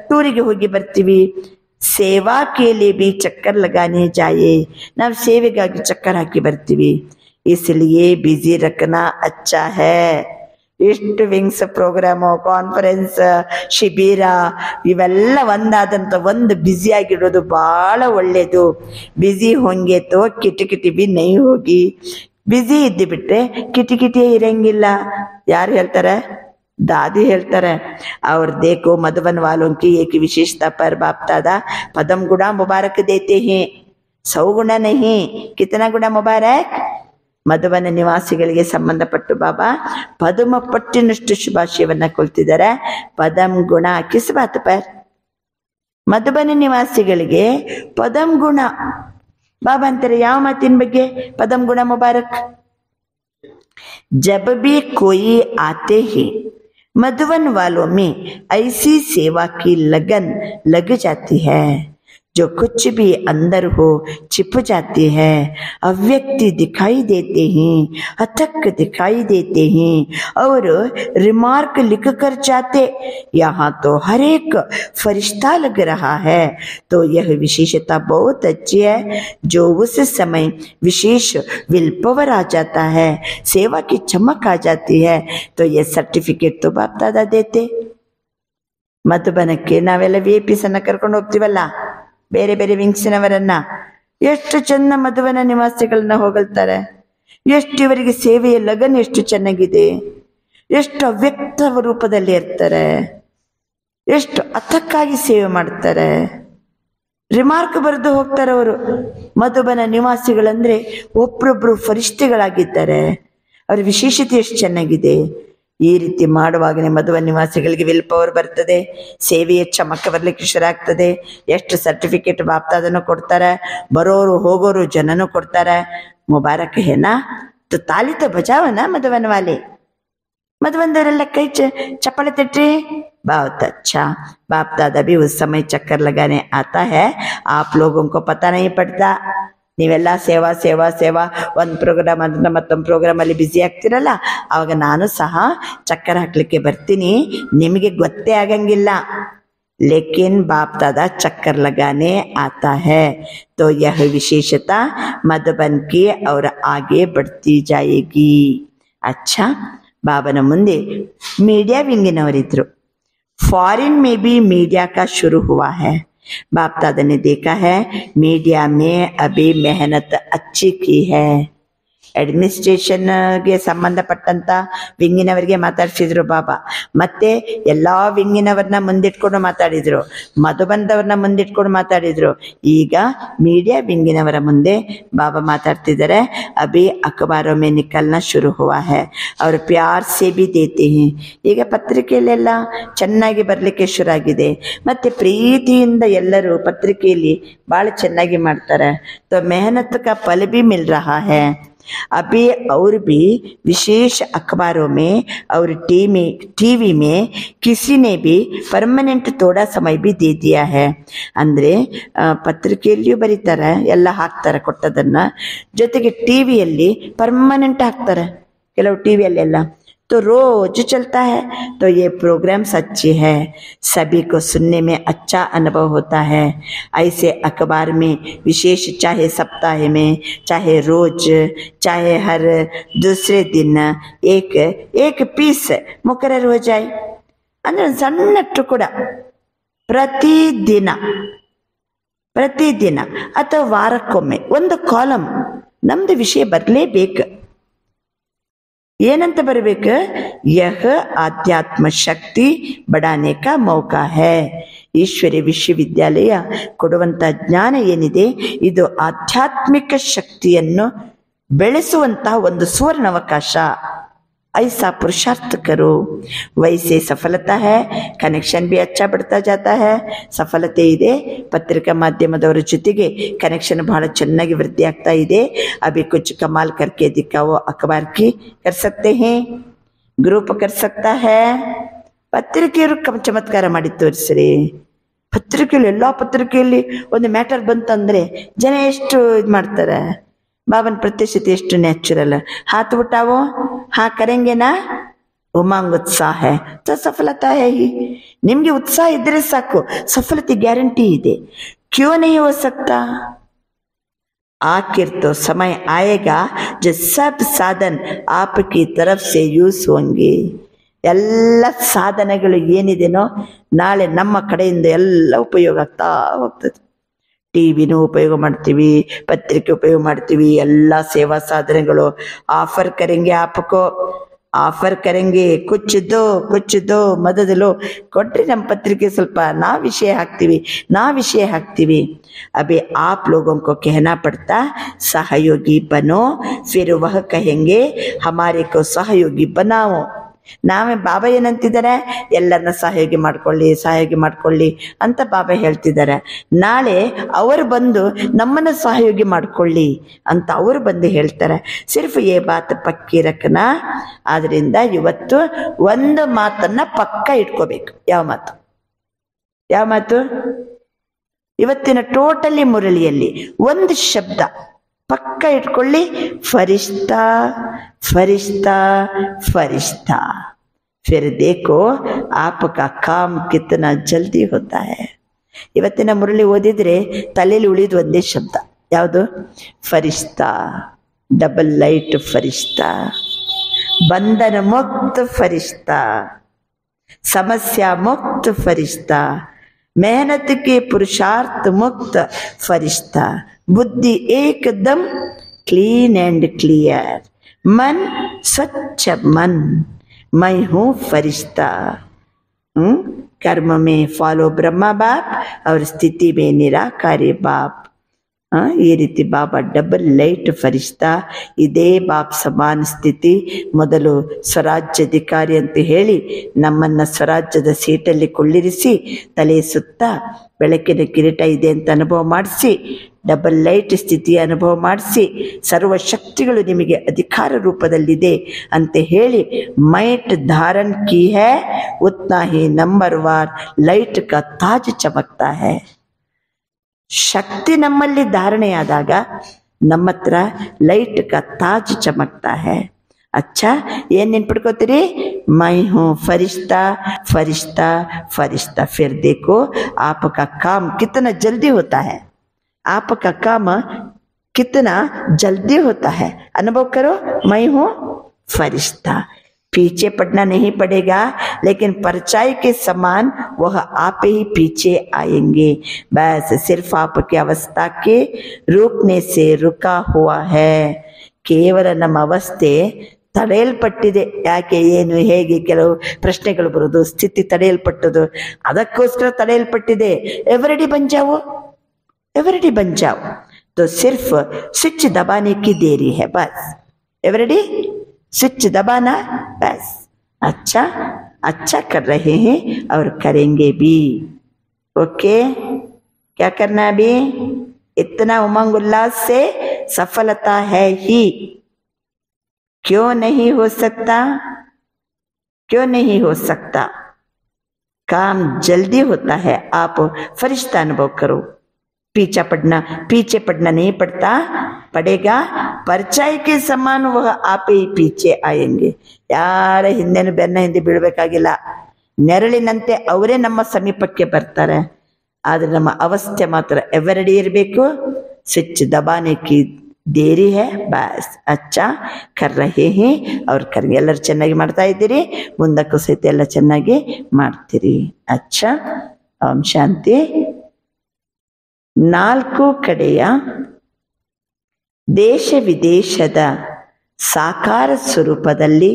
ಟೂರಿಗೆ ಹೋಗಿ ಬರ್ತೀವಿ. ಸೇವಾ ಕೇಳಿ ಬಿ ಚಕ್ಕರ್ ಲಗಾನೆ ಜಾಯೆ, ನಾವು ಸೇವೆಗಾಗಿ ಚಕ್ಕರ್ ಹಾಕಿ ಬರ್ತೀವಿ. ಇಸ್ಲಿಯೇ ಬಿಜಿ ರಖನಾ ಅಚ್ಚಾ ಹೈ. ಎಷ್ಟು ವಿಂಗ್ಸ್ ಪ್ರೋಗ್ರಾಮು, ಕಾನ್ಫರೆನ್ಸ್, ಶಿಬಿರ ಇವೆಲ್ಲ ಒಂದಾದಂಥ ಒಂದು ಬ್ಯುಸಿ ಆಗಿಡೋದು ಭಾಳ ಒಳ್ಳೆಯದು. ಬ್ಯುಸಿ ಹೊಂಗೆ ತೋ ಕಿಟಿ ಬಿ ನೈ ಹೋಗಿ. ಬ್ಯುಸಿ ಇದ್ದು ಬಿಟ್ರೆ ಕಿಟಿ ಇರಂಗಿಲ್ಲ. ಯಾರು ಹೇಳ್ತಾರೆ? दादी ಹೇಳ್ತಾರೆ. और देखो मधुबन वालों की एक विशेषता पर बाप दादा पदम गुणा मुबारक देते हैं, 100 गुण नहीं. कितना गुण मुबारक? ಮಧುಬನ ನಿವಾಸಿಗಳಿಗೆ ಸಂಬಂಧಪಟ್ಟು ಬಾಬಾ ಪದಮ ಪಟ್ಟಿನಷ್ಟು ಶುಭಾಶಯವನ್ನ ಕೊಳ್ತಿದ್ದಾರೆ. ಪದಂ ಗುಣ ಕಿಸ್ ಬಾತ್ ಪರ್, ಮಧುಬನ ನಿವಾಸಿಗಳಿಗೆ ಪದಂ ಗುಣ. ಬಾಬಾ ಅಂತಾರೆ ಯಾವ ಮಾತಿನ ಬಗ್ಗೆ? ಪದಂ ಗುಣ ಮುಬಾರಕ್. जब भी कोई आते ही मधुबन वालों में ऐसी सेवा की लगन लग जाती है जो कुछ भी अंदर हो छिप जाती है. अव्यक्ति दिखाई देते हैं, अथक दिखाई देते हैं और रिमार्क लिख कर जाते, यहाँ तो हर एक फरिश्ता लग रहा है. तो यह विशेषता बहुत अच्छी है. जो उस समय विशेष विल पावर आ जाता है, सेवा की चमक आ जाती है, तो यह सर्टिफिकेट तो बाप दादा देते. ಮಧುಬನಕ್ಕೆ ನಾವೆಲ್ಲ VIP ಅನ್ನ ಕರ್ಕೊಂಡು ಹೋಗ್ತೀವಲ್ಲ, ಬೇರೆ ಬೇರೆ ವಿಂಗ್ಸಿನವರನ್ನ, ಎಷ್ಟು ಚೆನ್ನ ಮಧುವನ ನಿವಾಸಿಗಳನ್ನ ಹೊಗಳ್ತಾರೆ. ಎಷ್ಟು ಇವರಿಗೆ ಸೇವೆಯ ಲಗನ್ ಎಷ್ಟು ಚೆನ್ನಾಗಿದೆ, ಎಷ್ಟು ಅವ್ಯಕ್ತ ರೂಪದಲ್ಲಿ ಇರ್ತಾರೆ, ಎಷ್ಟು ಅಥಕ್ಕಾಗಿ ಸೇವೆ ಮಾಡ್ತಾರೆ. ರಿಮಾರ್ಕ್ ಬರೆದು ಹೋಗ್ತಾರೆ ಅವರು. ಮಧುಬನ ನಿವಾಸಿಗಳಂದ್ರೆ ಒಬ್ರೊಬ್ರು ಫರಿಷ್ಠೆಗಳಾಗಿದ್ದಾರೆ. ಅವರ ವಿಶೇಷತೆ ಎಷ್ಟು ಚೆನ್ನಾಗಿದೆ. ಈ ರೀತಿ ಮಾಡುವಾಗನೇ ಮಧುಬನ ನಿವಾಸಿಗಳಿಗೆ ವಿಲ್ ಪವರ್ ಬರ್ತದೆ, ಸೇವೆಯ ಚಮಕ ಬರ್ಲಿಕ್ಕೆ ಶುರು ಆಗ್ತದೆ. ಎಷ್ಟು ಸರ್ಟಿಫಿಕೇಟ್ ಬಾಪ್ತಾದನ್ನು ಕೊಡ್ತಾರೆ, ಬರೋರು ಹೋಗೋರು ಜನನು ಕೊಡ್ತಾರೆ. ಮುಬಾರಕ್ ಹೇನಾ तो ताली तो बजावना मधुबन वाले. मधुबनदवरेಲ್ಲ ಕೈ ಚಪ್ಪಾಳೆ ತಟ್ರಿ. बहुत अच्छा. बाप दादा भी उस समय चक्कर लगाने आता है, आप लोगों को पता नहीं पड़ता. ನೀವೆಲ್ಲ ಸೇವಾ ಸೇವಾ ಸೇವಾ ಒಂದು ಪ್ರೋಗ್ರಾಮ್ ಅಂದ್ರೆ ಮತ್ತೊಂದು ಪ್ರೋಗ್ರಾಮಲ್ಲಿ ಬ್ಯುಸಿ ಆಗ್ತಿರಲ್ಲ, ಆವಾಗ ನಾನು ಸಹ ಚಕ್ಕರ್ ಹಾಕ್ಲಿಕ್ಕೆ ಬರ್ತೀನಿ, ನಿಮಗೆ ಗೊತ್ತೇ ಆಗಂಗಿಲ್ಲ. लेकिन बाप दादा चक्कर लगाने आता है, तो यह विशेषता मधुबन की और आगे बढ़ती जाएगी. अच्छा, बाबन ಮುಂದೆ मीडिया विंगिनवरिದ್ರು. फॉरेन में भी मीडिया का शुरू हुआ है. बाप दादा ने देखा है मीडिया में अभी मेहनत अच्छी की है. ಅಡ್ಮಿನಿಸ್ಟ್ರೇಷನ್ಗೆ ಸಂಬಂಧಪಟ್ಟಂತ ವಿಂಗಿನವರಿಗೆ ಮಾತಾಡ್ಸಿದ್ರು ಬಾಬಾ. ಮತ್ತೆ ಎಲ್ಲಾ ವಿಂಗಿನವ್ರನ್ನ ಮುಂದಿಟ್ಕೊಂಡು ಮಾತಾಡಿದ್ರು, ಮಧುಬಂದವ್ರನ್ನ ಮುಂದಿಟ್ಕೊಂಡು ಮಾತಾಡಿದ್ರು. ಈಗ ಮೀಡಿಯಾ ವಿಂಗಿನವರ ಮುಂದೆ ಬಾಬಾ ಮಾತಾಡ್ತಿದ್ದಾರೆ. ಅಭಿ ಅಖಬಾರೋ ಮೇ ನಿಕಲ್ನಾ ಶುರು ಹುವಾ ಹೈ ಅವ್ರ ಪ್ಯಾರ್ ಸೇ ಭಿ ದೇತೆ ಹೈ. ಈಗ ಪತ್ರಿಕೆಯಲ್ಲೆಲ್ಲ ಚೆನ್ನಾಗಿ ಬರಲಿಕ್ಕೆ ಶುರು ಆಗಿದೆ. ಮತ್ತೆ ಪ್ರೀತಿಯಿಂದ ಎಲ್ಲರೂ ಪತ್ರಿಕೆಯಲ್ಲಿ ಬಹಳ ಚೆನ್ನಾಗಿ ಮಾಡ್ತಾರೆ. तो मेहनत का फल भी मिल रहा है. अभी और भी विशेष अखबारों में और टीवी में किसी ने भी परमानेंट थोड़ा समय भी दे दिया है. ಅಂದ್ರೆ ಪತ್ರಿಕೆಯಲ್ಲಿಯೂ ಬರೀತಾರೆ, ಎಲ್ಲ ಹಾಕ್ತಾರೆ ಕೊಟ್ಟದನ್ನ, ಜೊತೆಗೆ ಟಿವಿಯಲ್ಲಿ ಪರ್ಮನೆಂಟ್ ಹಾಕ್ತಾರೆ ಕೆಲವು ಟಿವಿಯಲ್ಲೆಲ್ಲ. तो रोज चलता है. तो ये प्रोग्राम सच्ची है, सभी को सुनने में अच्छा अनुभव होता है. ऐसे अखबार में विशेष, चाहे सप्ताह में, चाहे रोज, चाहे हर दूसरे दिन एक पीस मुकर्रर हो जाए. ಅಂದ್ರೆ ಸಣ್ಣ ಟುಕುಡ ಪ್ರತಿದಿನ ಅಥವಾ ವಾರಕ್ಕೊಮ್ಮೆ ಒಂದು ಕಾಲಮ್ ನಮ್ದು ವಿಷಯ ಬರಲೇಬೇಕು. ಏನಂತ ಬರಬೇಕು? ಯಹ ಆಧ್ಯಾತ್ಮ ಶಕ್ತಿ ಬಡಾನೆ ಕಾ ಮೌಕಾ ಹೈ. ಈಶ್ವರಿ ವಿಶ್ವವಿದ್ಯಾಲಯ ಕೊಡುವಂತ ಜ್ಞಾನ ಏನಿದೆ, ಇದು ಆಧ್ಯಾತ್ಮಿಕ ಶಕ್ತಿಯನ್ನು ಬೆಳೆಸುವಂತಹ ಒಂದು ಸುವರ್ಣಾವಕಾಶ. ऐसा पुरुषार्थ करो, वैसे सफलता है, ಕನೆಕ್ಷನ್ भी अच्छा बढ़ता जाता है, ಸಫಲತೆ ಇದೆ. ಪತ್ರಿಕಾ ಮಾಧ್ಯಮದವರ ಜೊತೆಗೆ ಕನೆಕ್ಷನ್ ಬಹಳ ಚೆನ್ನಾಗಿ ವೃದ್ಧಿ ಆಗ್ತಾ ಇದೆ. अभी कुछ कमाल करके दिखाओ, अखबार की कर सकते हैं, ಗ್ರೂಪ್ कर सकता है. ಪತ್ರಿಕೆಯವರು ಚಮತ್ಕಾರ ಮಾಡಿ ತೋರಿಸ್ರಿ. ಪತ್ರಿಕೆಯಲ್ಲಿ ಎಲ್ಲ ಪತ್ರಿಕೆಯಲ್ಲಿ ಒಂದು ಮ್ಯಾಟರ್ ಬಂತಂದ್ರೆ ಜನ ಎಷ್ಟು ಇದು ಮಾಡ್ತಾರೆ. बाबन प्रत्युषित ಎಷ್ಟು ನ್ಯಾಚುರಲ್. हाथ उठाओ, हाँ करेंगे ना, उमंग उत्साह है तो सफलता है ही. निम्गे उत्साह इधरे साको, सफलता गारंटी ಇದೆ. क्यों नहीं हो सकता? आखिर तो समय आएगा जब सब साधन आपकी तरफ से यूज होंगे. ಎಲ್ಲ ಸಾಧನಗಳು ಏನಿದೆನೋ ನಾಳೆ ನಮ್ಮ ಕಡೆಯಿಂದ ಎಲ್ಲ ಉಪಯೋಗ ಆಗ್ತಾ ಹೋಗ್ತದೆ. ಟಿವಿನೂ ಉಪಯೋಗ ಮಾಡ್ತೀವಿ, ಪತ್ರಿಕೆ ಉಪಯೋಗ ಮಾಡ್ತೀವಿ, ಎಲ್ಲ ಸೇವಾ ಸಾಧನೆಗಳು. ಆಫರ್ ಕರೆಂಗೆ, ಆಪಕೋ ಆಫರ್ ಕರೆಂಗೆ, ಕುಚ್ ದೋ ಮದದಲು ಕೊಟ್ರಿ ನಮ್ಮ ಪತ್ರಿಕೆ ಸ್ವಲ್ಪ, ನಾ ವಿಷಯ ಹಾಕ್ತೀವಿ. अभी आप लोगों को कहना पड़ता सहयोगी बनो, फिर वह कहेंगे हमारे को सहयोगी बनाओ. ನಾವೇ ಬಾಬಾ ಏನಂತಿದ್ದಾರೆ, ಎಲ್ಲರನ್ನ ಸಹಯೋಗಿ ಮಾಡ್ಕೊಳ್ಳಿ ಅಂತ ಬಾಬಾ ಹೇಳ್ತಿದ್ದಾರೆ. ನಾಳೆ ಅವರು ಬಂದು ನಮ್ಮನ್ನ ಸಹಯೋಗಿ ಮಾಡ್ಕೊಳ್ಳಿ ಅಂತ ಅವರು ಬಂದು ಹೇಳ್ತಾರೆ. ಸಿರ್ಫ್ ಏ ಬಾತ್ ಪಕ್ಕಿ ರಖನಾ. ಆದ್ರಿಂದ ಇವತ್ತು ಒಂದು ಮಾತನ್ನ ಪಕ್ಕ ಇಟ್ಕೋಬೇಕು. ಯಾವ ಮಾತು? ಇವತ್ತಿನ ಟೋಟಲಿ ಮುರಳಿಯಲ್ಲಿ ಒಂದು ಶಬ್ದ पक्का इट्ಕೊಳ್ಳಿ, फरिश्ता फरिश्ता फरिश्ता. फिर देखो आपका काम कितना जल्दी होता है. ಇವತ್ತಿನ ಮುರಳಿ ಓದಿದ್ರೆ ತಲೆಯಲ್ಲಿ ಉಳಿದು ಒಂದೇ ಶಬ್ದ. ಯಾವುದು? ಫರಿಶ್ತಾ. ಡಬಲ್ ಲೈಟ್ ಫರಿಶ್ತಾ, ಬಂಧನ ಮುಕ್ತ ಫರಿಶ್ತಾ, समस्या मुक्त फरिश्ता, मेहनत के पुरुषार्थ मुक्त फरिश्ता, बुद्धि एकदम क्लीन एंड क्लियर, मन स्वच्छ मन, मैं हूँ फरिश्ता. कर्म में फॉलो ब्रह्मा बाप और स्थिति में निराकारी बाप. ಈ ರೀತಿ ಬಾಬಾ ಡಬಲ್ ಲೈಟ್ ಫರಿಶ್ತಾ. ಇದೇ ಬಾಪ್ ಸಮಾನ ಸ್ಥಿತಿ. ಮೊದಲು ಸ್ವರಾಜ್ಯಾಧಿಕಾರಿ ಅಂತ ಹೇಳಿ ನಮ್ಮನ್ನ ಸ್ವರಾಜ್ಯದ ಸೀಟಲ್ಲಿ ಕೊಳ್ಳಿರಿಸಿ, ತಲೆ ಸುತ್ತ ಬೆಳಕಿನ ಕಿರೀಟ ಇದೆ ಅಂತ ಅನುಭವ ಮಾಡಿಸಿ, ಡಬಲ್ ಲೈಟ್ ಸ್ಥಿತಿಯ ಅನುಭವ ಮಾಡಿಸಿ, ಸರ್ವ ಶಕ್ತಿಗಳು ನಿಮಗೆ ಅಧಿಕಾರ ರೂಪದಲ್ಲಿದೆ ಅಂತ ಹೇಳಿ ಮೈಟ್ ಧಾರಣ ಕಿ ಹೈ, ಉತ್ನಾ ಹಿ ನಂಬರ್ವಾರ್ ಲೈಟ್ ಕಾ ತಾಜ್ ಚಮಕ್ತಾ ಹೈ. ಶಕ್ತಿ ನಮ್ಮಲ್ಲಿ ಧಾರಣೆಯಾದಾಗ ನಮ್ಮ ಹತ್ರ ಲೈಟ್ ಕಾ ತಾಜ್ ಚಮಕ್ತಾ ಹೈ. अच्छा, ये नेनपिट्कोतीरी, मैं हूँ फरिश्ता फरिश्ता फरिश्ता. फिर देखो आपका काम कितना जल्दी होता है, आपका काम कितना जल्दी होता है. अनुभव करो, मैं हूँ फरिश्ता. पीछे पड़ना नहीं पड़ेगा, लेकिन परछाई के समान वह आप ही पीछे आएंगे. बस सिर्फ आपकी अवस्था के रुकने से रुका हुआ है. केवल ನಮ್ಮ ಅವಸ್ಥೆ ತಡೆಯಲ್ಪಟ್ಟಿದೆ. ಯಾಕೆ, ಏನು, ಹೇಗೆ, ಕೆಲವು ಪ್ರಶ್ನೆಗಳು ಬರೋದು. ಸ್ಥಿತಿ ತಡೆಯಲ್ಪಟ್ಟದು, ಅದಕ್ಕೋಸ್ಕರ ತಡೆಯಲ್ಪಟ್ಟಿದೆ. ಎವರಿಡಿ बन जाओ तो सिर्फ स्विच दबाने की देरी है. बस एवरिडी स्विच दबाना, बस. अच्छा कर रहे हैं और करेंगे भी. ओके, क्या करना है अभी? इतना उमंग उल्लास से सफलता है ही. क्यों नहीं हो सकता? काम जल्दी होता है. आप फरिश्ता अनुभव करो. पीछे पड़ना नहीं पड़ेगा. परछाई के समान वह आप ही पीछे आएंगे. ಯಾರ ಹಿಂದೆನೂ ಬೆನ್ನ ಹಿಂದೆ ಬೀಳಬೇಕಾಗಿಲ್ಲ. ನೆರಳಿನಂತೆ ಅವರೇ ನಮ್ಮ ಸಮೀಪಕ್ಕೆ ಬರ್ತಾರೆ. ಆದ್ರೆ ನಮ್ಮ ಅವಸ್ಥೆ ಮಾತ್ರ ಎವರಡಿ ಇರಬೇಕು. ಸ್ವಿಚ್ ದಬಾನೆ ಕಿ ದೇರಿ ಹೈ. ಬಸ್ ಅಚ್ಚಾ ಕರ್ ರಹೆ ಹೈ ಅವ್ರು ಕರೆಂಗೆ. ಎಲ್ಲರೂ ಚೆನ್ನಾಗಿ ಮಾಡ್ತಾ ಇದ್ದೀರಿ, ಮುಂದಕ್ಕೂ ಸಹಿತ ಎಲ್ಲ ಚೆನ್ನಾಗಿ ಮಾಡ್ತೀರಿ. ಅಚ್ಚಾ, ಓಂ ಶಾಂತಿ. 4 ಕಡೆಯ ದೇಶ ವಿದೇಶದ ಸಾಕಾರ ಸ್ವರೂಪದಲ್ಲಿ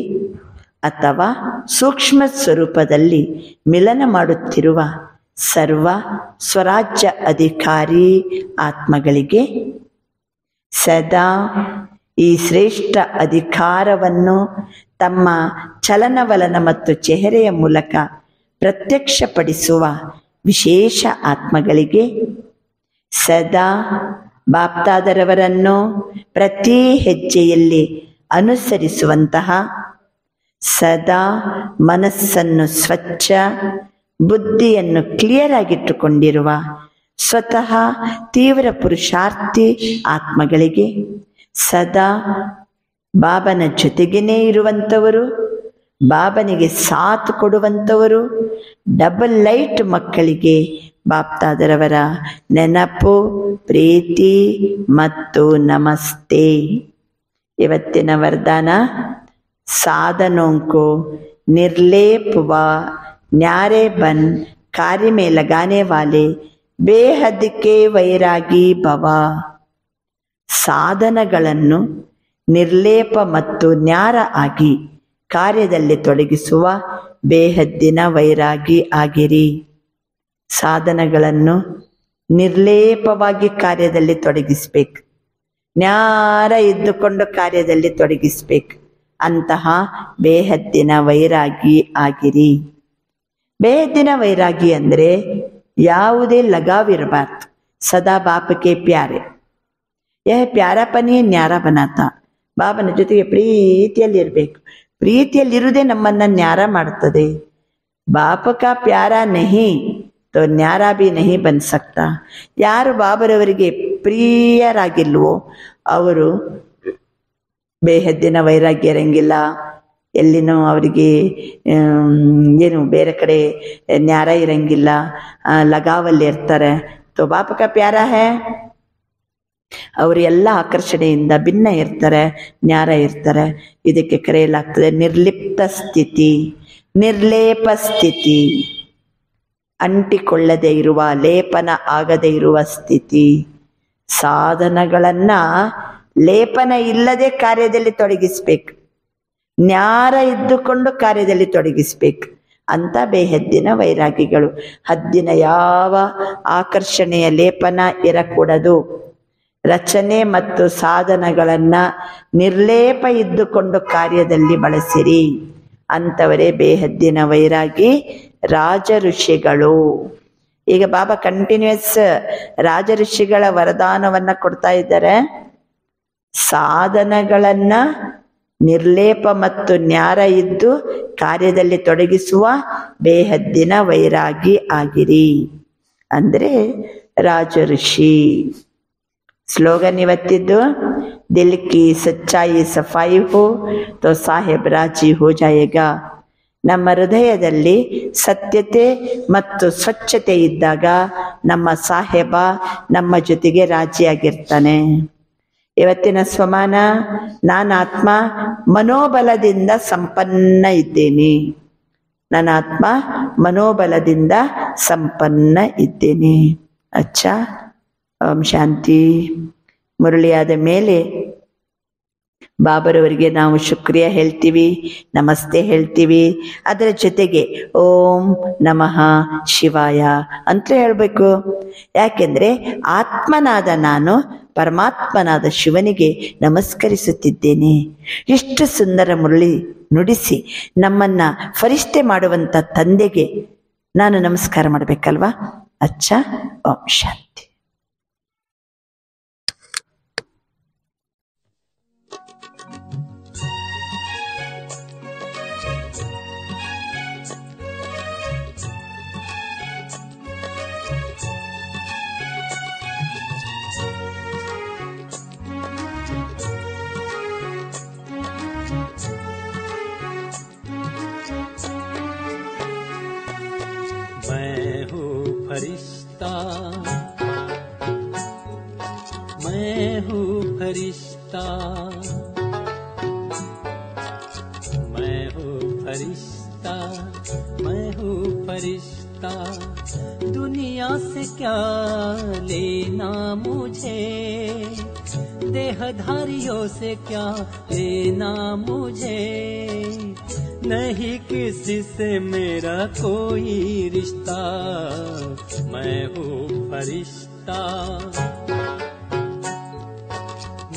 ಅಥವಾ ಸೂಕ್ಷ್ಮ ಸ್ವರೂಪದಲ್ಲಿ ಮಿಲನ ಮಾಡುತ್ತಿರುವ ಸರ್ವ ಸ್ವರಾಜ್ಯ ಅಧಿಕಾರಿ ಆತ್ಮಗಳಿಗೆ ಸದಾ ಈ ಶ್ರೇಷ್ಠ ಅಧಿಕಾರವನ್ನು ತಮ್ಮ ಚಲನವಲನ ಮತ್ತು ಚೆಹರೆಯ ಮೂಲಕ ಪ್ರತ್ಯಕ್ಷಪಡಿಸುವ ವಿಶೇಷ ಆತ್ಮಗಳಿಗೆ ಸದಾ ಬಾಪ್ತಾದರವರನ್ನು ಪ್ರತಿ ಹೆಜ್ಜೆಯಲ್ಲಿ ಅನುಸರಿಸುವಂತಹ, ಸದಾ ಮನಸ್ಸನ್ನು ಸ್ವಚ್ಛ, ಬುದ್ಧಿಯನ್ನು ಕ್ಲಿಯರ್ ಆಗಿಟ್ಟುಕೊಂಡಿರುವ ಸ್ವತಃ ತೀವ್ರ ಪುರುಷಾರ್ಥಿ ಆತ್ಮಗಳಿಗೆ, ಸದಾ ಬಾಬನ ಜೊತೆಗೇನೇ ಇರುವಂಥವರು, ಬಾಬನಿಗೆ ಸಾಥ್ ಕೊಡುವಂಥವರು, ಡಬಲ್ ಲೈಟ್ ಮಕ್ಕಳಿಗೆ ಬಾಪ್ತಾದರವರ ನೆನಪು, ಪ್ರೀತಿ ಮತ್ತು ನಮಸ್ತೆ. ಇವತ್ತಿನ ವರದಾನ, साधनों को निर्लेप व न्यारे बन कार्य में लगाने वाले बेहद के वैरागी ಭವ. ಸಾಧನಗಳನ್ನು ನಿರ್ಲೇಪ ಮತ್ತು ನ್ಯಾರ ಆಗಿ ಕಾರ್ಯದಲ್ಲಿ ತೊಡಗಿಸುವ ಬೇಹದ್ದಿನ ವೈರಾಗಿ ಆಗಿರಿ. ಸಾಧನಗಳನ್ನು ನಿರ್ಲೇಪವಾಗಿ ಕಾರ್ಯದಲ್ಲಿ ತೊಡಗಿಸ್ಬೇಕು, ನ್ಯಾರ ಇದ್ದುಕೊಂಡು ಕಾರ್ಯದಲ್ಲಿ ತೊಡಗಿಸ್ಬೇಕು. ಅಂತಹ ಬೇಹದ್ದಿನ ವೈರಾಗಿ ಆಗಿರಿ. ಬೇಹದ್ದಿನ ವೈರಾಗಿ ಅಂದರೆ ಯಾವುದೇ ಲಗಾವಿರಬಾರ್ದು. ಸದಾ ಬಾಪಕ್ಕೆ ಪ್ಯಾರೆ, ಯಹ ಪ್ಯಾರಪನೇ ನ್ಯಾರ ಬನಾತ. ಬಾಬನ ಜೊತೆಗೆ ಪ್ರೀತಿಯಲ್ಲಿರಬೇಕು. ಪ್ರೀತಿಯಲ್ಲಿರುವುದೇ ನಮ್ಮನ್ನ ನ್ಯಾರ ಮಾಡುತ್ತದೆ. ಬಾಪ ಕಾ ಪ್ಯಾರ ನಹಿ ತೋ ನ್ಯಾರ ಬಿ ನಹಿ ಬನ್ ಸಕ್ತಾ. ಯಾರು ಬಾಬರವರಿಗೆ ಪ್ರಿಯರಾಗಿಲ್ವೋ ಅವರು ಬೇಹದ್ದಿನ ವೈರಾಗ್ಯ ಇರಂಗಿಲ್ಲ. ಎಲ್ಲಿನೂ ಅವರಿಗೆ ಏನು ಬೇರೆ ಕಡೆ ನ್ಯಾರ ಇರಂಗಿಲ್ಲ, ಲಗಾವಲ್ಲಿ ಇರ್ತಾರೆ. ತೋ ಬಾಪ ಕಾ ಪ್ಯಾರ ಹೇ, ಅವರು ಎಲ್ಲ ಆಕರ್ಷಣೆಯಿಂದ ಭಿನ್ನ ಇರ್ತಾರೆ, ನ್ಯಾರ ಇರ್ತಾರೆ. ಇದಕ್ಕೆ ಕರೆಯಲಾಗ್ತದೆ ನಿರ್ಲಿಪ್ತ ಸ್ಥಿತಿ, ನಿರ್ಲೇಪ ಸ್ಥಿತಿ. ಅಂಟಿಕೊಳ್ಳದೆ ಇರುವ, ಲೇಪನ ಆಗದೆ ಇರುವ ಸ್ಥಿತಿ. ಸಾಧನಗಳನ್ನ ಲೇಪನ ಇಲ್ಲದೆ ಕಾರ್ಯದಲ್ಲಿ ತೊಡಗಿಸ್ಬೇಕು, ನ್ಯಾರ ಇದ್ದುಕೊಂಡು ಕಾರ್ಯದಲ್ಲಿ ತೊಡಗಿಸ್ಬೇಕು ಅಂತ ಬೇಹದ್ದಿನ ವೈರಾಗಿಗಳು. ಹದ್ದಿನ ಯಾವ ಆಕರ್ಷಣೆಯ ಲೇಪನ ಇರಕೂಡದು. ರಚನೆ ಮತ್ತು ಸಾಧನಗಳನ್ನ ನಿರ್ಲೇಪ ಇದ್ದುಕೊಂಡು ಕಾರ್ಯದಲ್ಲಿ ಬಳಸಿರಿ. ಅಂಥವರೇ ಬೇಹದ್ದಿನ ವೈರಾಗಿ ರಾಜ ಋಷಿಗಳು. ಈಗ ಬಾಬಾ ಕಂಟಿನ್ಯೂಸ್ ರಾಜ ಋಷಿಗಳ ವರದಾನವನ್ನ ಕೊಡ್ತಾ ಇದ್ದಾರೆ. ಸಾಧನಗಳನ್ನ ನಿರ್ಲೇಪ ಮತ್ತು ನ್ಯಾರ ಇದ್ದು ಕಾರ್ಯದಲ್ಲಿ ತೊಡಗಿಸುವ ಬೇಹದ್ದಿನ ವೈರಾಗಿ ಆಗಿರಿ ಅಂದ್ರೆ ರಾಜ ಋಷಿ. ಸ್ಲೋಗನ್ ಇವತ್ತಿದ್ದು, ದಿಲ್ ಕಿ ಸಚ್ಚಾಯಿ ಸಫಾಯಿ ಹೋ ತೋ ಸಾಹೇಬ್ ರಾಜಿ ಹೋ ಜಾಯೇಗಾ. ನಮ್ಮ ಹೃದಯದಲ್ಲಿ ಸತ್ಯತೆ ಮತ್ತು ಸ್ವಚ್ಛತೆ ಇದ್ದಾಗ ನಮ್ಮ ಸಾಹೇಬ ನಮ್ಮ ಜೊತೆಗೆ ರಾಜಿಯಾಗಿರ್ತಾನೆ. ಇವತ್ತಿನ ಸ್ವಮಾನ, ನಾನಾತ್ಮ ಮನೋಬಲದಿಂದ ಸಂಪನ್ನ ಇದ್ದೇನೆ. ನಾನಾತ್ಮ ಮನೋಬಲದಿಂದ ಸಂಪನ್ನ ಇದ್ದೇನೆ. ಅಚ್ಚಾ, ಓಂ ಶಾಂತಿ. ಮುರಳಿಯಾದ ಮೇಲೆ ಬಾಬರವರಿಗೆ ನಾವು ಶುಕ್ರಿಯ ಹೇಳ್ತೀವಿ, ನಮಸ್ತೆ ಹೇಳ್ತೀವಿ. ಅದರ ಜೊತೆಗೆ ಓಂ ನಮಃ ಶಿವಾಯ ಅಂತಲೇ ಹೇಳಬೇಕು. ಯಾಕೆಂದ್ರೆ ಆತ್ಮನಾದ ನಾನು ಪರಮಾತ್ಮನಾದ ಶಿವನಿಗೆ ನಮಸ್ಕರಿಸುತ್ತಿದ್ದೇನೆ. ಎಷ್ಟು ಸುಂದರ ಮುರಳಿ ನುಡಿಸಿ ನಮ್ಮನ್ನ ಫರಿಷ್ಠೆ ಮಾಡುವಂತ ತಂದೆಗೆ ನಾನು ನಮಸ್ಕಾರ ಮಾಡಬೇಕಲ್ವಾ? ಅಚ್ಚಾ, ಓಂ ಶಾಂತಿ.
फरिश्ता, मैं हूँ फरिश्ता, मैं हूँ फरिश्ता, मैं हूँ फरिश्ता। दुनिया से क्या लेना मुझे, देहधारियों से क्या लेना मुझे। नहीं किसी से मेरा कोई रिश्ता, मैं हूँ फरिश्ता,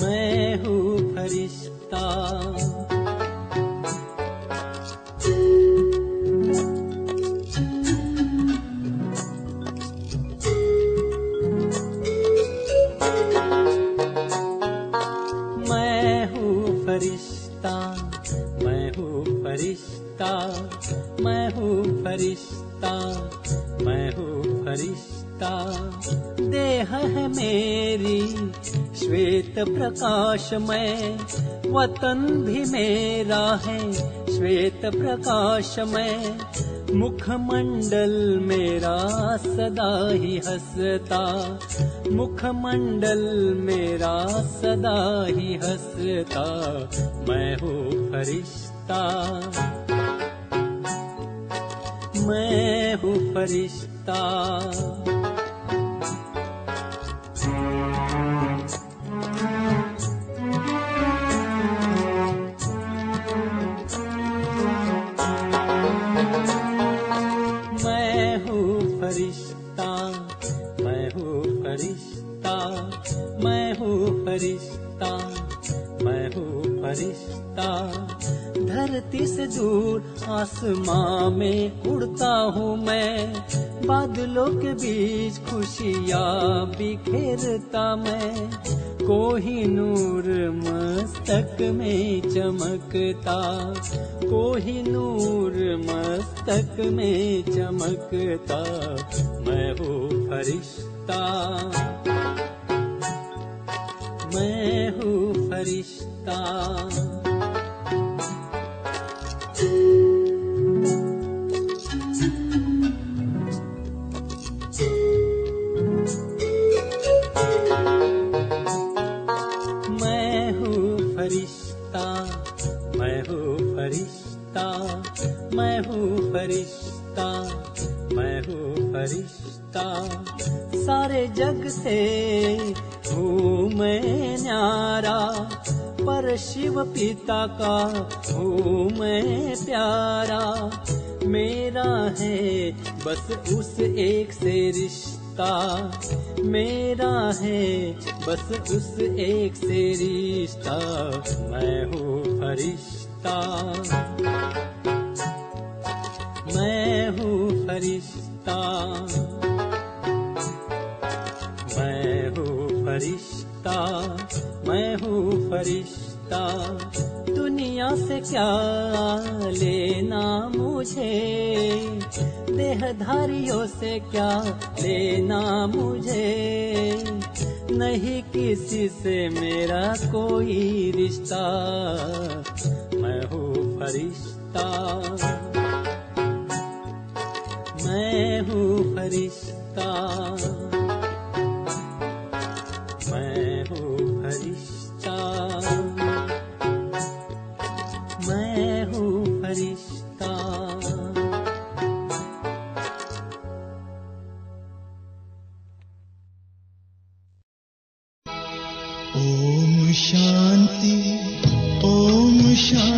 मैं हूँ फरिश्ता। फरिश्ता, मैं हूँ फरिश्ता, मैं हूँ फरिश्ता, मैं हूँ फरिश्ता। देह है मेरी श्वेत प्रकाशमय, वतन भी मेरा है श्वेत प्रकाशमय। मुखमंडल मेरा सदा ही हंसता, मुखमंडल मेरा सदा ही हंसता। मैं हूँ फरिश्ता, मैं हूँ फरिश्ता। फरिश्ता, मैं हूँ फरिश्ता, मैं हूँ फरिश्ता, मैं हूँ फरिश्ता। धरती से दूर आसमां में उड़ता हूँ मैं, बादलों के बीच खुशियाँ बिखेरता मैं। कोहिनूर मस्तक में चमकता, कोहिनूर मस्तक में चमकता। मैं हूँ फरिश्ता, मैं हूँ फरिश्ता। फरिश्ता, मैं हूँ फरिश्ता, मैं हूँ फरिश्ता, मैं हूँ फरिश्ता। सारे जग से हूँ मैं न्यारा, पर शिव पिता का हूँ मैं प्यारा। मेरा है बस उस एक से रिश्ता, मेरा है बस उस एक से रिश्ता। मैं हूँ फरिश्ता, मैं हूँ फरिश्ता, मैं हूँ फरिश्ता, मैं हूँ फरिश्ता। दुनिया से क्या लेना मुझे, देहधारियों से क्या लेना मुझे। नहीं किसी से मेरा कोई रिश्ता, मैं हूँ फरिश्ता, मैं हूँ फरिश्ता, मैं हूँ फरिश्ता, मैं हूँ फरिश्ता।
ओम शांति, ओम शांति।